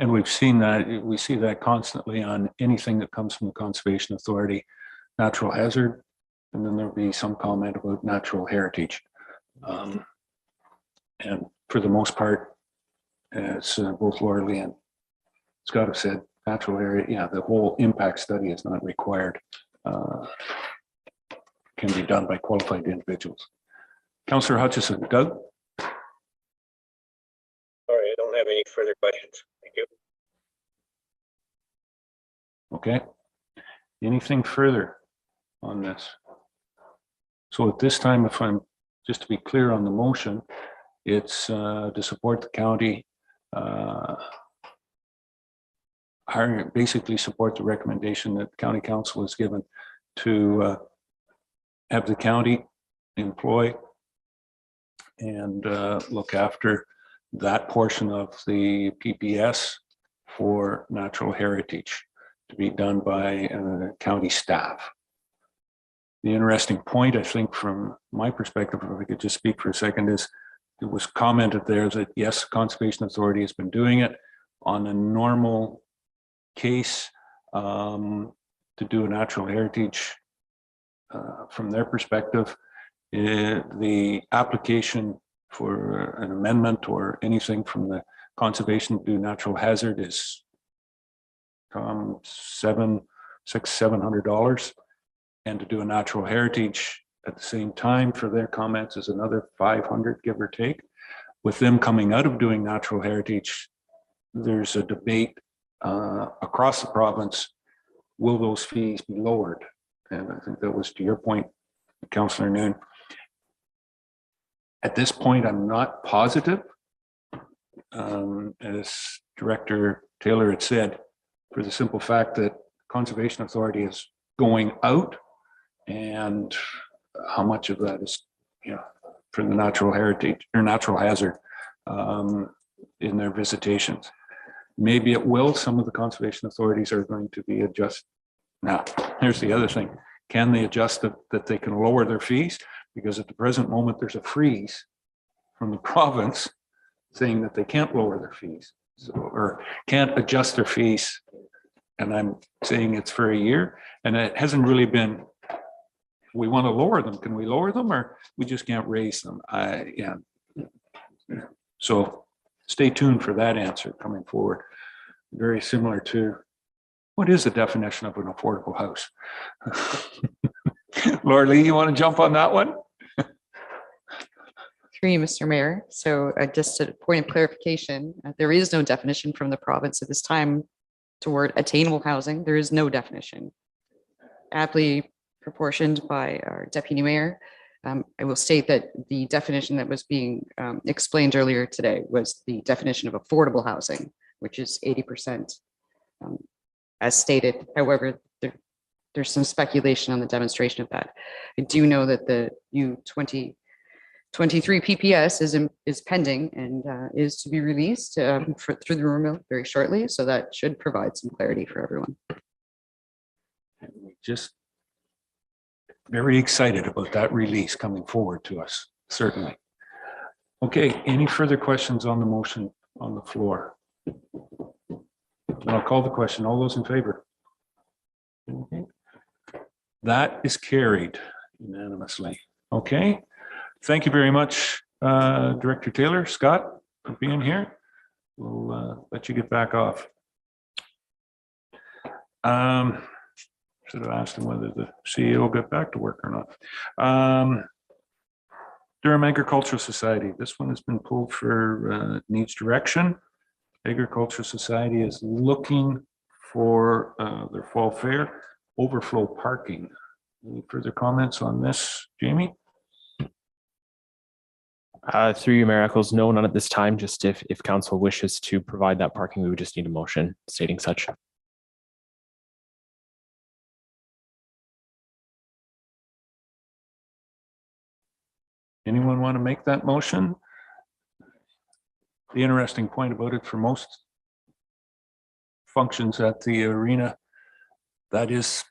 And we see that constantly on anything that comes from the Conservation Authority, natural hazard, and then there'll be some comment about natural heritage. And for the most part, as both Laura Lee and Scott have said, natural area, yeah, the whole impact study is not required. Can be done by qualified individuals. Councillor Hutchison. Doug?
Sorry, I don't have any further questions. Thank you.
Okay. Anything further on this? So at this time, if I'm just to be clear on the motion, it's to support the county, basically support the recommendation that County Council has given to have the county employ and look after that portion of the PPS for natural heritage to be done by county staff. The interesting point, I think, from my perspective, if I could just speak for a second, is it was commented there that yes, Conservation Authority has been doing it on a normal case to do a natural heritage from their perspective. The application for an amendment or anything from the conservation to do natural hazard is $700, and to do a natural heritage at the same time for their comments is another 500, give or take. With them coming out of doing natural heritage, there's a debate across the province, will those fees be lowered? And I think that was to your point, Councillor Noon. At this point, I'm not positive. As Director Taylor had said, for the simple fact that Conservation Authority is going out, and how much of that is, for the natural heritage or natural hazard in their visitations. Maybe it will. Some of the conservation authorities are going to be adjust. Now, here's the other thing. Can they adjust that they can lower their fees? Because at the present moment, there's a freeze from the province saying that they can't lower their fees, or can't adjust their fees. And I'm saying it's for a year, and it hasn't really been, we want to lower them. Can we lower them, or we just can't raise them? Yeah. So stay tuned for that answer coming forward. Very similar to, what is the definition of an affordable house? Laura Lee, you want to jump on that one?
Through you, Mr. Mayor. So just a point of clarification, there is no definition from the province at this time toward attainable housing. There is no definition. Aptly proportioned by our deputy mayor. I will state that the definition that was being explained earlier today was the definition of affordable housing, which is 80%, as stated. However, there's some speculation on the demonstration of that. I do know that the U2023 PPS is pending and is to be released through the rumor mill very shortly. So that should provide some clarity for everyone.
Just very excited about that release coming forward to us, certainly. Okay, any further questions on the motion on the floor? I'll call the question. All those in favor? Okay. That is carried unanimously. Okay. Thank you very much, Director Taylor, Scott, for being here. We'll let you get back off. Should have asked him whether the CEO got back to work or not. Durham Agricultural Society. This one has been pulled for needs direction. Agricultural Society is looking for their fall fair overflow parking. Any further comments on this, Jamie?
Through you, Mayor Eccles, no, none at this time. Just if council wishes to provide that parking, we would just need a motion stating such.
Anyone want to make that motion? The interesting point about it, for most functions at the arena, that is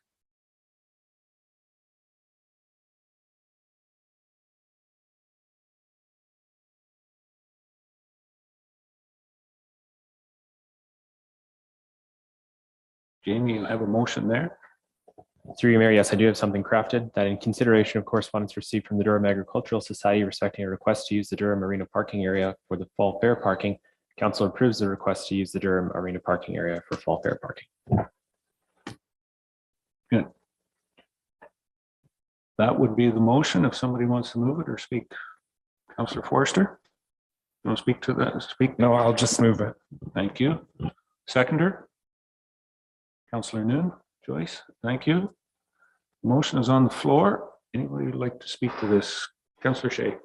Jamie, you have a motion there?
Through you, Mayor, yes, I do have something crafted that in consideration of correspondence received from the Durham Agricultural Society respecting a request to use the Durham Arena parking area for the fall fair parking, council approves the request to use the Durham Arena parking area for fall fair parking.
Good. That would be the motion if somebody wants to move it or speak. Councillor Forster, you want to speak to that? Speak?
No, I'll just move it.
Thank you. Seconder? Councillor Noon, Joyce, thank you. Motion is on the floor. Anybody would like to speak to this? Councillor Shea.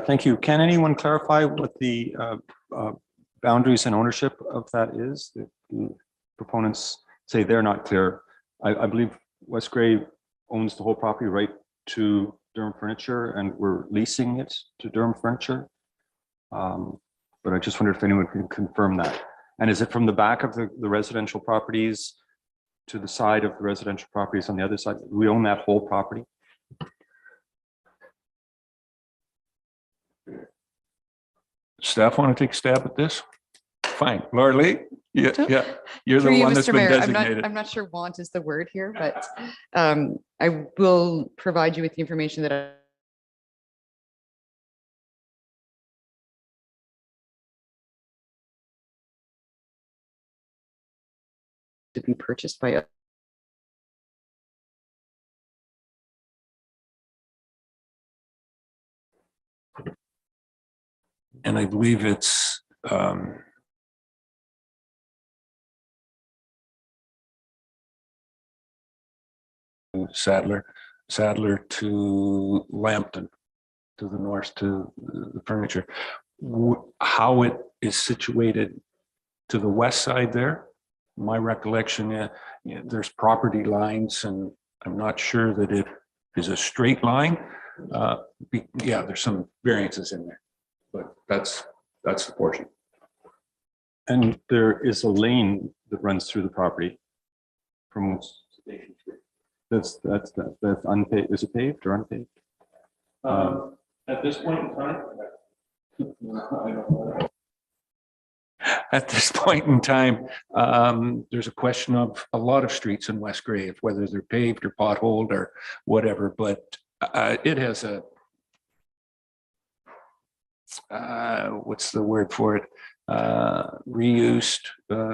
Thank you. Can anyone clarify what the boundaries and ownership of that is? The proponents say they're not clear. I believe Westgrave owns the whole property right to Durham Furniture, and we're leasing it to Durham Furniture. But I just wonder if anyone can confirm that. And is it from the back of the residential properties to the side of the residential properties on the other side? We own that whole property?
Staff want to take a stab at this? Fine. Laura Lee? Yeah, you're the one that's been designated.
I'm not sure want is the word here, but I will provide you with the information that to be purchased by
and I believe it's Sadler to Lambton, to the north, to the furniture. How it is situated to the west side there, my recollection, there's property lines, and I'm not sure that it is a straight line. Yeah, there's some variances in there, but that's the portion.
And there is a lane that runs through the property from that's unpaved. Is it paved or unpaved?
At this point in time, I don't know. At this point in time, there's a question of a lot of streets in Westgrave, whether they're paved or potholed or whatever, but it has a, what's the word for it? Reused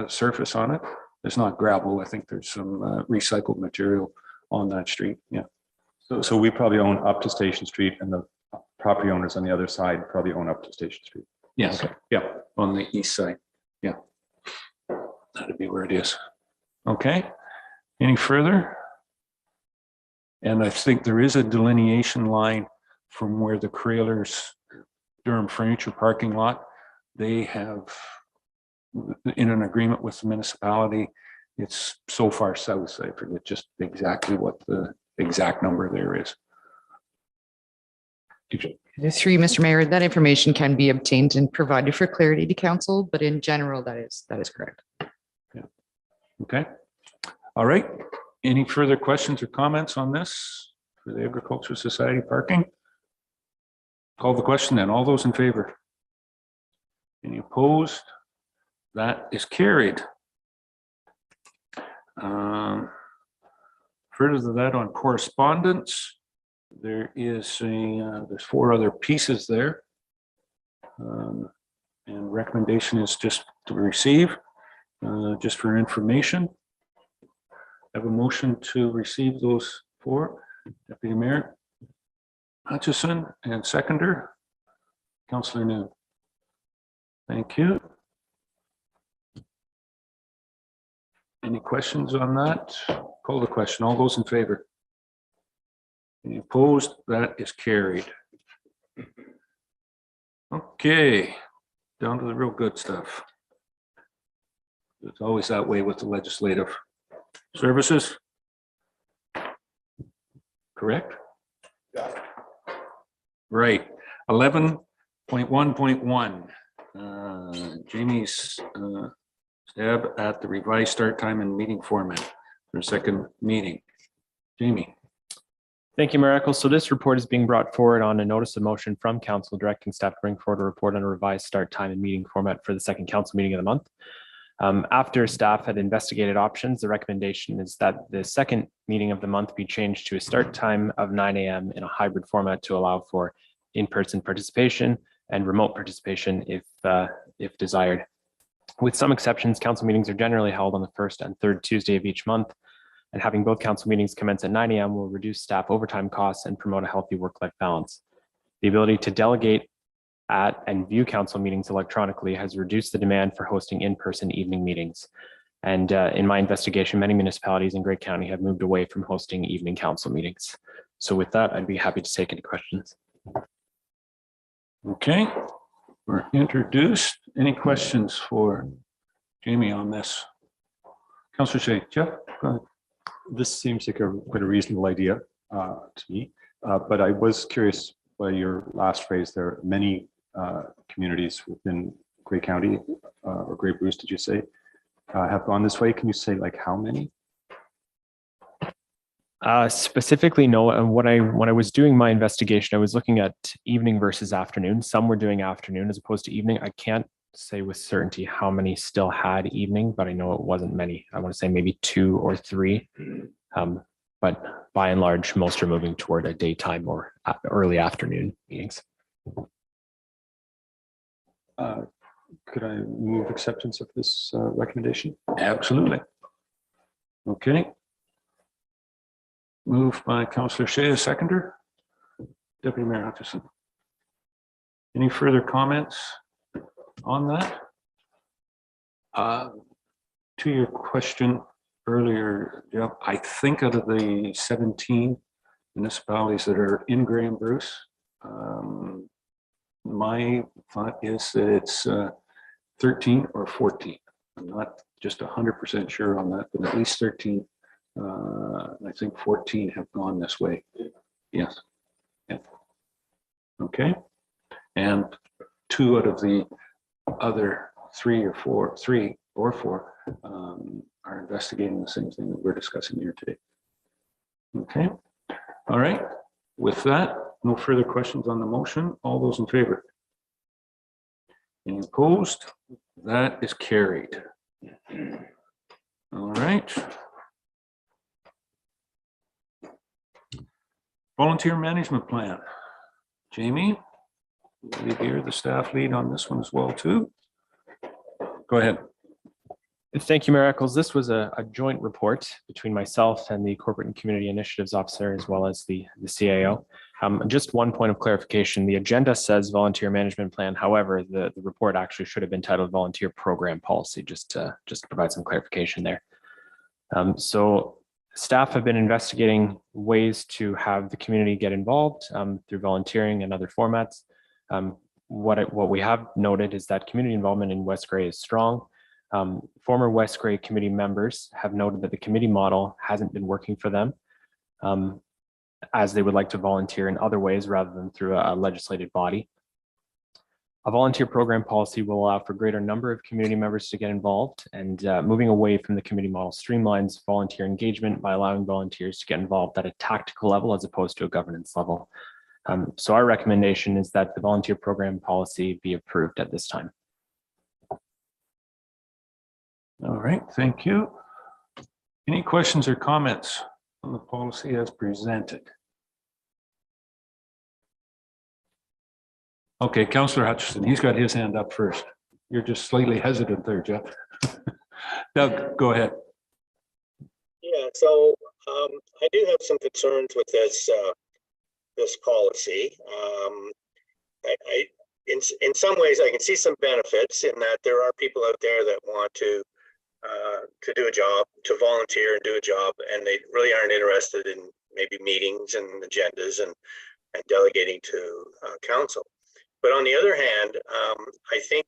surface on it. There's not gravel. I think there's some recycled material on that street. Yeah.
So we probably own up to Station Street, and the property owners on the other side probably own up to Station Street.
Yes. Okay. Yeah. On the east side. Yeah. That'd be where it is. Okay. Any further? And I think there is a delineation line from where the Kraylers Durham Furniture parking lot, they have, in an agreement with the municipality, it's so far south, I forget just exactly what the exact number there is.
Through you, Mr. Mayor, that information can be obtained and provided for clarity to council, but in general, that is correct.
Okay. All right. Any further questions or comments on this for the Agricultural Society parking? Call the question then. All those in favor? Any opposed? That is carried. Further to that, on correspondence, there is there's 4 other pieces there. And recommendation is just to receive, just for information. Have a motion to receive those 4. Deputy Mayor Hutchison and seconder, Councillor Noon. Thank you. Any questions on that? Call the question. All those in favor? Any opposed? That is carried. Okay, down to the real good stuff. It's always that way with the legislative services. Correct? Right. 11.1.1. Jamie's stab at the revised start time and meeting format for second meeting. Jamie.
Thank you, Mayor Eccles. So this report is being brought forward on a notice of motion from council directing staff to bring forward a report on a revised start time and meeting format for the second council meeting of the month. After staff had investigated options, the recommendation is that the second meeting of the month be changed to a start time of 9 a.m. in a hybrid format to allow for in-person participation and remote participation if desired. With some exceptions, council meetings are generally held on the first and third Tuesday of each month, and having both council meetings commence at 9 a.m. will reduce staff overtime costs and promote a healthy work-life balance. The ability to delegate at and view council meetings electronically has reduced the demand for hosting in-person evening meetings. And in my investigation, many municipalities in Grey County have moved away from hosting evening council meetings. So with that, I'd be happy to take any questions.
Okay, we're introduced. Any questions for Jamie on this? Councillor Shay, Jeff, go ahead.
This seems like quite a reasonable idea to me, but I was curious by your last phrase. There are many communities within Grey County or Grey Bruce, did you say, have gone this way? Can you say like how many?
Specifically, no. And when I was doing my investigation, I was looking at evening versus afternoon. Some were doing afternoon as opposed to evening. I can't say with certainty how many still had evening, but I know it wasn't many. I want to say maybe 2 or 3. But by and large, most are moving toward a daytime or early afternoon meetings.
Could I move acceptance of this recommendation?
Absolutely. Okay. Moved by Councillor Shay, a seconder. Deputy Mayor Hutchison. Any further comments on that? To your question earlier, Jeff, I think out of the 17 municipalities that are in Grey and Bruce, my thought is that it's 13 or 14. I'm not just 100% sure on that, but at least 13. I think 14 have gone this way. Yes. Yeah. Okay. And 2 out of the other 3 or 4 are investigating the same thing that we're discussing here today. Okay. All right. With that, no further questions on the motion. All those in favor? Any opposed? That is carried. All right. Volunteer management plan. Jamie, I believe you're the staff lead on this one as well too. Go ahead.
Thank you, Mayor Eccles. This was a joint report between myself and the Corporate and Community Initiatives Officer, as well as the CAO. Just one point of clarification. The agenda says volunteer management plan. However, the report actually should have been titled volunteer program policy, just to provide some clarification there. So Staff have been investigating ways to have the community get involved through volunteering and other formats. What we have noted is that community involvement in West Grey is strong. Former West Grey committee members have noted that the committee model hasn't been working for them, as they would like to volunteer in other ways rather than through a legislated body. A volunteer program policy will allow for greater number of community members to get involved, and moving away from the committee model streamlines volunteer engagement by allowing volunteers to get involved at a tactical level as opposed to a governance level. So our recommendation is that the volunteer program policy be approved at this time.
All right, thank you. Any questions or comments on the policy as presented? Okay, Councillor Hutchison, he's got his hand up first. You're just slightly hesitant there, Jeff. Doug, go ahead.
Yeah, so I do have some concerns with this this policy. In some ways, I can see some benefits in that there are people out there that want to do a job, to volunteer and do a job, and they really aren't interested in maybe meetings and agendas and delegating to council. But on the other hand, I think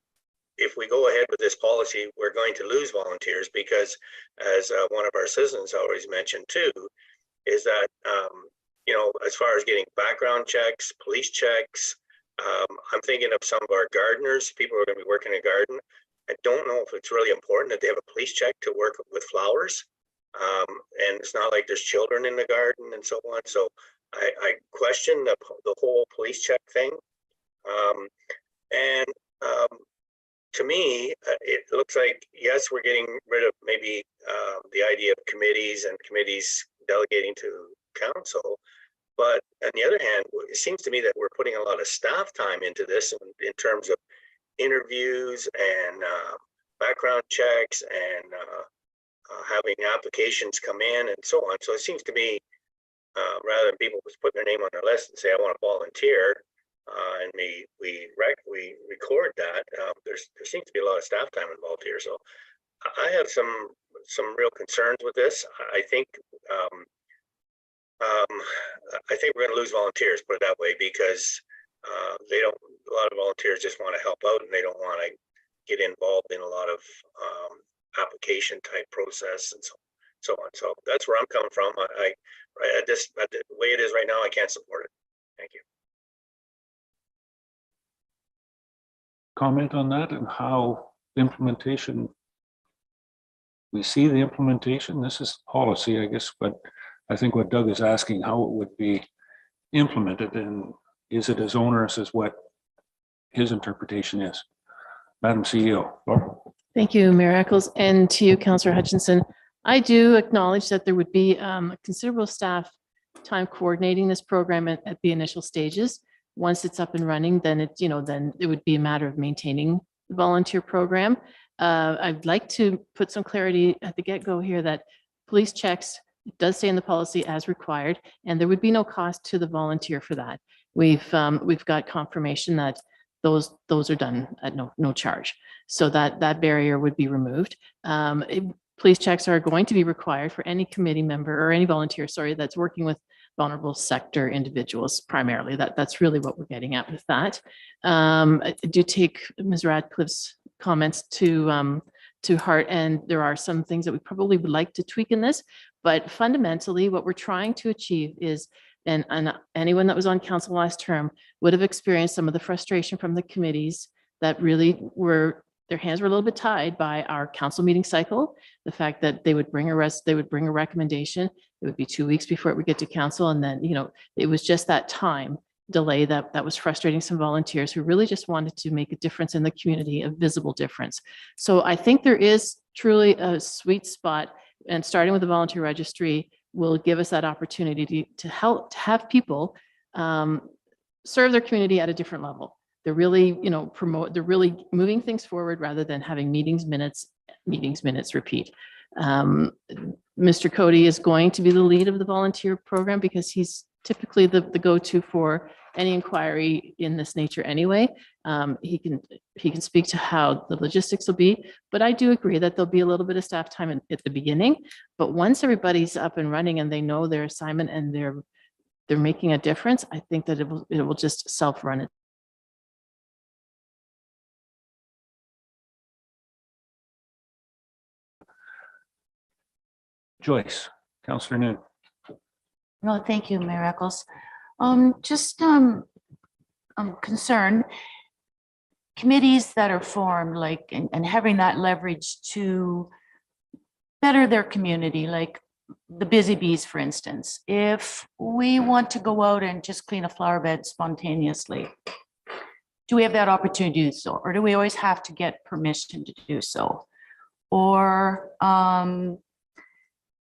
if we go ahead with this policy, we're going to lose volunteers because, as one of our citizens always mentioned too, is that, you know, as far as getting background checks, police checks, I'm thinking of some of our gardeners, people who are going to be working in a garden. I don't know if it's really important that they have a police check to work with flowers. And it's not like there's children in the garden and so on. So I question the whole police check thing. To me, it looks like, yes, we're getting rid of maybe the idea of committees and committees delegating to council. But on the other hand, it seems to me that we're putting a lot of staff time into this in terms of interviews and background checks and having applications come in and so on. So it seems to me, rather than people just putting their name on their list and say, I want to volunteer, and we record that, there seems to be a lot of staff time involved here. So I have some real concerns with this. I think we're going to lose volunteers, put it that way, because a lot of volunteers just want to help out and they don't want to get involved in a lot of application type process and so on. So that's where I'm coming from. The way it is right now, I can't support it. Thank you.
Comment on that and how implementation, we see the implementation. This is policy, I guess, but I think what Doug is asking, how it would be implemented, and is it as onerous as what his interpretation is? Madam CEO. Laura.
Thank you, Mayor Eccles, and to you, Councillor Hutchinson. I do acknowledge that there would be considerable staff time coordinating this program at the initial stages. Once it's up and running, then it would be a matter of maintaining the volunteer program. I'd like to put some clarity at the get-go here that police checks, it does say in the policy as required, and there would be no cost to the volunteer for that. We've got confirmation that those are done at no charge. So that barrier would be removed. Police checks are going to be required for any committee member or any volunteer, that's working with vulnerable sector individuals primarily. That's really what we're getting at with that. I do take Ms. Radcliffe's comments to heart, and there are some things that we probably would like to tweak in this, but fundamentally what we're trying to achieve is, and anyone that was on council last term would have experienced some of the frustration from the committees that really their hands were a little bit tied by our council meeting cycle. The fact that they would bring a recommendation, it would be 2 weeks before it would get to council. And then, it was just that time delay that was frustrating some volunteers who really just wanted to make a difference in the community, a visible difference. So I think there is truly a sweet spot, and starting with the volunteer registry will give us that opportunity to have people serve their community at a different level. They're really, they're really moving things forward rather than having meetings minutes repeat. Mr. Cody is going to be the lead of the volunteer program because he's typically the go-to for
any inquiry in this nature anyway. He can speak to how the logistics will be, but I do agree that there'll be a little bit of staff time at the beginning. But once everybody's up and running and they know their assignment and they're making a difference, I think that it will just self-run it.
Joyce, Councillor Noon.
No, thank you, Mayor Eccles. I'm concerned committees that are formed, like, and having that leverage to better their community, like the Busy Bees, for instance. If we want to go out and just clean a flower bed spontaneously, do we have that opportunity to do so? Or do we always have to get permission to do so? Or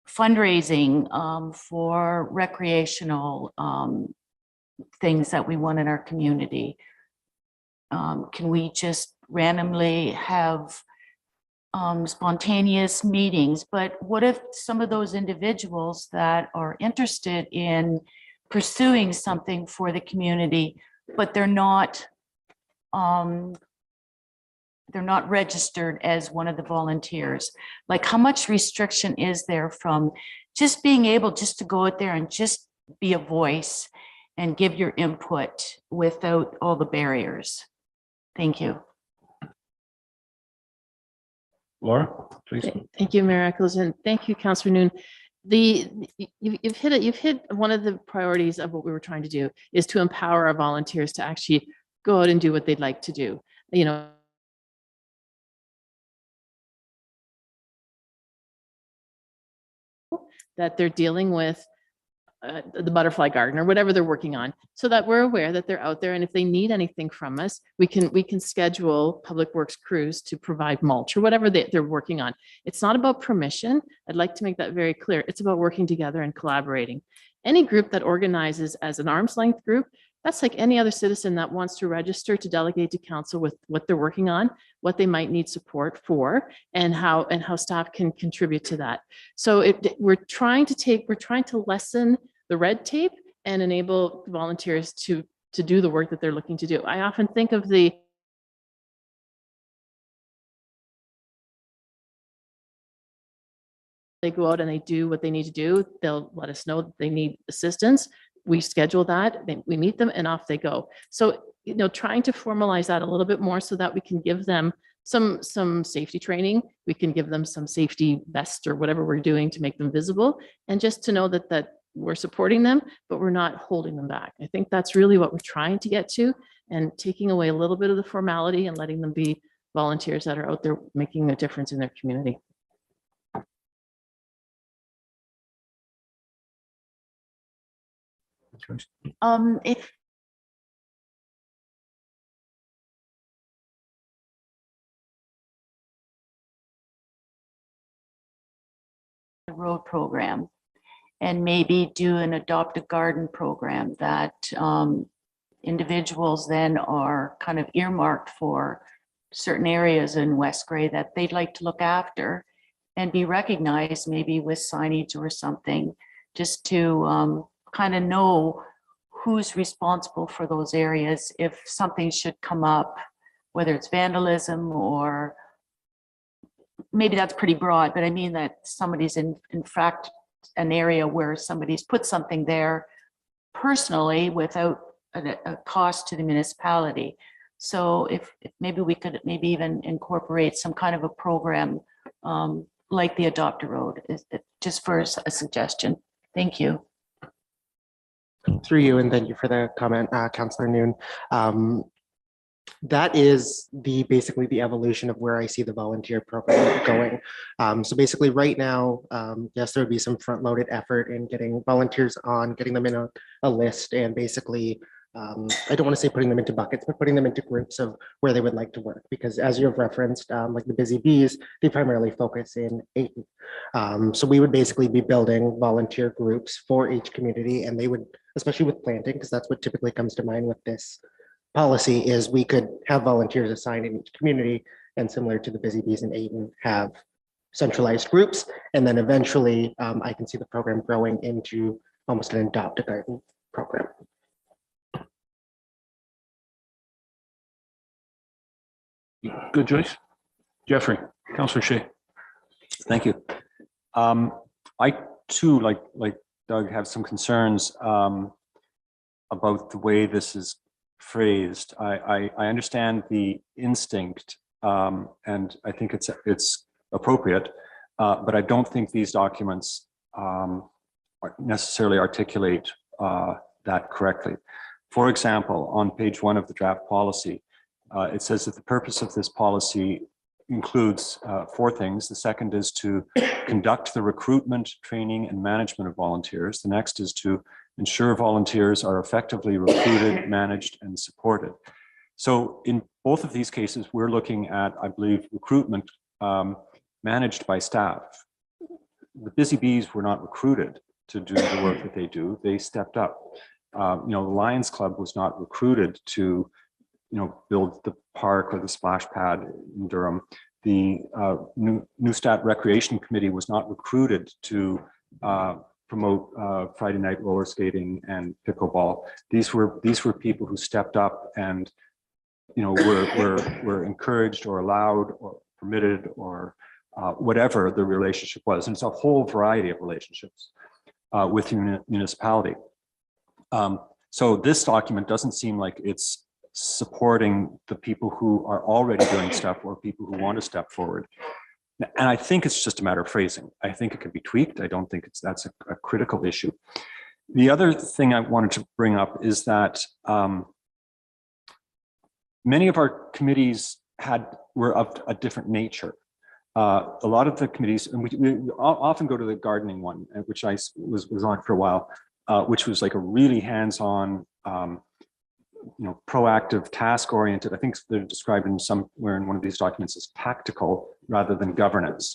fundraising for recreational things that we want in our community. Can we just randomly have spontaneous meetings? But what if some of those individuals that are interested in pursuing something for the community, but they're not registered as one of the volunteers? Like, how much restriction is there from just being able just to go out there and just be a voice and give your input without all the barriers? Thank you.
Laura, please.
Thank you, Mayor Eccles, and thank you, Councillor Noon. You've hit one of the priorities of what we were trying to do, is to empower our volunteers to actually go out and do what they'd like to do. You know, that they're dealing with the butterfly garden or whatever they're working on, so that we're aware that they're out there, and if they need anything from us, we can schedule public works crews to provide mulch or whatever they're working on. It's not about permission. I'd like to make that very clear. It's about working together and collaborating. Any group that organizes as an arm's length group, that's like any other citizen that wants to register to delegate to council with what they're working on, what they might need support for, and how staff can contribute to that. So we're trying to lessen the red tape and enable volunteers to do the work that they're looking to do. I often think of they go out and they do what they need to do. They'll let us know that they need assistance. We schedule that, we meet them, and off they go. So, you know, trying to formalize that a little bit more so that we can give them some safety training. We can give them some safety vests or whatever we're doing to make them visible, and just to know that we're supporting them, but we're not holding them back. I think that's really what we're trying to get to, and taking away a little bit of the formality and letting them be volunteers that are out there making a difference in their community.
If the road program, and maybe do an adopt a garden program that individuals then are kind of earmarked for certain areas in West Grey that they'd like to look after and be recognized, maybe with signage or something, just to kind of know who's responsible for those areas if something should come up, whether it's vandalism or maybe that's pretty broad, but I mean that somebody's in fact an area where somebody's put something there personally without a cost to the municipality. So if maybe we could maybe even incorporate some kind of a program like the Adopt a Road, just for a suggestion. Thank you.
Through you, and thank you for the comment, Councillor Noon. That is basically the evolution of where I see the volunteer program going. So basically right now, yes, there would be some front-loaded effort in getting volunteers on, getting them in a list, and basically, I don't want to say putting them into buckets, but putting them into groups of where they would like to work. Because as you have referenced, like the Busy Bees, they primarily focus in Ayton. So we would basically be building volunteer groups for each community, and they would, especially with planting, because that's what typically comes to mind with this policy, is we could have volunteers assigned in each community, and similar to the Busy Bees in Ayton, have centralized groups. And then eventually I can see the program growing into almost an Adopt a Garden program.
Good, Joyce. Jeffrey, Councillor Shea.
Thank you. I too, like Doug, have some concerns about the way this is phrased. I understand the instinct, and I think it's appropriate, but I don't think these documents necessarily articulate that correctly. For example, on page 1 of the draft policy, it says that the purpose of this policy includes 4 things. The second is to conduct the recruitment, training, and management of volunteers. The next is to ensure volunteers are effectively recruited, managed, and supported. So in both of these cases, we're looking at, I believe, recruitment managed by staff. The Busy Bees were not recruited to do the work that they do. They stepped up. The Lions Club was not recruited to build the park or the splash pad in Durham. The Newstat Recreation Committee was not recruited to promote Friday night roller skating and pickleball. These were people who stepped up and were encouraged or allowed or permitted or whatever the relationship was. And it's a whole variety of relationships with the municipality. So this document doesn't seem like it's supporting the people who are already doing stuff or people who want to step forward. And I think it's just a matter of phrasing. I think it can be tweaked. I don't think that's a critical issue. The other thing I wanted to bring up is that many of our committees were of a different nature. A lot of the committees, and we often go to the gardening one, which I was on for a while, which was like a really hands-on, proactive, task-oriented. I think they're described in somewhere in one of these documents as tactical rather than governance.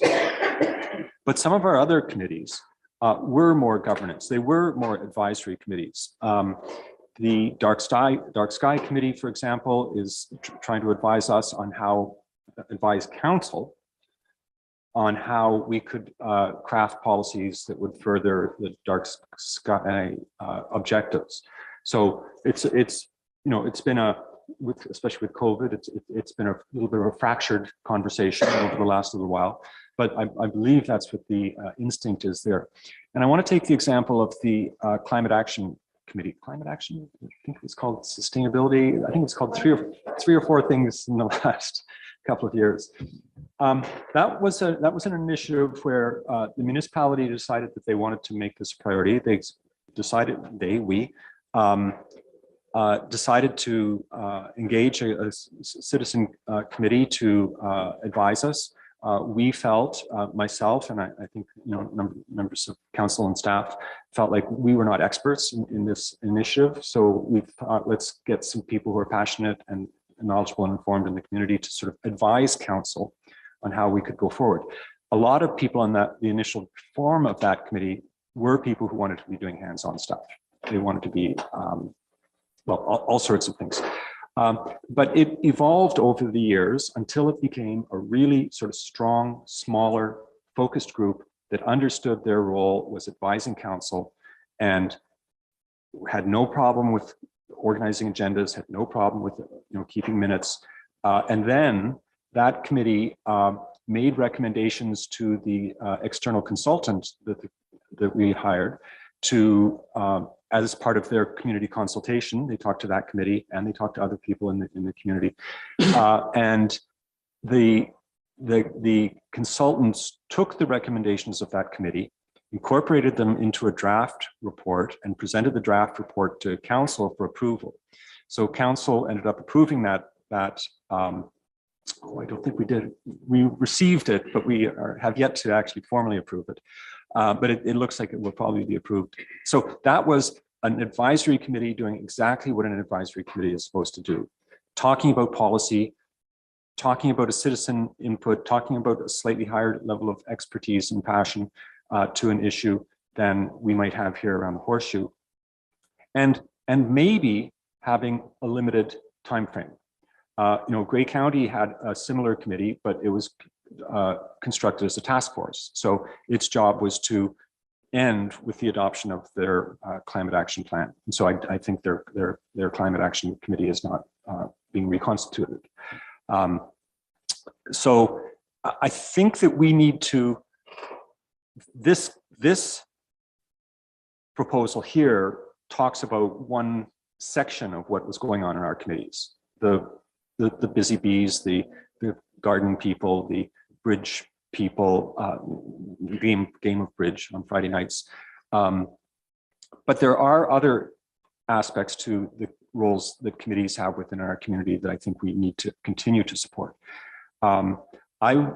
But some of our other committees were more governance. They were more advisory committees. The Dark Sky Committee, for example, is trying to advise council on how we could craft policies that would further the Dark Sky objectives. So it's been especially with COVID, it's been a little bit of a fractured conversation over the last little while, but I believe that's what the instinct is there. And I want to take the example of the Climate Action Committee. Climate Action, I think it's called sustainability. I think it's called three or four things in the last couple of years. That was an initiative where the municipality decided that they wanted to make this a priority. We decided to engage a citizen committee to advise us. We felt, myself and I think members of council and staff felt like we were not experts in this initiative. So we thought, let's get some people who are passionate and knowledgeable and informed in the community to sort of advise council on how we could go forward. A lot of people on the initial form of that committee were people who wanted to be doing hands-on stuff. They wanted to be, all sorts of things. But it evolved over the years until it became a really sort of strong, smaller, focused group that understood their role, was advising council, and had no problem with organizing agendas, had no problem with keeping minutes. And then that committee made recommendations to the external consultant that we hired to, as part of their community consultation. They talked to that committee and they talked to other people in the community. And the consultants took the recommendations of that committee, incorporated them into a draft report, and presented the draft report to council for approval. So council ended up approving that. I don't think we did. We received it, but we have yet to actually formally approve it. But it looks like it will probably be approved. So that was an advisory committee doing exactly what an advisory committee is supposed to do. Talking about policy, talking about a citizen input, talking about a slightly higher level of expertise and passion to an issue than we might have here around the Horseshoe. And maybe having a limited time frame. Grey County had a similar committee, but it was constructed as a task force. So its job was to end with the adoption of their climate action plan. And so I think their climate action committee is not being reconstituted. So I think that we need to, this proposal here talks about one section of what was going on in our committees. The busy bees, the garden people, the bridge people, game of bridge on Friday nights. But there are other aspects to the roles that committees have within our community that I think we need to continue to support. I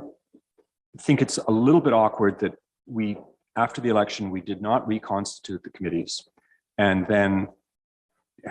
think it's a little bit awkward that we, after the election, we did not reconstitute the committees. And then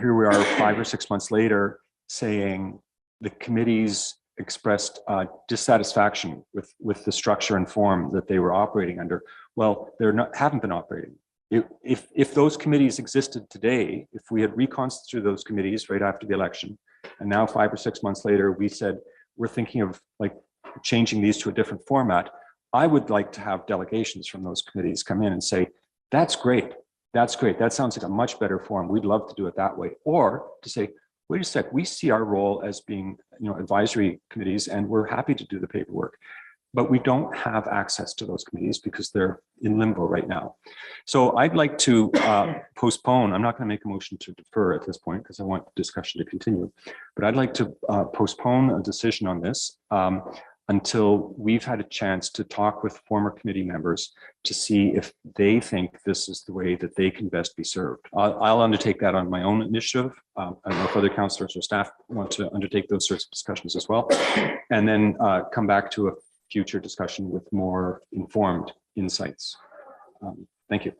here we are 5 or 6 months later saying the committees expressed dissatisfaction with the structure and form that they were operating under. Well, haven't been operating. If those committees existed today, if we had reconstituted those committees right after the election, and now 5 or 6 months later, we said, we're thinking of like changing these to a different format, I would like to have delegations from those committees come in and say, that's great. That's great. That sounds like a much better form. We'd love to do it that way. Or to say, wait a sec, we see our role as being, advisory committees, and we're happy to do the paperwork. But we don't have access to those committees because they're in limbo right now. So I'd like to postpone. I'm not going to make a motion to defer at this point because I want the discussion to continue. But I'd like to postpone a decision on this until we've had a chance to talk with former committee members to see if they think this is the way that they can best be served. I'll undertake that on my own initiative. I don't know if other councillors or staff want to undertake those sorts of discussions as well, and then come back to a future discussion with more informed insights. Thank you.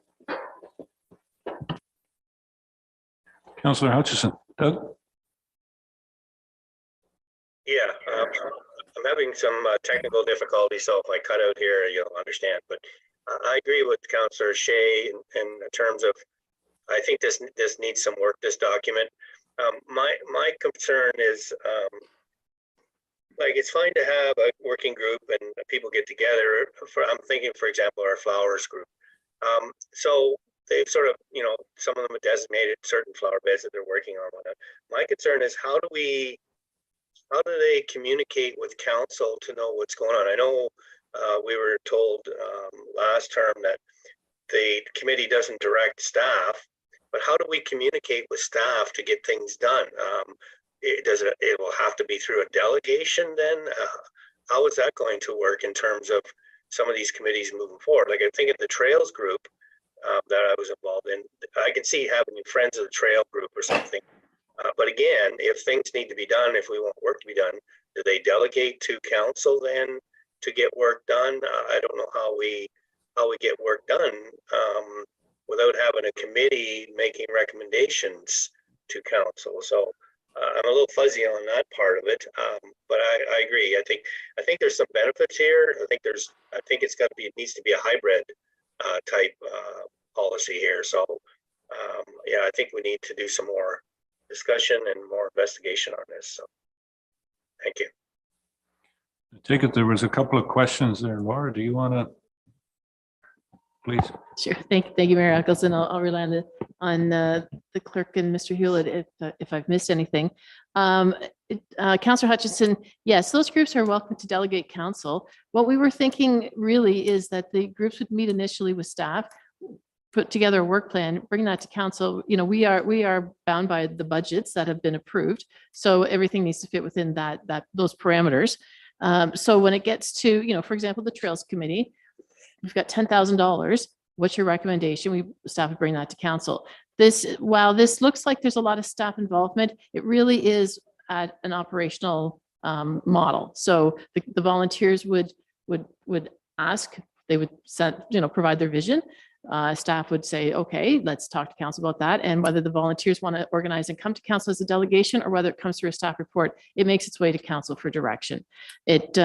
Councillor Hutchison. Doug?
Yeah, I'm having some technical difficulties, so if I cut out here, you'll understand. But I agree with Councillor Shea in terms of, I think this needs some work, this document. My concern is, like, it's fine to have a working group and people get together. I'm thinking, for example, our flowers group. So they've sort of, some of them have designated certain flower beds that they're working on. My concern is how do they communicate with council to know what's going on? I know we were told last term that the committee doesn't direct staff, but how do we communicate with staff to get things done? It will have to be through a delegation then? How is that going to work in terms of some of these committees moving forward? Like I think in the trails group that I was involved in, I can see having friends of the trail group or something. But again, if things need to be done, if we want work to be done, do they delegate to council then to get work done? I don't know how we get work done without having a committee making recommendations to council. So I'm a little fuzzy on that part of it, but I agree. I think there's some benefits here. I think it needs to be a hybrid type policy here. So yeah, I think we need to do some more discussion and more investigation on this. So thank you.
I take it there was a couple of questions there. Laura, do you want to please?
Sure. Thank you, Mayor Eccleston. I'll rely on the clerk and Mr. Hewlett if I've missed anything. Councillor Hutchison, yes, those groups are welcome to delegate council. What we were thinking really is that the groups would meet initially with staff, put together a work plan, bring that to council. We are bound by the budgets that have been approved, so everything needs to fit within those parameters. So when it gets to, for example, the Trails Committee, we've got $10,000. What's your recommendation? Staff would bring that to council. While this looks like there's a lot of staff involvement, it really is at an operational model. So the volunteers would ask, they would provide their vision. Staff would say, okay, let's talk to council about that. And whether the volunteers want to organize and come to council as a delegation or whether it comes through a staff report, it makes its way to council for direction. And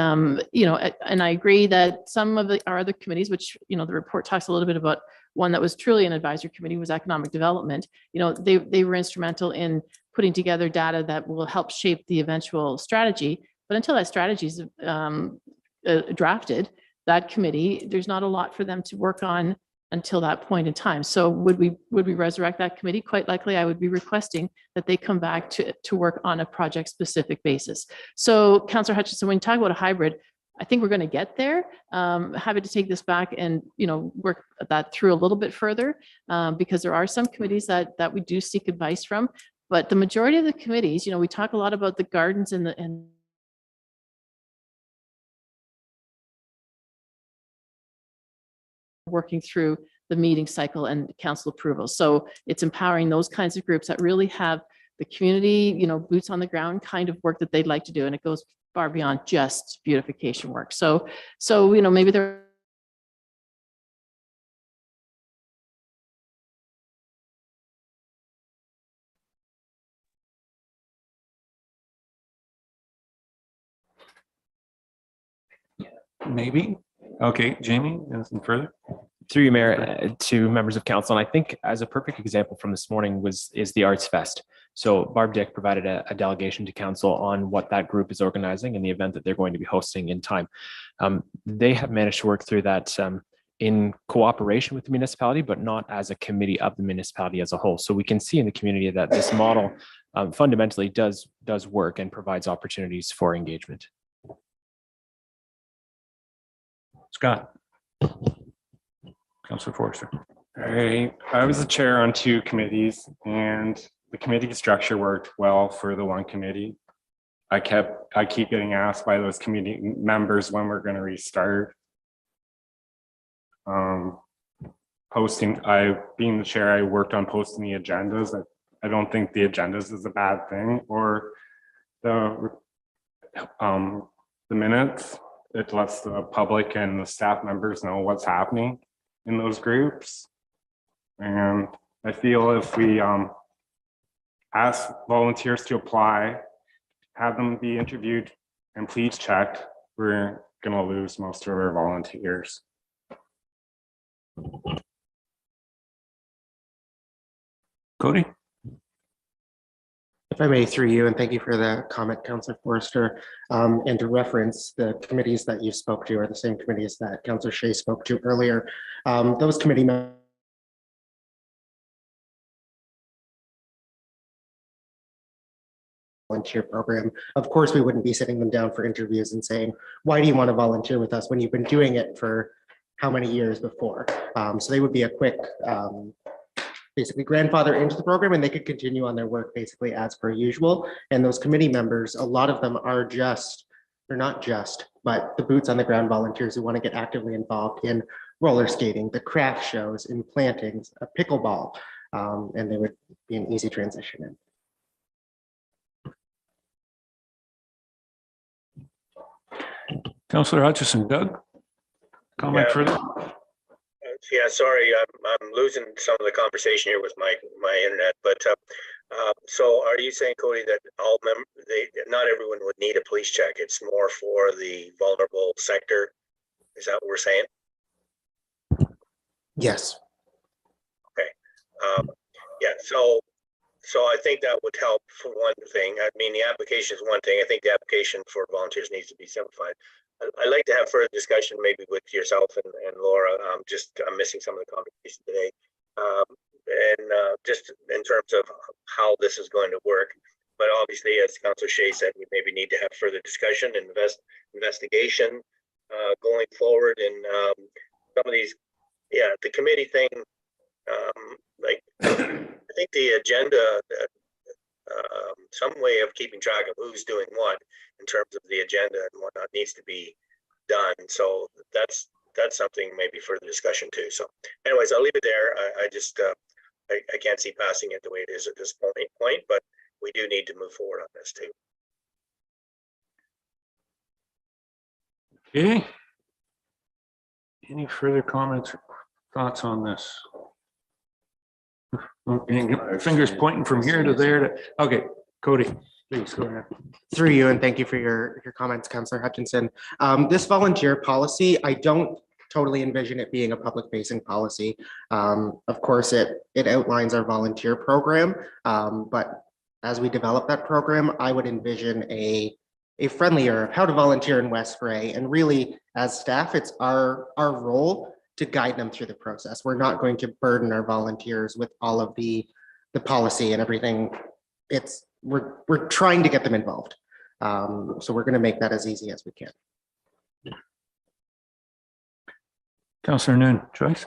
I agree that some of our other committees, which, the report talks a little bit about, one that was truly an advisory committee was economic development. They were instrumental in putting together data that will help shape the eventual strategy. But until that strategy is drafted, that committee, there's not a lot for them to work on until that point in time. So would we resurrect that committee? Quite likely, I would be requesting that they come back to work on a project specific basis. So Councillor Hutchinson, when you talk about a hybrid, I think we're going to get there. Happy to take this back and, work that through a little bit further, because there are some committees that we do seek advice from. But the majority of the committees, we talk a lot about the gardens and working through the meeting cycle and council approval. So it's empowering those kinds of groups that really have the community, boots on the ground kind of work that they'd like to do. And it goes far beyond just beautification work. So maybe there
Maybe. Okay, Jamie, anything further?
Through you, Mayor, to members of council, and I think as a perfect example from this morning is the Arts Fest. So Barb Dick provided a delegation to council on what that group is organizing in the event that they're going to be hosting in time. They have managed to work through that in cooperation with the municipality, but not as a committee of the municipality as a whole. So we can see in the community that this model fundamentally does work and provides opportunities for engagement.
Scott. Councillor Forster.
I was the chair on 2 committees, and the committee structure worked well for the one committee. I keep getting asked by those committee members when we're going to restart. Being the chair, I worked on posting the agendas. I don't think the agendas is a bad thing, or the minutes. It lets the public and the staff members know what's happening in those groups. And I feel if we ask volunteers to apply, have them be interviewed, and please check, we're gonna lose most of our volunteers.
Cody?
If I may, through you, and thank you for the comment, Councillor Forster, and to reference the committees that you spoke to are the same committees that Councillor Shea spoke to earlier. Those committee members volunteer program. Of course, we wouldn't be sitting them down for interviews and saying, why do you want to volunteer with us when you've been doing it for how many years before? So they would be a quick basically grandfather into the program, and they could continue on their work basically as per usual. And those committee members, a lot of them are they're not just, but the boots on the ground volunteers who want to get actively involved in roller skating, the craft shows, in plantings, a pickleball, and they would be an easy transition in.
Councillor Hutchison. Doug? Comment further?
Yeah, sorry, I'm losing some of the conversation here with my internet, but so are you saying, Cody, that not everyone would need a police check? It's more for the vulnerable sector? Is that what we're saying?
Yes.
Okay. Yeah, so I think that would help for one thing. I mean, the application is one thing. I think the application for volunteers needs to be simplified. I'd like to have further discussion maybe with yourself and Laura. I'm missing some of the conversation today. Just in terms of how this is going to work. But obviously, as Councillor Shea said, we maybe need to have further discussion and investigation going forward. And some of these, the committee thing, I think the agenda, some way of keeping track of who's doing what in terms of the agenda and whatnot needs to be done. So that's something maybe further discussion too. So anyways, I'll leave it there. I just I can't see passing it the way it is at this point, but we do need to move forward on this too.
Okay. Any further comments or thoughts on this? Fingers pointing from here to there. Okay, Cody, please go ahead.
Through you, and thank you for your comments, Councillor Hutchinson. This volunteer policy, I don't totally envision it being a public-facing policy. Of course, it outlines our volunteer program, but as we develop that program, I would envision a friendlier how to volunteer in West Grey. And really, as staff, it's our role to guide them through the process. We're not going to burden our volunteers with all of the policy and everything. We're trying to get them involved. So we're going to make that as easy as we can.
Councillor Noon, Joyce?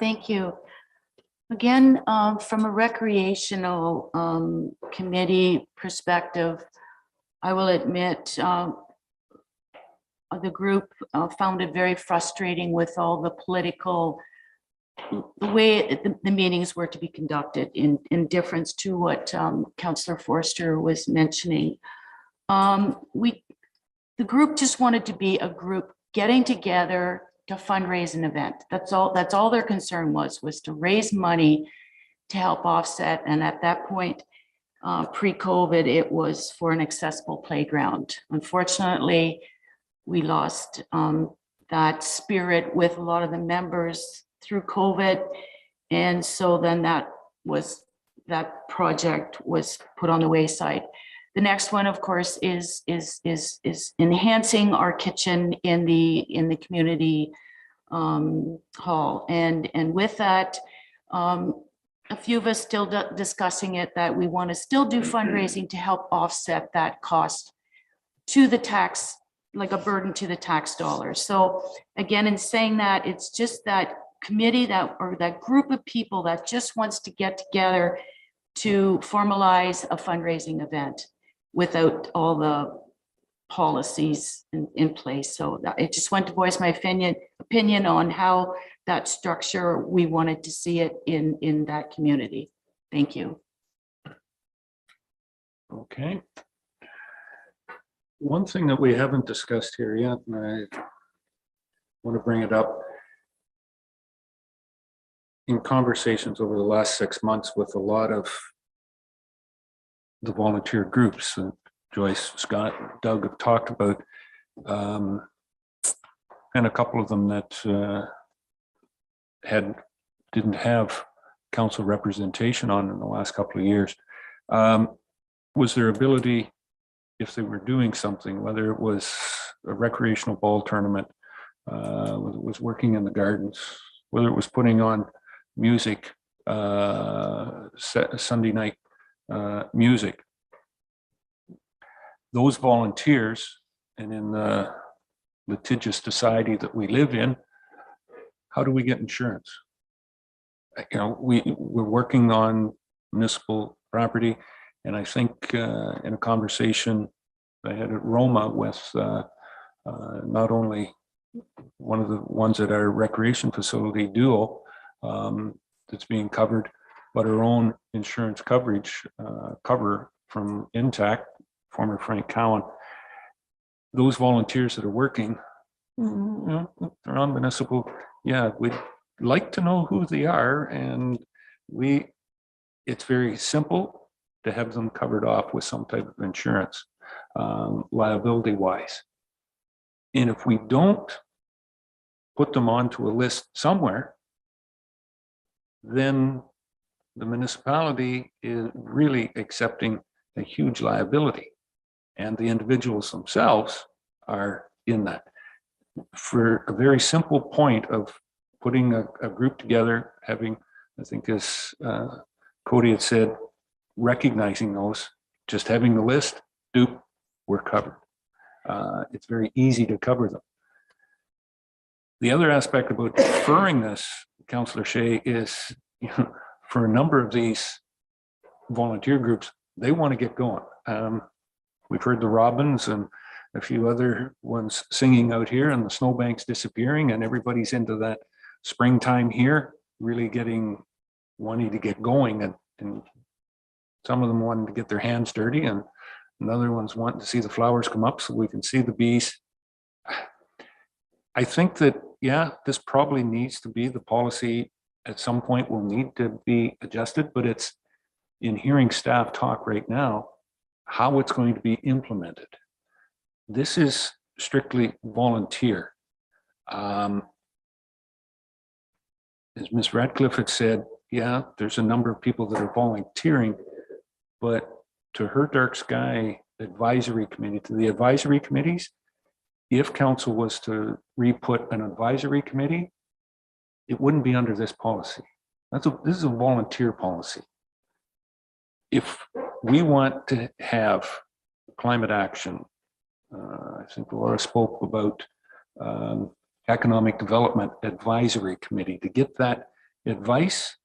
Thank you. Again, from a recreational committee perspective, I will admit the group found it very frustrating with all the political, the way the meetings were to be conducted in difference to what Councillor Forster was mentioning. The group just wanted to be a group getting together to fundraise an event. That's all their concern was to raise money to help offset. And at that point, pre-COVID, it was for an accessible playground. Unfortunately, we lost that spirit with a lot of the members through COVID. And so then that project was put on the wayside. The next one, of course, is enhancing our kitchen in the community hall. And with that, a few of us still discussing it, that we want to still do fundraising to help offset that cost to the tax, like a burden to the tax dollars. So again, in saying that, it's just that committee or that group of people that just wants to get together to formalize a fundraising event without all the policies in place. So I just want to voice my opinion on how that structure, we wanted to see it in that community. Thank you.
Okay. One thing that we haven't discussed here yet, and I want to bring it up. In conversations over the last 6 months with a lot of the volunteer groups, Joyce, Scott, Doug have talked about, and a couple of them that didn't have council representation on in the last couple of years, was their ability, if they were doing something, whether it was a recreational ball tournament, whether it was working in the gardens, whether it was putting on music, Sunday night music. Those volunteers, and in the litigious society that we live in, how do we get insurance? You know, we're working on municipal property, and I think in a conversation I had at Roma with not only one of the ones at our recreation facility, Duo, that's being covered, but our own insurance coverage cover from Intact, former Frank Cowan. Those volunteers that are working, you know, they're on municipal. Yeah, we'd like to know who they are, and it's very simple to have them covered off with some type of insurance, liability wise. And if we don't put them onto a list somewhere, then the municipality is really accepting a huge liability, and the individuals themselves are in that. For a very simple point of putting a group together, having, I think as Cody had said, recognizing those, just having the list, we're covered. It's very easy to cover them. The other aspect about deferring this, Councillor Shea, is, you know, for a number of these volunteer groups, they want to get going. We've heard the robins and a few other ones singing out here, and the snowbanks disappearing, and everybody's into that springtime here, really wanting to get going, and some of them wanting to get their hands dirty, and another one's wanting to see the flowers come up so we can see the bees. I think that, yeah, this probably needs to be the policy at some point, will need to be adjusted, but it's in hearing staff talk right now, how it's going to be implemented. This is strictly volunteer. As Ms. Radcliffe had said, yeah, there's a number of people that are volunteering, but to her dark sky advisory committee, to the advisory committees, if council was to re-put an advisory committee, it wouldn't be under this policy. This is a volunteer policy. If we want to have climate action, I think Laura spoke about economic development advisory committee to get that advice.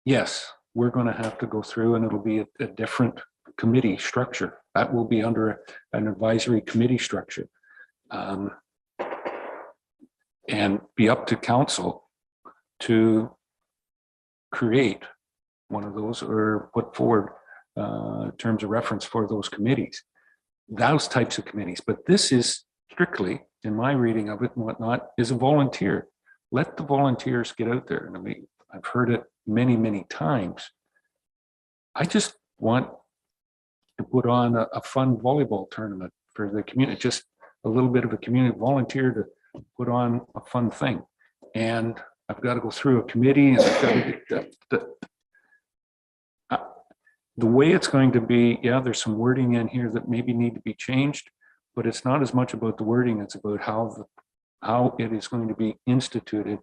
Yes, we're going to have to go through, and it'll be a different committee structure. That will be under an advisory committee structure. And be up to council to create one of those or put forward terms of reference for those committees, those types of committees. But this is strictly, in my reading of it and whatnot, is a volunteer. Let the volunteers get out there. And I mean, I've heard it many, many times. I just want to put on a fun volleyball tournament for the community, just a little bit of a community volunteer to put on a fun thing. And I've got to go through a committee, and I've got to get the way it's going to be. Yeah, there's some wording in here that maybe need to be changed, but it's not as much about the wording. It's about how it is going to be instituted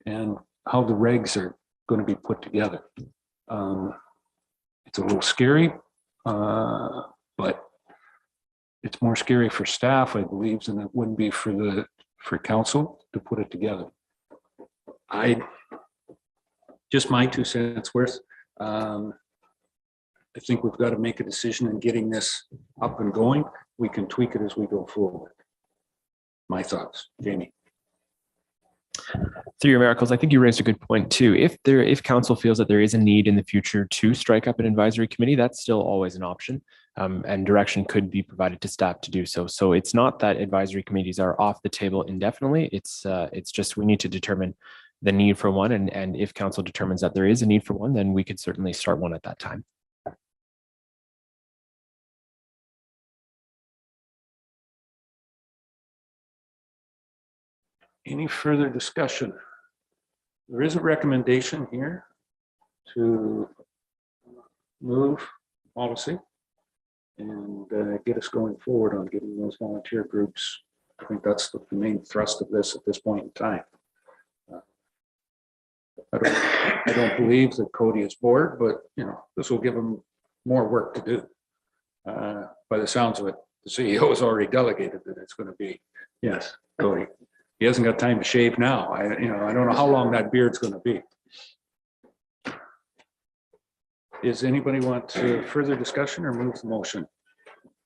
and how the regs are going to be put together. It's a little scary, but it's more scary for staff, I believe, than it would be for council to put it together. Just my 2 cents worth. I think we've got to make a decision in getting this up and going. We can tweak it as we go forward. My thoughts, Jamie.
Through your miracles, I think you raised a good point too. If council feels that there is a need in the future to strike up an advisory committee, that's still always an option, and direction could be provided to staff to do so. So it's not that advisory committees are off the table indefinitely. It's just we need to determine the need for one, and if council determines that there is a need for one, then we could certainly start one at that time.
Any further discussion? There is a recommendation here to move policy and get us going forward on getting those volunteer groups. I think that's the main thrust of this at this point in time. I don't believe that Cody is bored, but this will give him more work to do. By the sounds of it, the CEO has already delegated that it's going to be. Yes, Cody. He hasn't got time to shave now. I don't know how long that beard's going to be. Does anybody want further discussion or move the motion?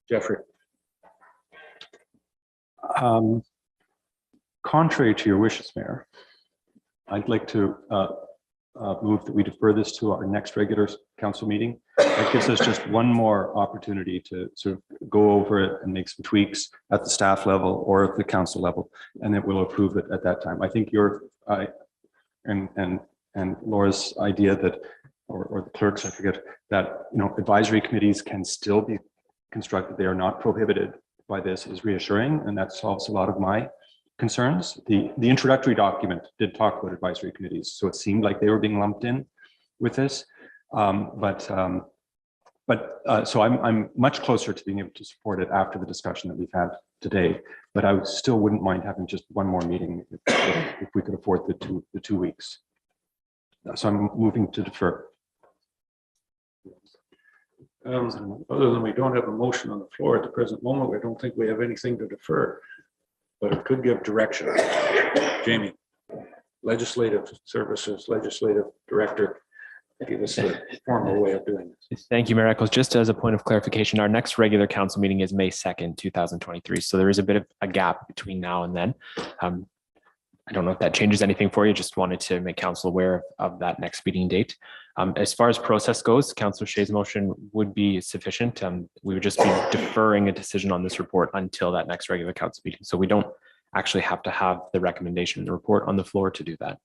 Jeffrey.
Contrary to your wishes, Mayor, I'd like to move that we defer this to our next regular council meeting. That gives us just one more opportunity to sort of go over it and make some tweaks at the staff level or at the council level, and then we'll approve it at that time. I think your and Laura's idea that, or the clerks, I forget, that advisory committees can still be constructed. They are not prohibited by this is reassuring, and that solves a lot of my concerns. The introductory document did talk about advisory committees, so it seemed like they were being lumped in with this. So I'm much closer to being able to support it after the discussion that we've had today. But I still wouldn't mind having just one more meeting if we could afford the 2 weeks. So I'm moving to defer.
Other than we don't have a motion on the floor at the present moment, I don't think we have anything to defer, but it could give direction. Jamie, Legislative Services, Legislative Director, give us a formal way of doing this.
Thank you, Mayor Eccles. Just as a point of clarification, our next regular council meeting is May 2nd, 2023. So there is a bit of a gap between now and then. I don't know if that changes anything for you. Just wanted to make council aware of that next meeting date. As far as process goes, Councillor Shea's motion would be sufficient. We would just be deferring a decision on this report until that next regular council meeting. So we don't actually have to have the recommendation in the report on the floor to do that.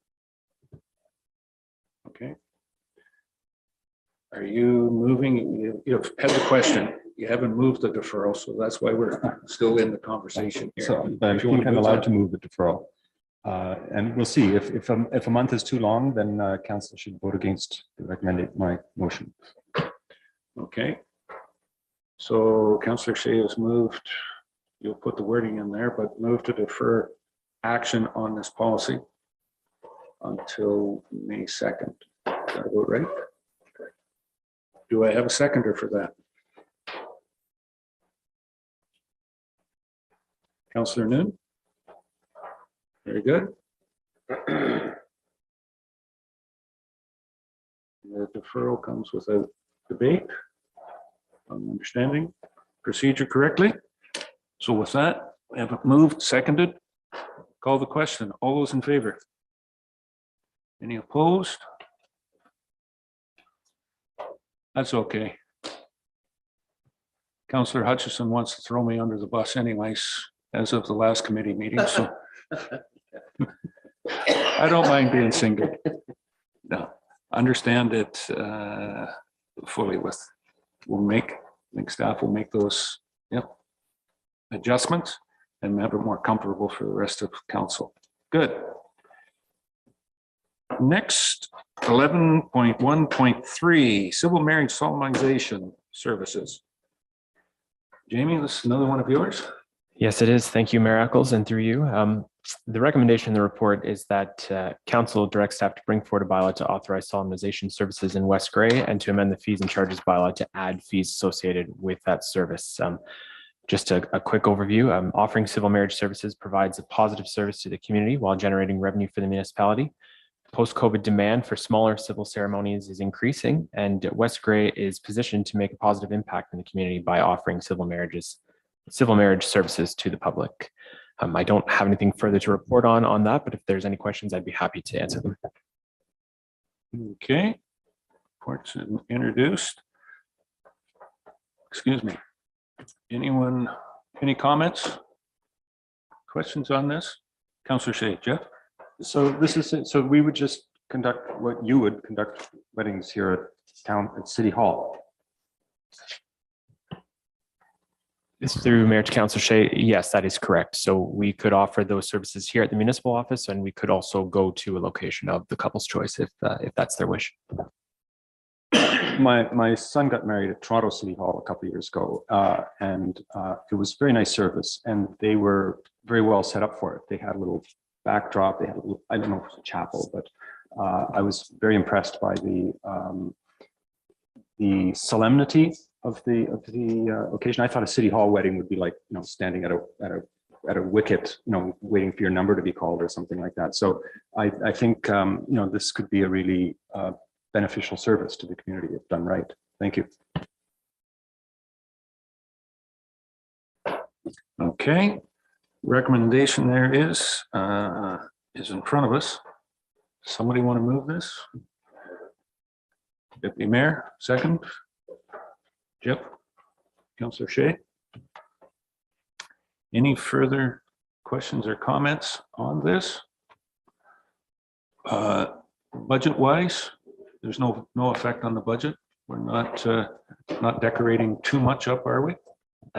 Okay. Are you moving? You've had the question. You haven't moved the deferral, so that's why we're still in the conversation here.
So I think I'm allowed to move the deferral. And we'll see if a month is too long, then council should vote against my motion.
Okay. So Councillor Shea has moved you'll put the wording in there, but move to defer action on this policy until May 2nd. Is that about right? Do I have a seconder for that? Councillor Noon? Very good. The deferral comes without debate. I'm understanding procedure correctly. So with that, we have it moved, seconded. Call the question. All those in favor? Any opposed? That's okay. Councillor Hutchison wants to throw me under the bus anyways, as of the last committee meeting, so I don't mind being single. No, understand it fully with, I think staff will make those, adjustments and have it more comfortable for the rest of council. Good. Next, 11.1.3, civil marriage solemnization services. Jamie, this is another one of yours.
Yes, it is. Thank you, Mayor Eccles, and through you. The recommendation in the report is that council direct staff to bring forward a bylaw to authorize solemnization services in West Gray and to amend the fees and charges bylaw to add fees associated with that service. Just a quick overview. Offering civil marriage services provides a positive service to the community while generating revenue for the municipality. Post-COVID demand for smaller civil ceremonies is increasing, and West Gray is positioned to make a positive impact in the community by offering civil marriage services to the public. I don't have anything further to report on that, but if there's any questions, I'd be happy to answer them.
Okay. Reports introduced. Excuse me. Anyone, any comments? Questions on this? Councillor Shay, Jeff?
So this is, so we would just conduct what you would conduct weddings here at City Hall.
It's through Mayor to Councillor Shay. Yes, that is correct. So we could offer those services here at the municipal office, and we could also go to a location of the couple's choice if that's their wish.
My son got married at Toronto City Hall a couple of years ago, and it was very nice service, and they were very well set up for it. They had a little backdrop. They had a little, I don't know if it was a chapel, but I was very impressed by the solemnity of the occasion. I thought a City Hall wedding would be like, standing at a wicket, waiting for your number to be called or something like that. So I think this could be a really beneficial service to the community if done right. Thank you.
Okay. Recommendation there is in front of us. Somebody want to move this? Deputy Mayor, second. Jeff, Councillor Shay. Any further questions or comments on this? Budget wise, there's no effect on the budget. We're not decorating too much up, are we?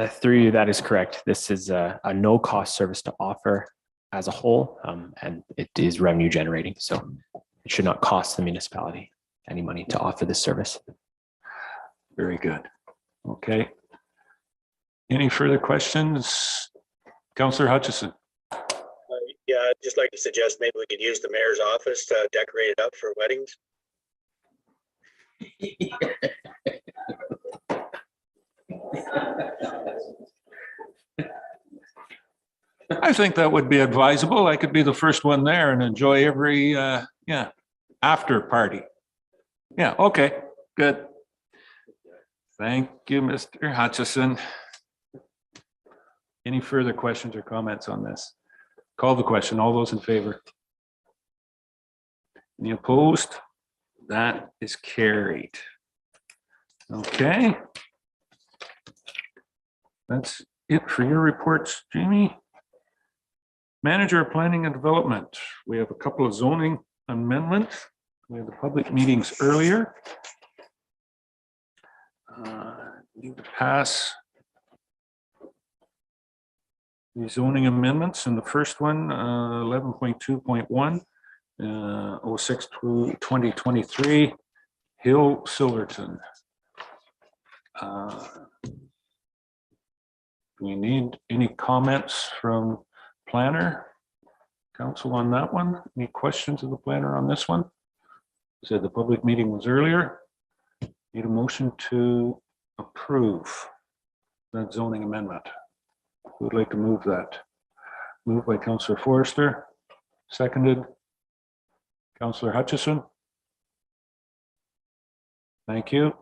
Through you, that is correct. This is a no-cost service to offer as a whole, and it is revenue generating. So it should not cost the municipality any money to offer this service.
Very good. Okay. Any further questions? Councillor Hutchison.
Yeah, I'd just like to suggest maybe we could use the mayor's office to decorate it up for weddings.
I think that would be advisable. I could be the first one there and enjoy every after party. Yeah, okay, good. Thank you, Mr. Hutchison. Any further questions or comments on this? Call the question. All those in favor? Any opposed? That is carried. Okay. That's it for your reports, Jamie. Manager of Planning and Development. We have a couple of zoning amendments. We have the public meetings earlier. Need to pass the zoning amendments, and the first one, 11.2.1, 06/2023, Hill Silverton. Do we need any comments from planner? Council on that one? Any questions of the planner on this one? Said the public meeting was earlier. Need a motion to approve that zoning amendment. Who would like to move that? Moved by Councillor Forrester, seconded. Councillor Hutchison. Thank you.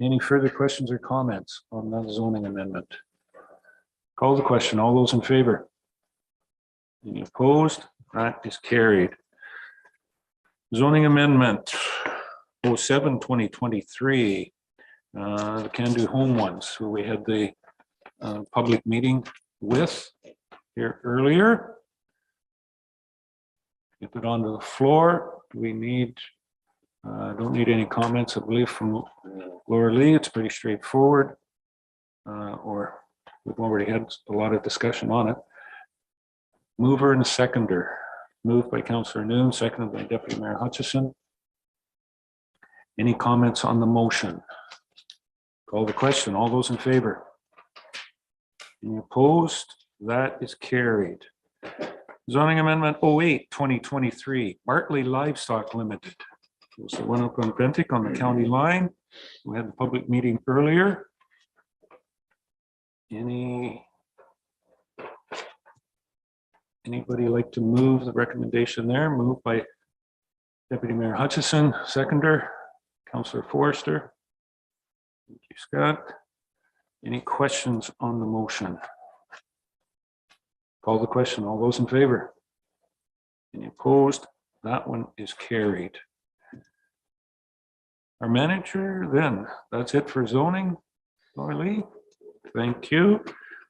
Any further questions or comments on that zoning amendment? Call the question. All those in favor? Any opposed? That is carried. Zoning amendment 07-2023. The Can Do Home ones, who we had the public meeting with here earlier. Get it onto the floor. We need, don't need any comments, I believe, from Laura Lee. It's pretty straightforward. Or we've already had a lot of discussion on it. Mover and seconder. Moved by Councillor Noon, seconded by Deputy Mayor Hutchison. Any comments on the motion? Call the question. All those in favor? Any opposed? That is carried. Zoning Amendment 08-2023, Bartley Livestock Limited. It was the one up on Bentic on the county line. We had the public meeting earlier. Anybody like to move the recommendation there? Moved by Deputy Mayor Hutchison, seconder, Councillor Forrester. Thank you, Scott. Any questions on the motion? Call the question. All those in favor? Any opposed? That one is carried. Our manager, then, that's it for zoning. Laura Lee, thank you.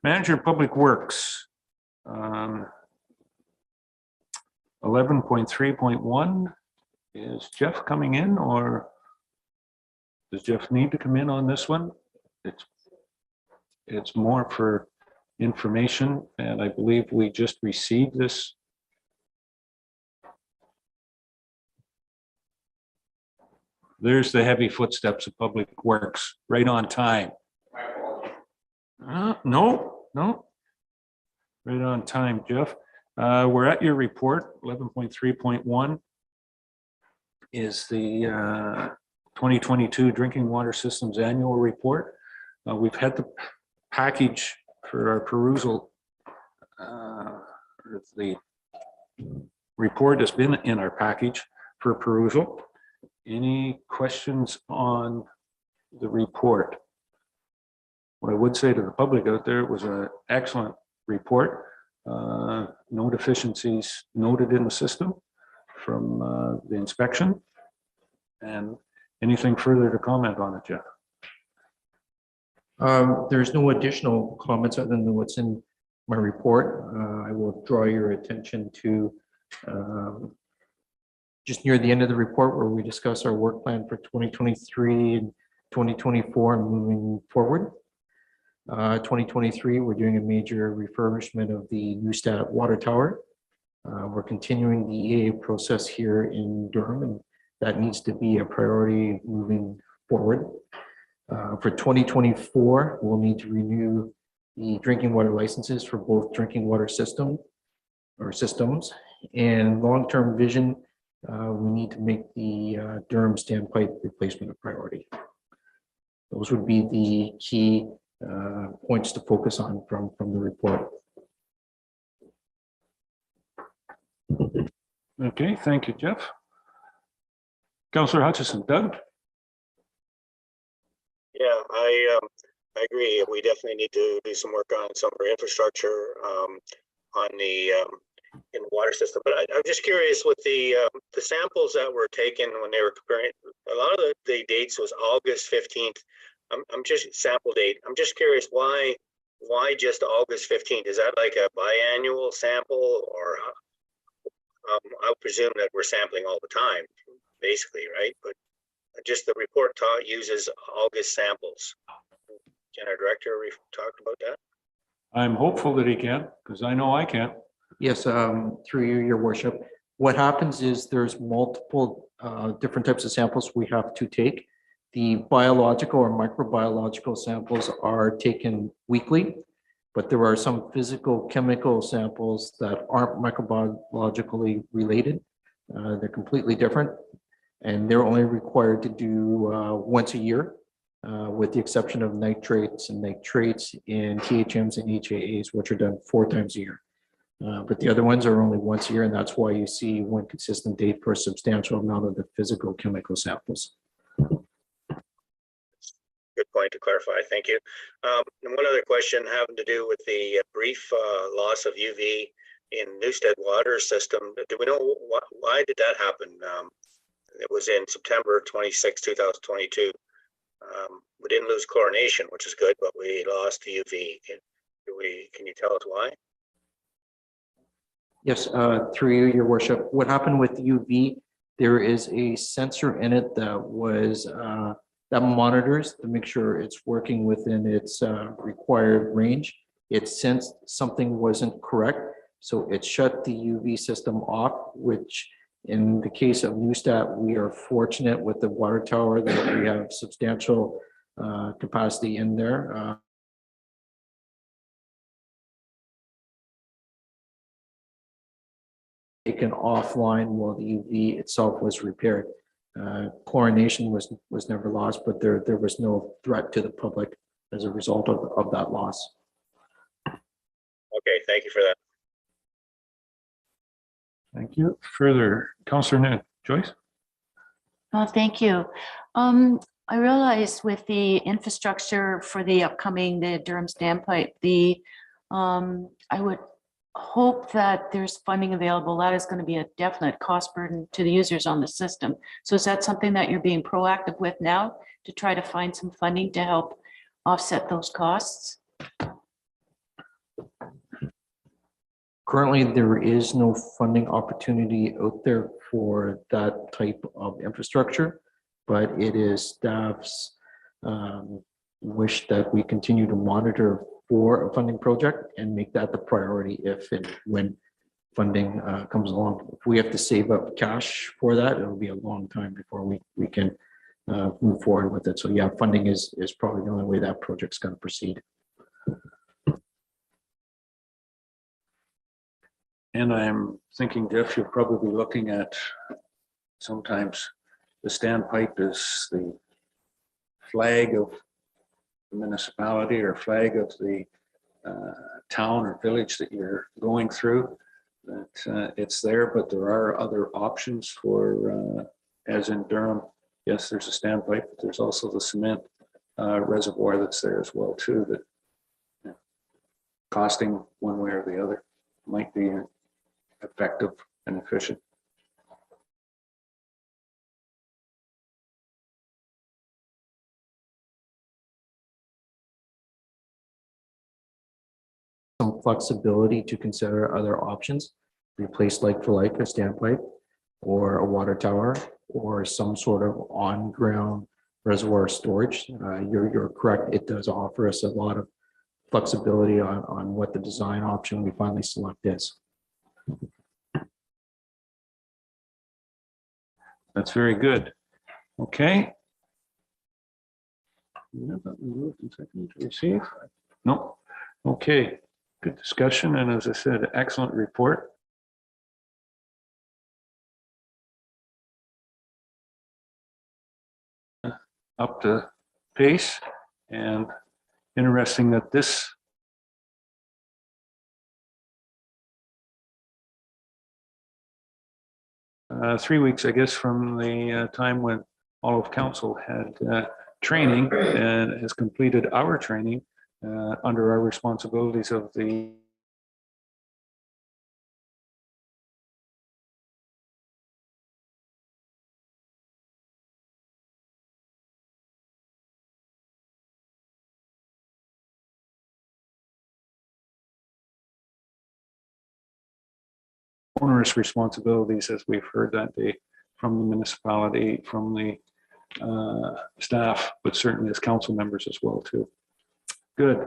Manager of Public Works. 11.3.1, is Jeff coming in, or does Jeff need to come in on this one? It's more for information, and I believe we just received this. There's the heavy footsteps of Public Works, right on time. No. Right on time, Jeff. We're at your report. 11.3.1 is the 2022 Drinking Water Systems Annual Report. We've had the package for our perusal. The report has been in our package for perusal. Any questions on the report? What I would say to the public out there, it was an excellent report. No deficiencies noted in the system from the inspection. And anything further to comment on it, Jeff?
There's no additional comments other than what's in my report. I will draw your attention to just near the end of the report where we discuss our work plan for 2023 and 2024 and moving forward. 2023, we're doing a major refurbishment of the Neustadt water tower. We're continuing the EA process here in Durham, and that needs to be a priority moving forward. For 2024, we'll need to renew the drinking water licenses for both drinking water systems. And long-term vision, we need to make the Durham standpipe replacement a priority. Those would be the key points to focus on from the report.
Okay, thank you, Jeff. Councillor Hutchison. Doug?
Yeah, I agree. We definitely need to do some work on some of our infrastructure on the in the water system. But I'm just curious with the samples that were taken when they were comparing. A lot of the dates was August 15th. I'm just sample date. I'm just curious why just August 15th? Is that like a biannual sample, or I presume that we're sampling all the time, basically, right? But just the report uses August samples. Can our director talk about that?
I'm hopeful that he can, because I know I can't.
Yes, through you, your worship. What happens is there's multiple different types of samples we have to take. The biological or microbiological samples are taken weekly, but there are some physical chemical samples that aren't microbiologically related. They're completely different, and they're only required to do once a year, with the exception of nitrates and nitrates in THMs and HAAs, which are done 4 times a year. But the other ones are only once a year, and that's why you see one consistent date for a substantial amount of the physical chemical samples.
Good point to clarify. Thank you. And one other question having to do with the brief loss of UV in Newstead water system. Do we know why did that happen? It was in September 26, 2022. We didn't lose chlorination, which is good, but we lost the UV. Can you tell us why?
Yes, through you, Your Worship. What happened with UV? There is a sensor in it that was that monitors to make sure it's working within its required range. It sensed something wasn't correct, so it shut the UV system off, which in the case of Newstat, we are fortunate with the water tower that we have substantial capacity in there. Taken offline while the UV itself was repaired. Chlorination was never lost, but there was no threat to the public as a result of that loss.
Okay, thank you for that.
Thank you. Further, Councillor Noon. Joyce?
Thank you. I realize with the infrastructure for the upcoming, the Durham standpipe, I would hope that there's funding available. That is going to be a definite cost burden to the users on the system. So is that something that you're being proactive with now to try to find some funding to help offset those costs?
Currently, there is no funding opportunity out there for that type of infrastructure, but it is staff's wish that we continue to monitor for a funding project and make that the priority if and when funding comes along. If we have to save up cash for that, it'll be a long time before we can move forward with it. So yeah, funding is probably the only way that project's going to proceed.
And I'm thinking, Jeff, you're probably looking at sometimes the standpipe is the flag of the municipality or flag of the town or village that you're going through. That it's there, but there are other options for, as in Durham. Yes, there's a standpipe, but there's also the cement reservoir that's there as well too. That costing one way or the other might be effective and efficient.
Some flexibility to consider other options, replace like for like a standpipe or a water tower or some sort of on-ground reservoir storage. You're correct. It does offer us a lot of flexibility on what the design option we finally select is.
That's very good. Okay. Receive? No. Okay. Good discussion. And as I said, excellent report. Up to pace, and interesting that this 3 weeks, I guess, from the time when all of council had training and has completed our training under our responsibilities of the onerous responsibilities, as we've heard that day from the municipality, from the staff, but certainly as council members as well too. Good.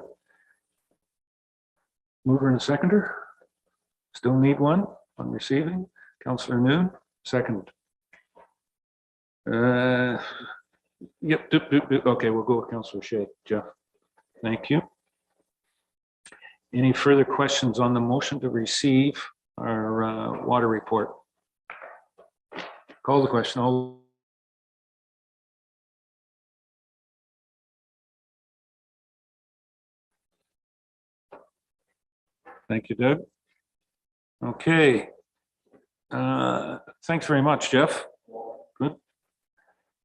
Mover and seconder. Still need one on receiving. Councillor Noon, second. Yep. Okay, we'll go with Councillor Shay. Jeff, thank you. Any further questions on the motion to receive our water report? Call the question. All. Thank you, Doug. Okay. Thanks very much, Jeff. Good.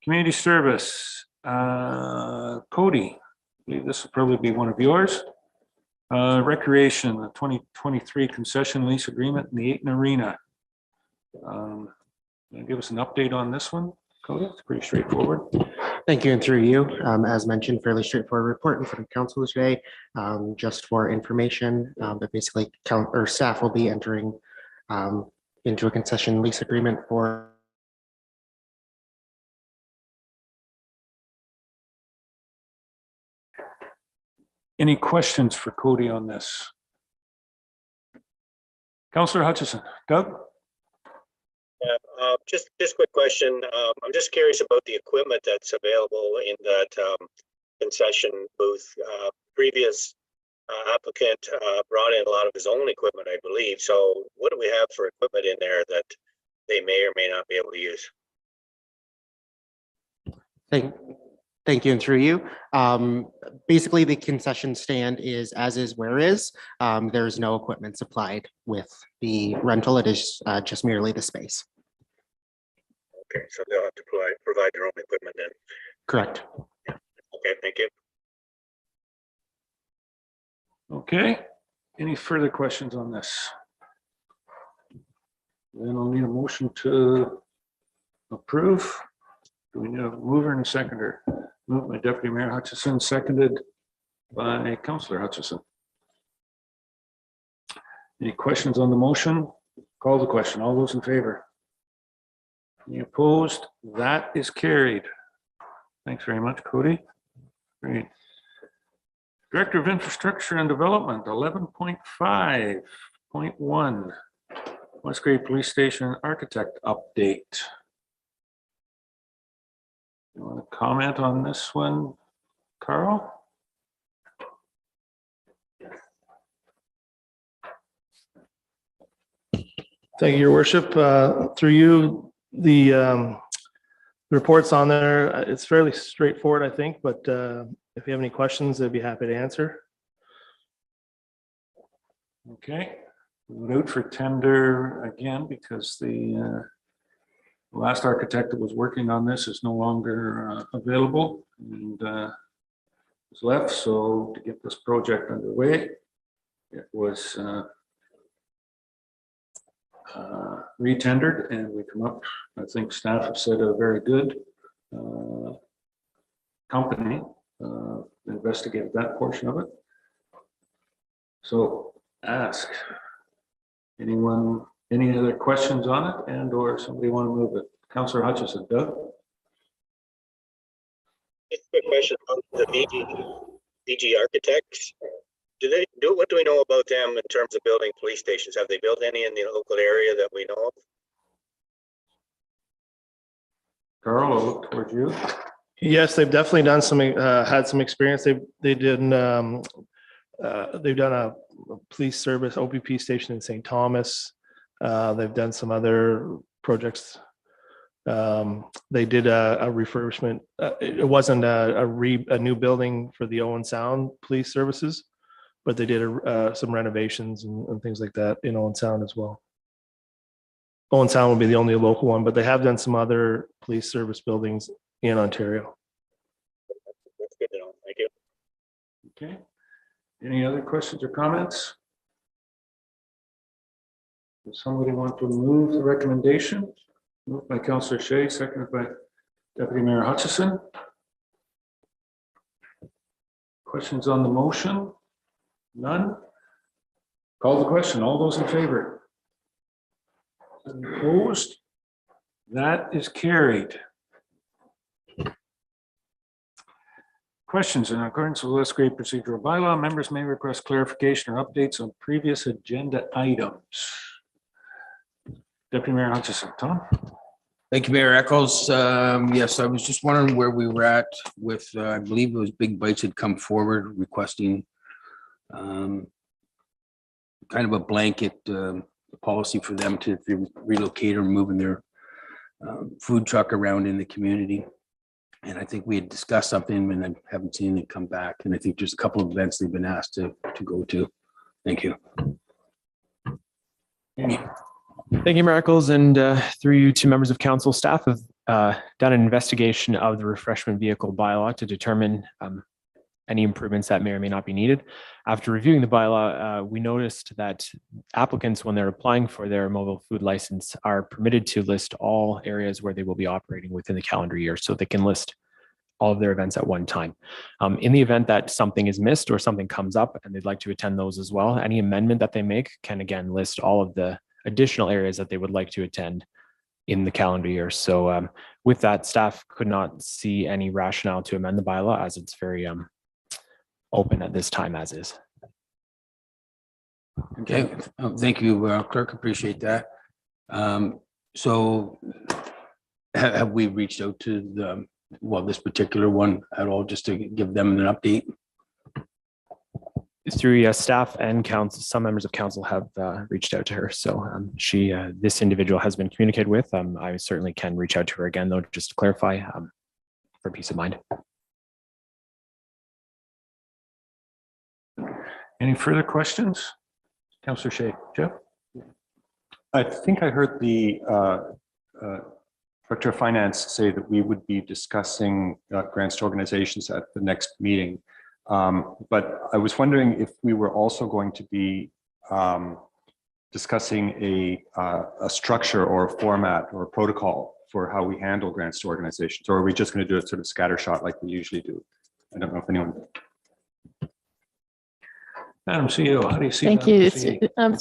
Community service. Cody, I believe this will probably be one of yours. Recreation, the 2023 concession lease agreement in the Ayton Arena. Give us an update on this one, Cody. It's pretty straightforward.
Thank you, and through you, as mentioned, fairly straightforward report in front of council today. Just for information, but basically staff will be entering into a concession lease agreement for
Any questions for Cody on this? Councillor Hutchison. Doug?
Just quick question. I'm just curious about the equipment that's available in that concession booth. Previous applicant brought in a lot of his own equipment, I believe. So what do we have for equipment in there that they may or may not be able to use?
Thank you, and through you. Basically, the concession stand is as is where is. There's no equipment supplied with the rental. It is just merely the space.
Okay, so they'll have to provide their own equipment then.
Correct.
Okay, thank you.
Okay. Any further questions on this? Then I'll need a motion to approve. Do we need a mover and a seconder? Moved by Deputy Mayor Hutchison, seconded by Councillor Hutchison. Any questions on the motion? Call the question. All those in favor? Any opposed? That is carried. Thanks very much, Cody. Great. Director of Infrastructure and Development, 11.5.1. Musgrave Police Station Architect Update. You want to comment on this one, Carl?
Thank you, Your Worship. Through you, the report's on there. It's fairly straightforward, I think, but if you have any questions, I'd be happy to answer.
Okay, we'll out for tender again because the last architect that was working on this is no longer available and was left. So to get this project underway, it was re-tendered, and we come up, I think staff have said, a very good company investigated that portion of it. So ask anyone, any other questions on it, and or somebody want to move it? Councillor Hutchison. Doug?
Just a quick question on the VG Architects. What do we know about them in terms of building police stations? Have they built any in the local area that we know of?
Carl, I'll look towards you.
Yes, they've definitely done some, had some experience. They've done a police service OPP station in St. Thomas. They've done some other projects. They did a refurbishment. It wasn't a new building for the Owen Sound Police Services, but they did some renovations and things like that in Owen Sound as well. Owen Sound will be the only local one, but they have done some other police service buildings in Ontario.
That's good to know. Thank you.
Okay. Any other questions or comments? Does somebody want to move the recommendation? Moved by Councillor Shay, seconded by Deputy Mayor Hutchison. Questions on the motion? None? Call the question. All those in favor? Opposed? That is carried. Questions in accordance with Musgrave procedural bylaw, members may request clarification or updates on previous agenda items. Deputy Mayor Hutchison. Tom?
Thank you, Mayor Eccles. Yes, I was just wondering where we were at with, I believe it was Big Bites had come forward requesting kind of a blanket policy for them to relocate or moving their food truck around in the community. And I think we had discussed something and I haven't seen it come back. And I think there's a couple of events they've been asked to go to. Thank you.
Thank you, Mayor Eccles, and through you to members of council, staff have done an investigation of the refreshment vehicle bylaw to determine any improvements that may or may not be needed. After reviewing the bylaw, we noticed that applicants, when they're applying for their mobile food license, are permitted to list all areas where they will be operating within the calendar year, so they can list all of their events at one time. In the event that something is missed or something comes up and they'd like to attend those as well, any amendment that they make can again list all of the additional areas that they would like to attend in the calendar year. So with that, staff could not see any rationale to amend the bylaw as it's very open at this time as is.
Okay, thank you, Clerk. Appreciate that. So have we reached out to the, well, this particular one at all, just to give them an update?
Through staff and council, some members of council have reached out to her. So this individual has been communicated with. I certainly can reach out to her again, though, just to clarify for peace of mind.
Any further questions? Councillor Shay. Jeff?
I think I heard the Director of Finance say that we would be discussing grants to organizations at the next meeting. But I was wondering if we were also going to be discussing a structure or a format or a protocol for how we handle grants to organizations, or are we just going to do it sort of scattershot like we usually do? I don't know if anyone.
Madam CEO, how do you see
Thank
that?
you. It's,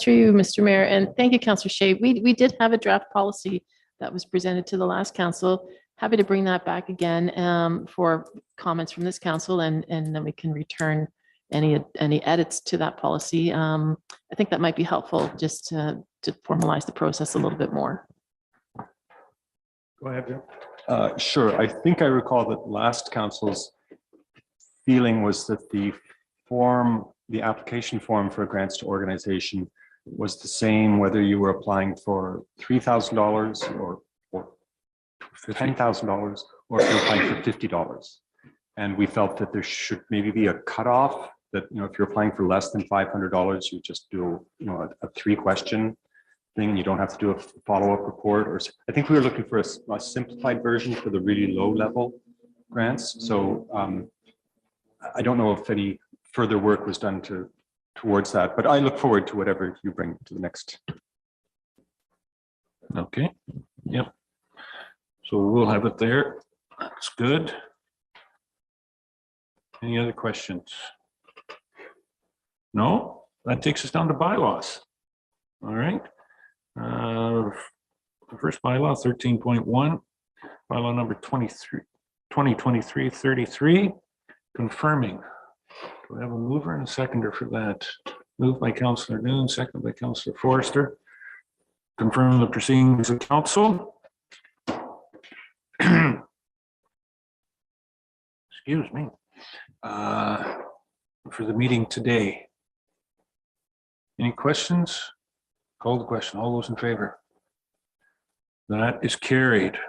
through you, Mr. Mayor, and thank you, Councillor Shay. We did have a draft policy that was presented to the last council. Happy to bring that back again for comments from this council, and then we can return any edits to that policy. I think that might be helpful just to formalize the process a little bit more.
Go ahead,
Joe. Sure. I think I recall that last council's feeling was that the application form for grants to organization was the same whether you were applying for $3,000 or $10,000 or if you're applying for $50. And we felt that there should maybe be a cutoff that, you know, if you're applying for less than $500, you just do, you know, a 3-question thing and you don't have to do a follow-up report. Or I think we were looking for a simplified version for the really low level grants. So I don't know if any further work was done towards that, but I look forward to whatever you bring to the next.
Okay. Yep. So we'll have it there. That's good. Any other questions? No? That takes us down to bylaws. All right. The first bylaw, 13.1, bylaw number 2023-33, confirming. Do we have a mover and a seconder for that? Moved by Councillor Noon, seconded by Councillor Forrester. Confirm the proceedings of council. Excuse me. For the meeting today. Any questions? Call the question. All those in favor? That is carried.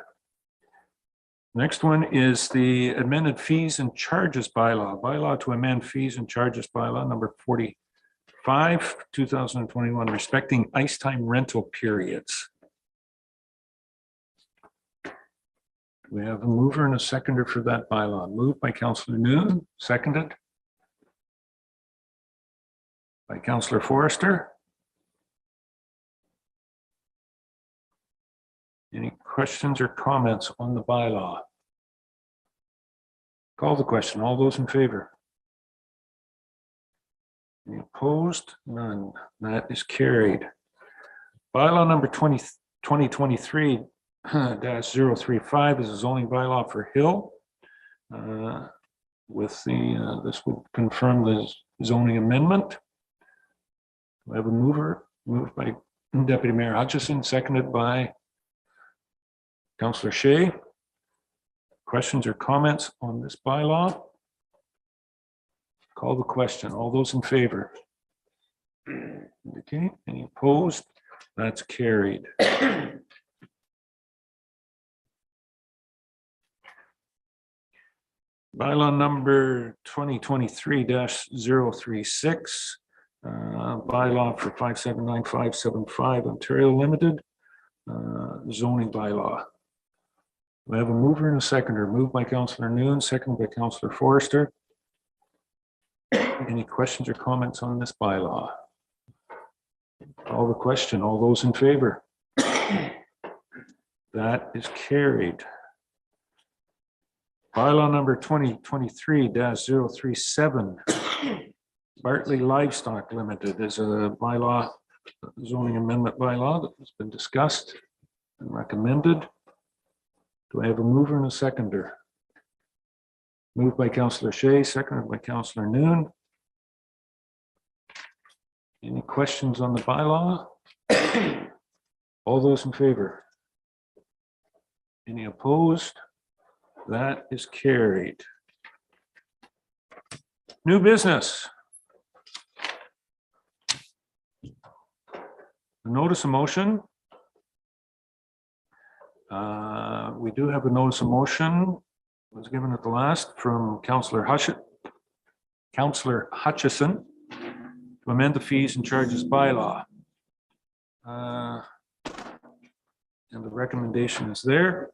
Next one is the amended fees and charges bylaw. Bylaw to amend fees and charges bylaw number 45, 2021, respecting ice time rental periods. We have a mover and a seconder for that bylaw. Moved by Councillor Noon, seconded by Councillor Forrester. Any questions or comments on the bylaw? Call the question. All those in favor? Any opposed? None. That is carried. Bylaw number 2023-035 is a zoning bylaw for Hill. With the this would confirm the zoning amendment. We have a mover, moved by Deputy Mayor Hutchison, seconded by Councillor Shay. Questions or comments on this bylaw? Call the question. All those in favor? Okay, any opposed? That's carried. Bylaw number 2023-036, bylaw for 579575 Ontario Limited, zoning bylaw. We have a mover and a seconder. Moved by Councillor Noon, seconded by Councillor Forrester. Any questions or comments on this bylaw? Call the question. All those in favor? That is carried. Bylaw number 2023-037, Bartley Livestock Limited is a bylaw, zoning amendment bylaw that has been discussed and recommended. Do I have a mover and a seconder? Moved by Councillor Shay, seconded by Councillor Noon. Any questions on the bylaw? All those in favor? Any opposed? That is carried. New business. Notice of motion. We do have a notice of motion. It was given at the last from Councillor Hutchison to amend the fees and charges bylaw. And the recommendation is there.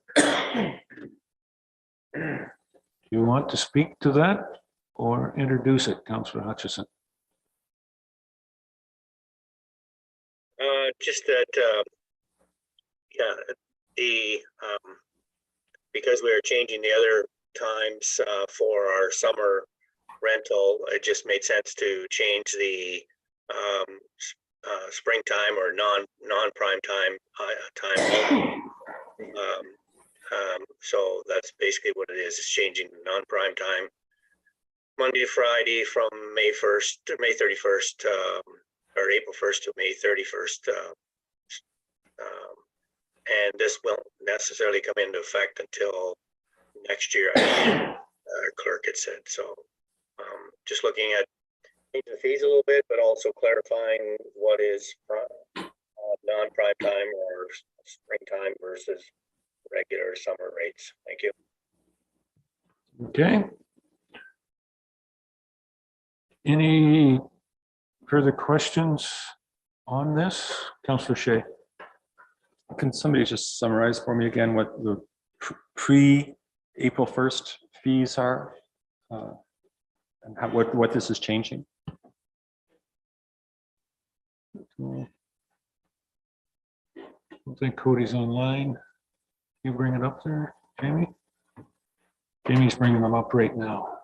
Do you want to speak to that or introduce it, Councillor Hutchison?
Just that, yeah, because we are changing the other times for our summer rental, it just made sense to change the springtime or non-prime time time. So that's basically what it is. It's changing non-prime time Monday to Friday from May 1st to May 31st, or April 1st to May 31st. And this won't necessarily come into effect until next year, our clerk had said. So just looking at changing the fees a little bit, but also clarifying what is non-prime time or springtime versus regular summer rates. Thank you.
Okay. Any further questions on this? Councillor Shay.
Can somebody just summarize for me again what the pre-April 1st fees are? And what this is changing?
I don't think Cody's online. You bring it up there, Jamie? Jamie's bringing them up right now.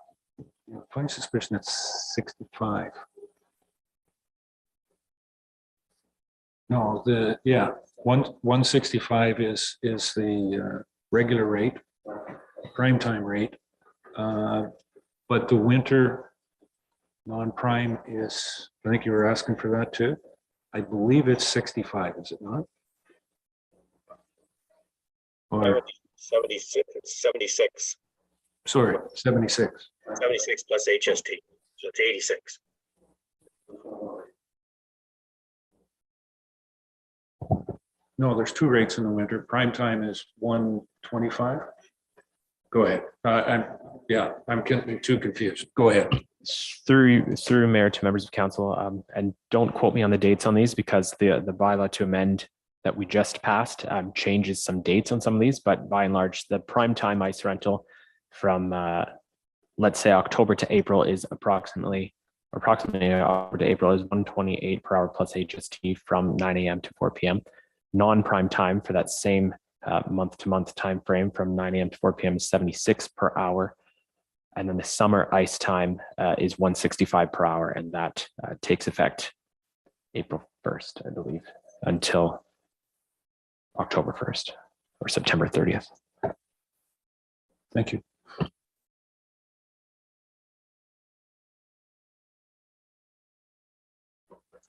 Funny suspicion it's 65. No, 165 is the regular rate, prime time rate. But the winter non-prime is, I think you were asking for that too. I believe it's 65, is it not? Or
76.
sorry, 76.
76 plus HST, so it's 86.
No, there's two rates in the winter. Prime time is 125. Go ahead. I'm getting too confused. Go ahead.
Through Mayor to members of council, and don't quote me on the dates on these because the bylaw to amend that we just passed changes some dates on some of these, but by and large, the prime time ice rental from let's say October to April is approximately October to April is 128 per hour plus HST from 9 a.m. to 4 p.m. Non-prime time for that same month-to-month time frame from 9 a.m. to 4 p.m. is 76 per hour. And then the summer ice time is 165 per hour, and that takes effect April 1st, I believe, until October 1st or September 30th.
Thank you.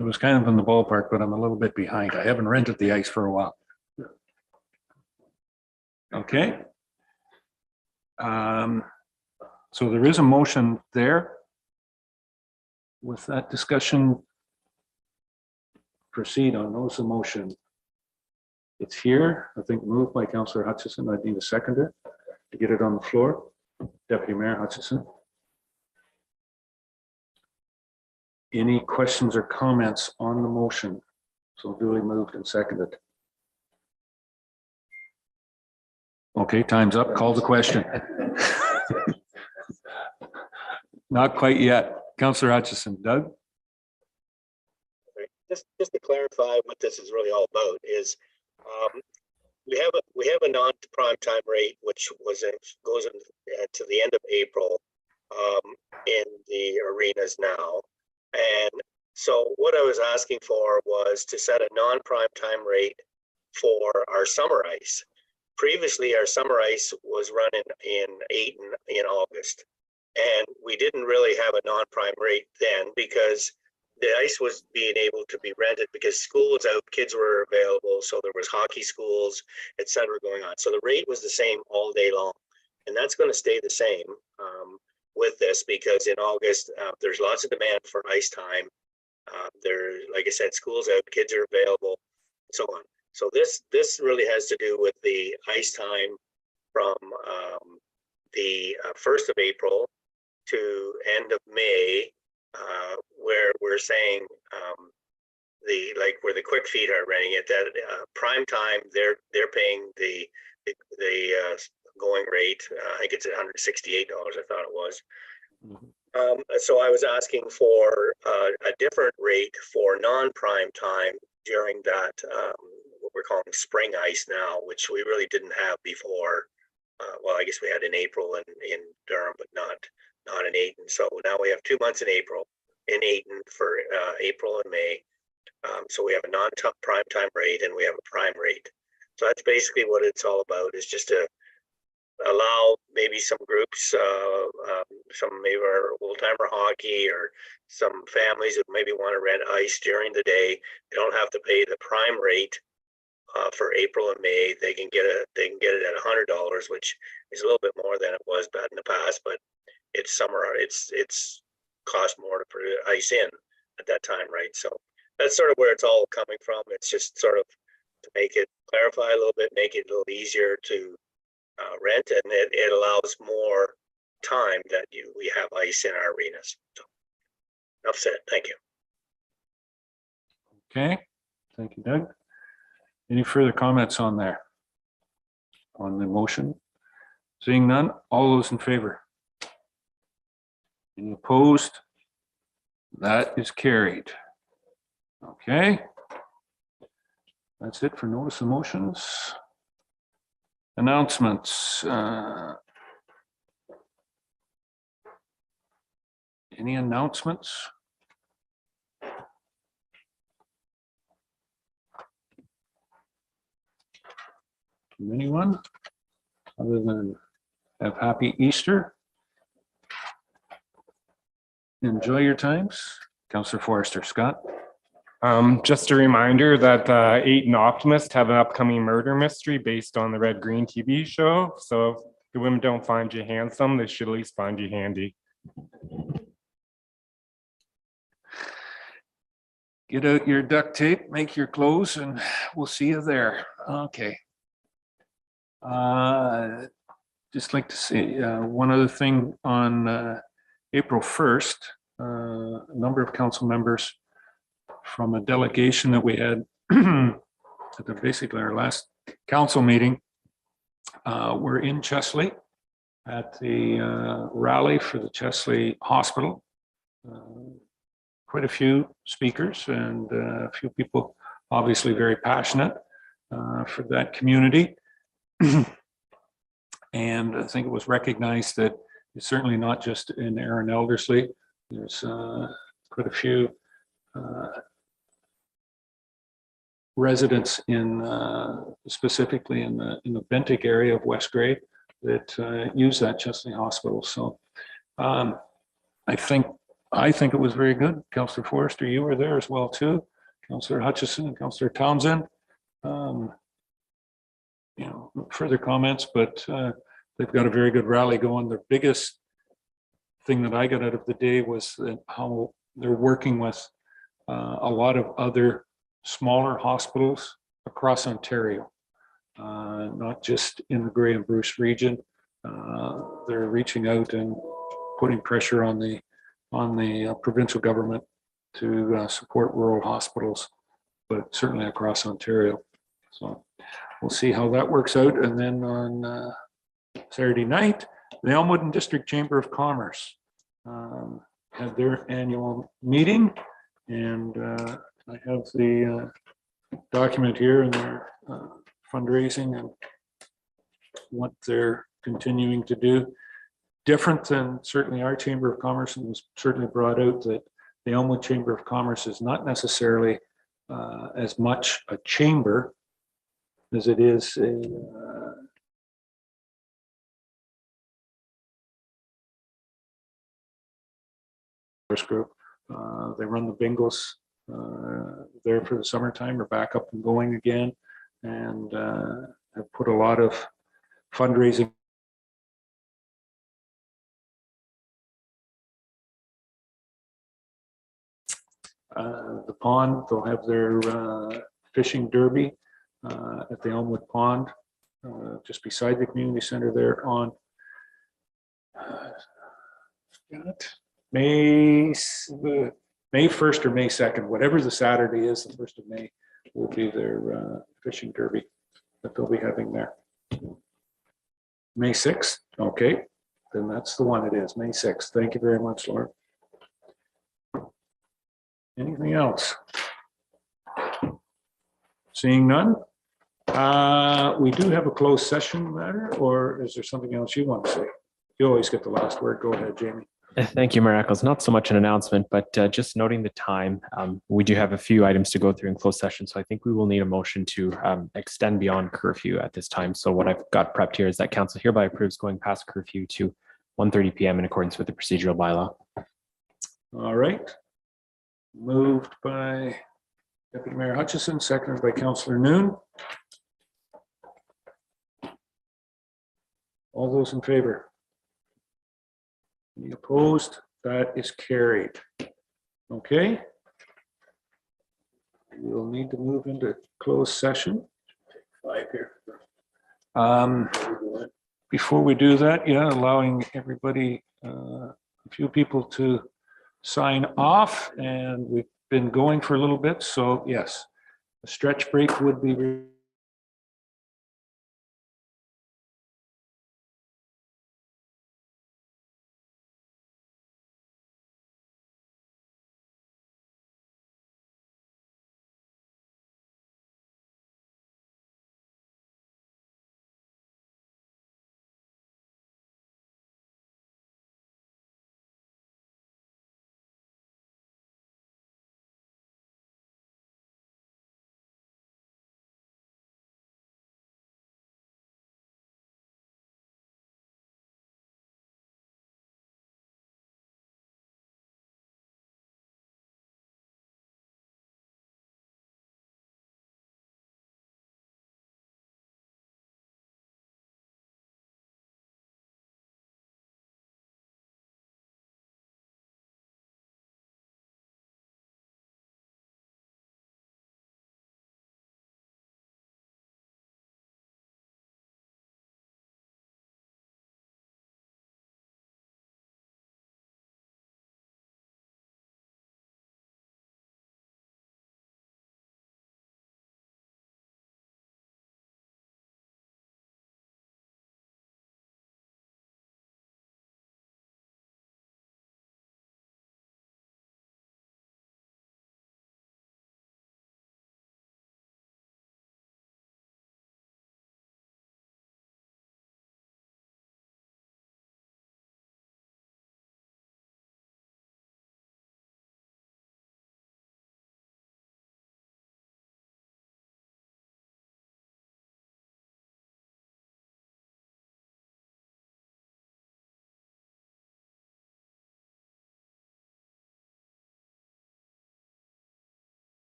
It was kind of in the ballpark, but I'm a little bit behind. I haven't rented the ice for a while. Okay. So there is a motion there. With that discussion, proceed on notice of motion. It's here, I think moved by Councillor Hutchison. I need a seconder to get it on the floor. Deputy Mayor Hutchison. Any questions or comments on the motion? So duly moved and seconded. Okay, time's up. Call the question. Not quite yet. Councillor Hutchison. Doug?
Just to clarify what this is really all about is we have a non-prime time rate which goes to the end of April in the arenas now, and so what I was asking for was to set a non-prime time rate for our summer ice. Previously, our summer ice was running in Ayton in August, and we didn't really have a non-prime rate then because the ice was being able to be rented because school was out, kids were available, so there was hockey schools, etc. going on. So the rate was the same all day long, and that's going to stay the same with this because in August there's lots of demand for ice time. Like I said, school's out, kids are available, and so on. So this really has to do with the ice time from the 1st of April to end of May. Where we're saying where the quick feet are renting it, that prime time they're paying the going rate. I think it's $168. I thought it was. So I was asking for a different rate for non-prime time during that what we're calling spring ice now, which we really didn't have before. Well, I guess we had in April and in Durham, but not in Ayton. So now we have 2 months in April in Ayton for April and May. So we have a non-prime time rate and we have a prime rate. So that's basically what it's all about, is just to allow maybe some groups, some maybe our old-timer hockey or some families that maybe want to rent ice during the day. They don't have to pay the prime rate for April and May. They can get it at $100, which is a little bit more than it was back in the past, but it's summer. It's cost more to put ice in at that time, right? So that's sort of where it's all coming from. It's just sort of to make it clarify a little bit, make it a little easier to rent, and it allows more time that we have ice in our arenas. So enough said. Thank you.
Okay, thank you, Doug. Any further comments on the motion? Seeing none, all those in favor? Any opposed? That is carried. Okay. That's it for notice of motions. Announcements. Any announcements? From anyone? Other than have happy Easter. Enjoy your times. Councillor Forrester. Scott?
Just a reminder that Ayton Optimist have an upcoming murder mystery based on the Red Green TV show. So if the women don't find you handsome, they should at least find you handy.
Get out your duct tape, make your clothes, and we'll see you there. Okay. Just like to say one other thing on April 1st, a number of council members from a delegation that we had at basically our last council meeting were in Chesley at the rally for the Chesley Hospital. Quite a few speakers and a few people obviously very passionate for that community. And I think it was recognized that it's certainly not just in Aaron Elderslie. There's quite a few residents in specifically in the Bentic area of West Grey that use that Chesley Hospital. So I think it was very good. Councillor Forrester, you were there as well too. Councillor Hutchison and Councillor Townsend. further comments, but they've got a very good rally going. Their biggest thing that I got out of the day was that how they're working with a lot of other smaller hospitals across Ontario, not just in the Grey and Bruce region. They're reaching out and putting pressure on the provincial government to support rural hospitals, but certainly across Ontario. So we'll see how that works out. And then on Saturday night, the Elmwood District Chamber of Commerce had their annual meeting, and I have the document here and their fundraising and what they're continuing to do. Different than certainly our Chamber of Commerce, and was certainly brought out that the Elmwood Chamber of Commerce is not necessarily as much a chamber as it is a group. They run the bingos there for the summertime. We're back up and going again, and have put a lot of fundraising. The pond, they'll have their fishing derby at the Elmwood Pond, just beside the community center there on May 1st or May 2nd, whatever the Saturday is, the 1st of May will be their fishing derby that they'll be having there. May 6th, okay, then that's the one it is, May 6th. Thank you very much, Laura. Anything else? Seeing none. We do have a closed session matter, or is there something else you want to say? You always get the last word. Go ahead, Jamie.
Thank you, Mayor Eccles. Not so much an announcement, but just noting the time. We do have a few items to go through in closed session, so I think we will need a motion to extend beyond curfew at this time. So what I've got prepped here is that council hereby approves going past curfew to 1:30 p.m. in accordance with the procedural bylaw.
All right. Moved by Deputy Mayor Hutchison, seconded by Councillor Noon. All those in favor? Any opposed? That is carried. Okay. We'll need to move into closed session. 5 here. Before we do that, yeah, allowing everybody, a few people to sign off, and we've been going for a little bit, so yes, a stretch break would be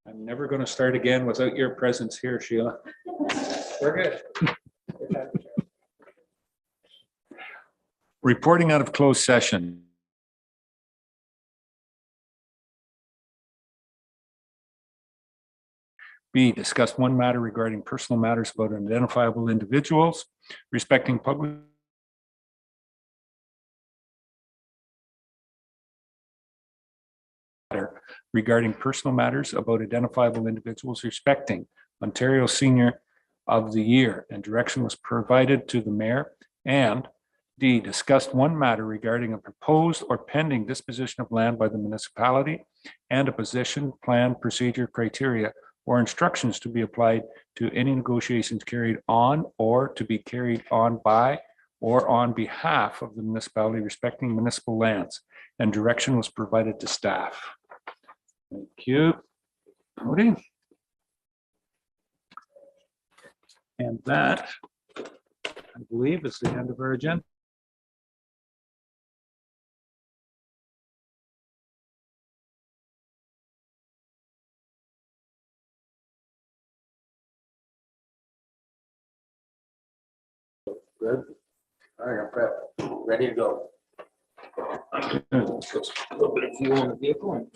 I'm never going to start again without your presence here, Sheila.
We're good.
Reporting out of closed session. B, discuss one matter regarding personal matters about identifiable individuals respecting public regarding personal matters about identifiable individuals respecting Ontario Senior of the Year, and direction was provided to the mayor. And D, discussed one matter regarding a proposed or pending disposition of land by the municipality and a position, plan, procedure, criteria, or instructions to be applied to any negotiations carried on or to be carried on by or on behalf of the municipality respecting municipal lands, and direction was provided to staff. Thank you. Cody. And that, I believe, is the end of our agenda.
Good. All right, I'm prepped, ready to go. A little bit of fuel in the vehicle.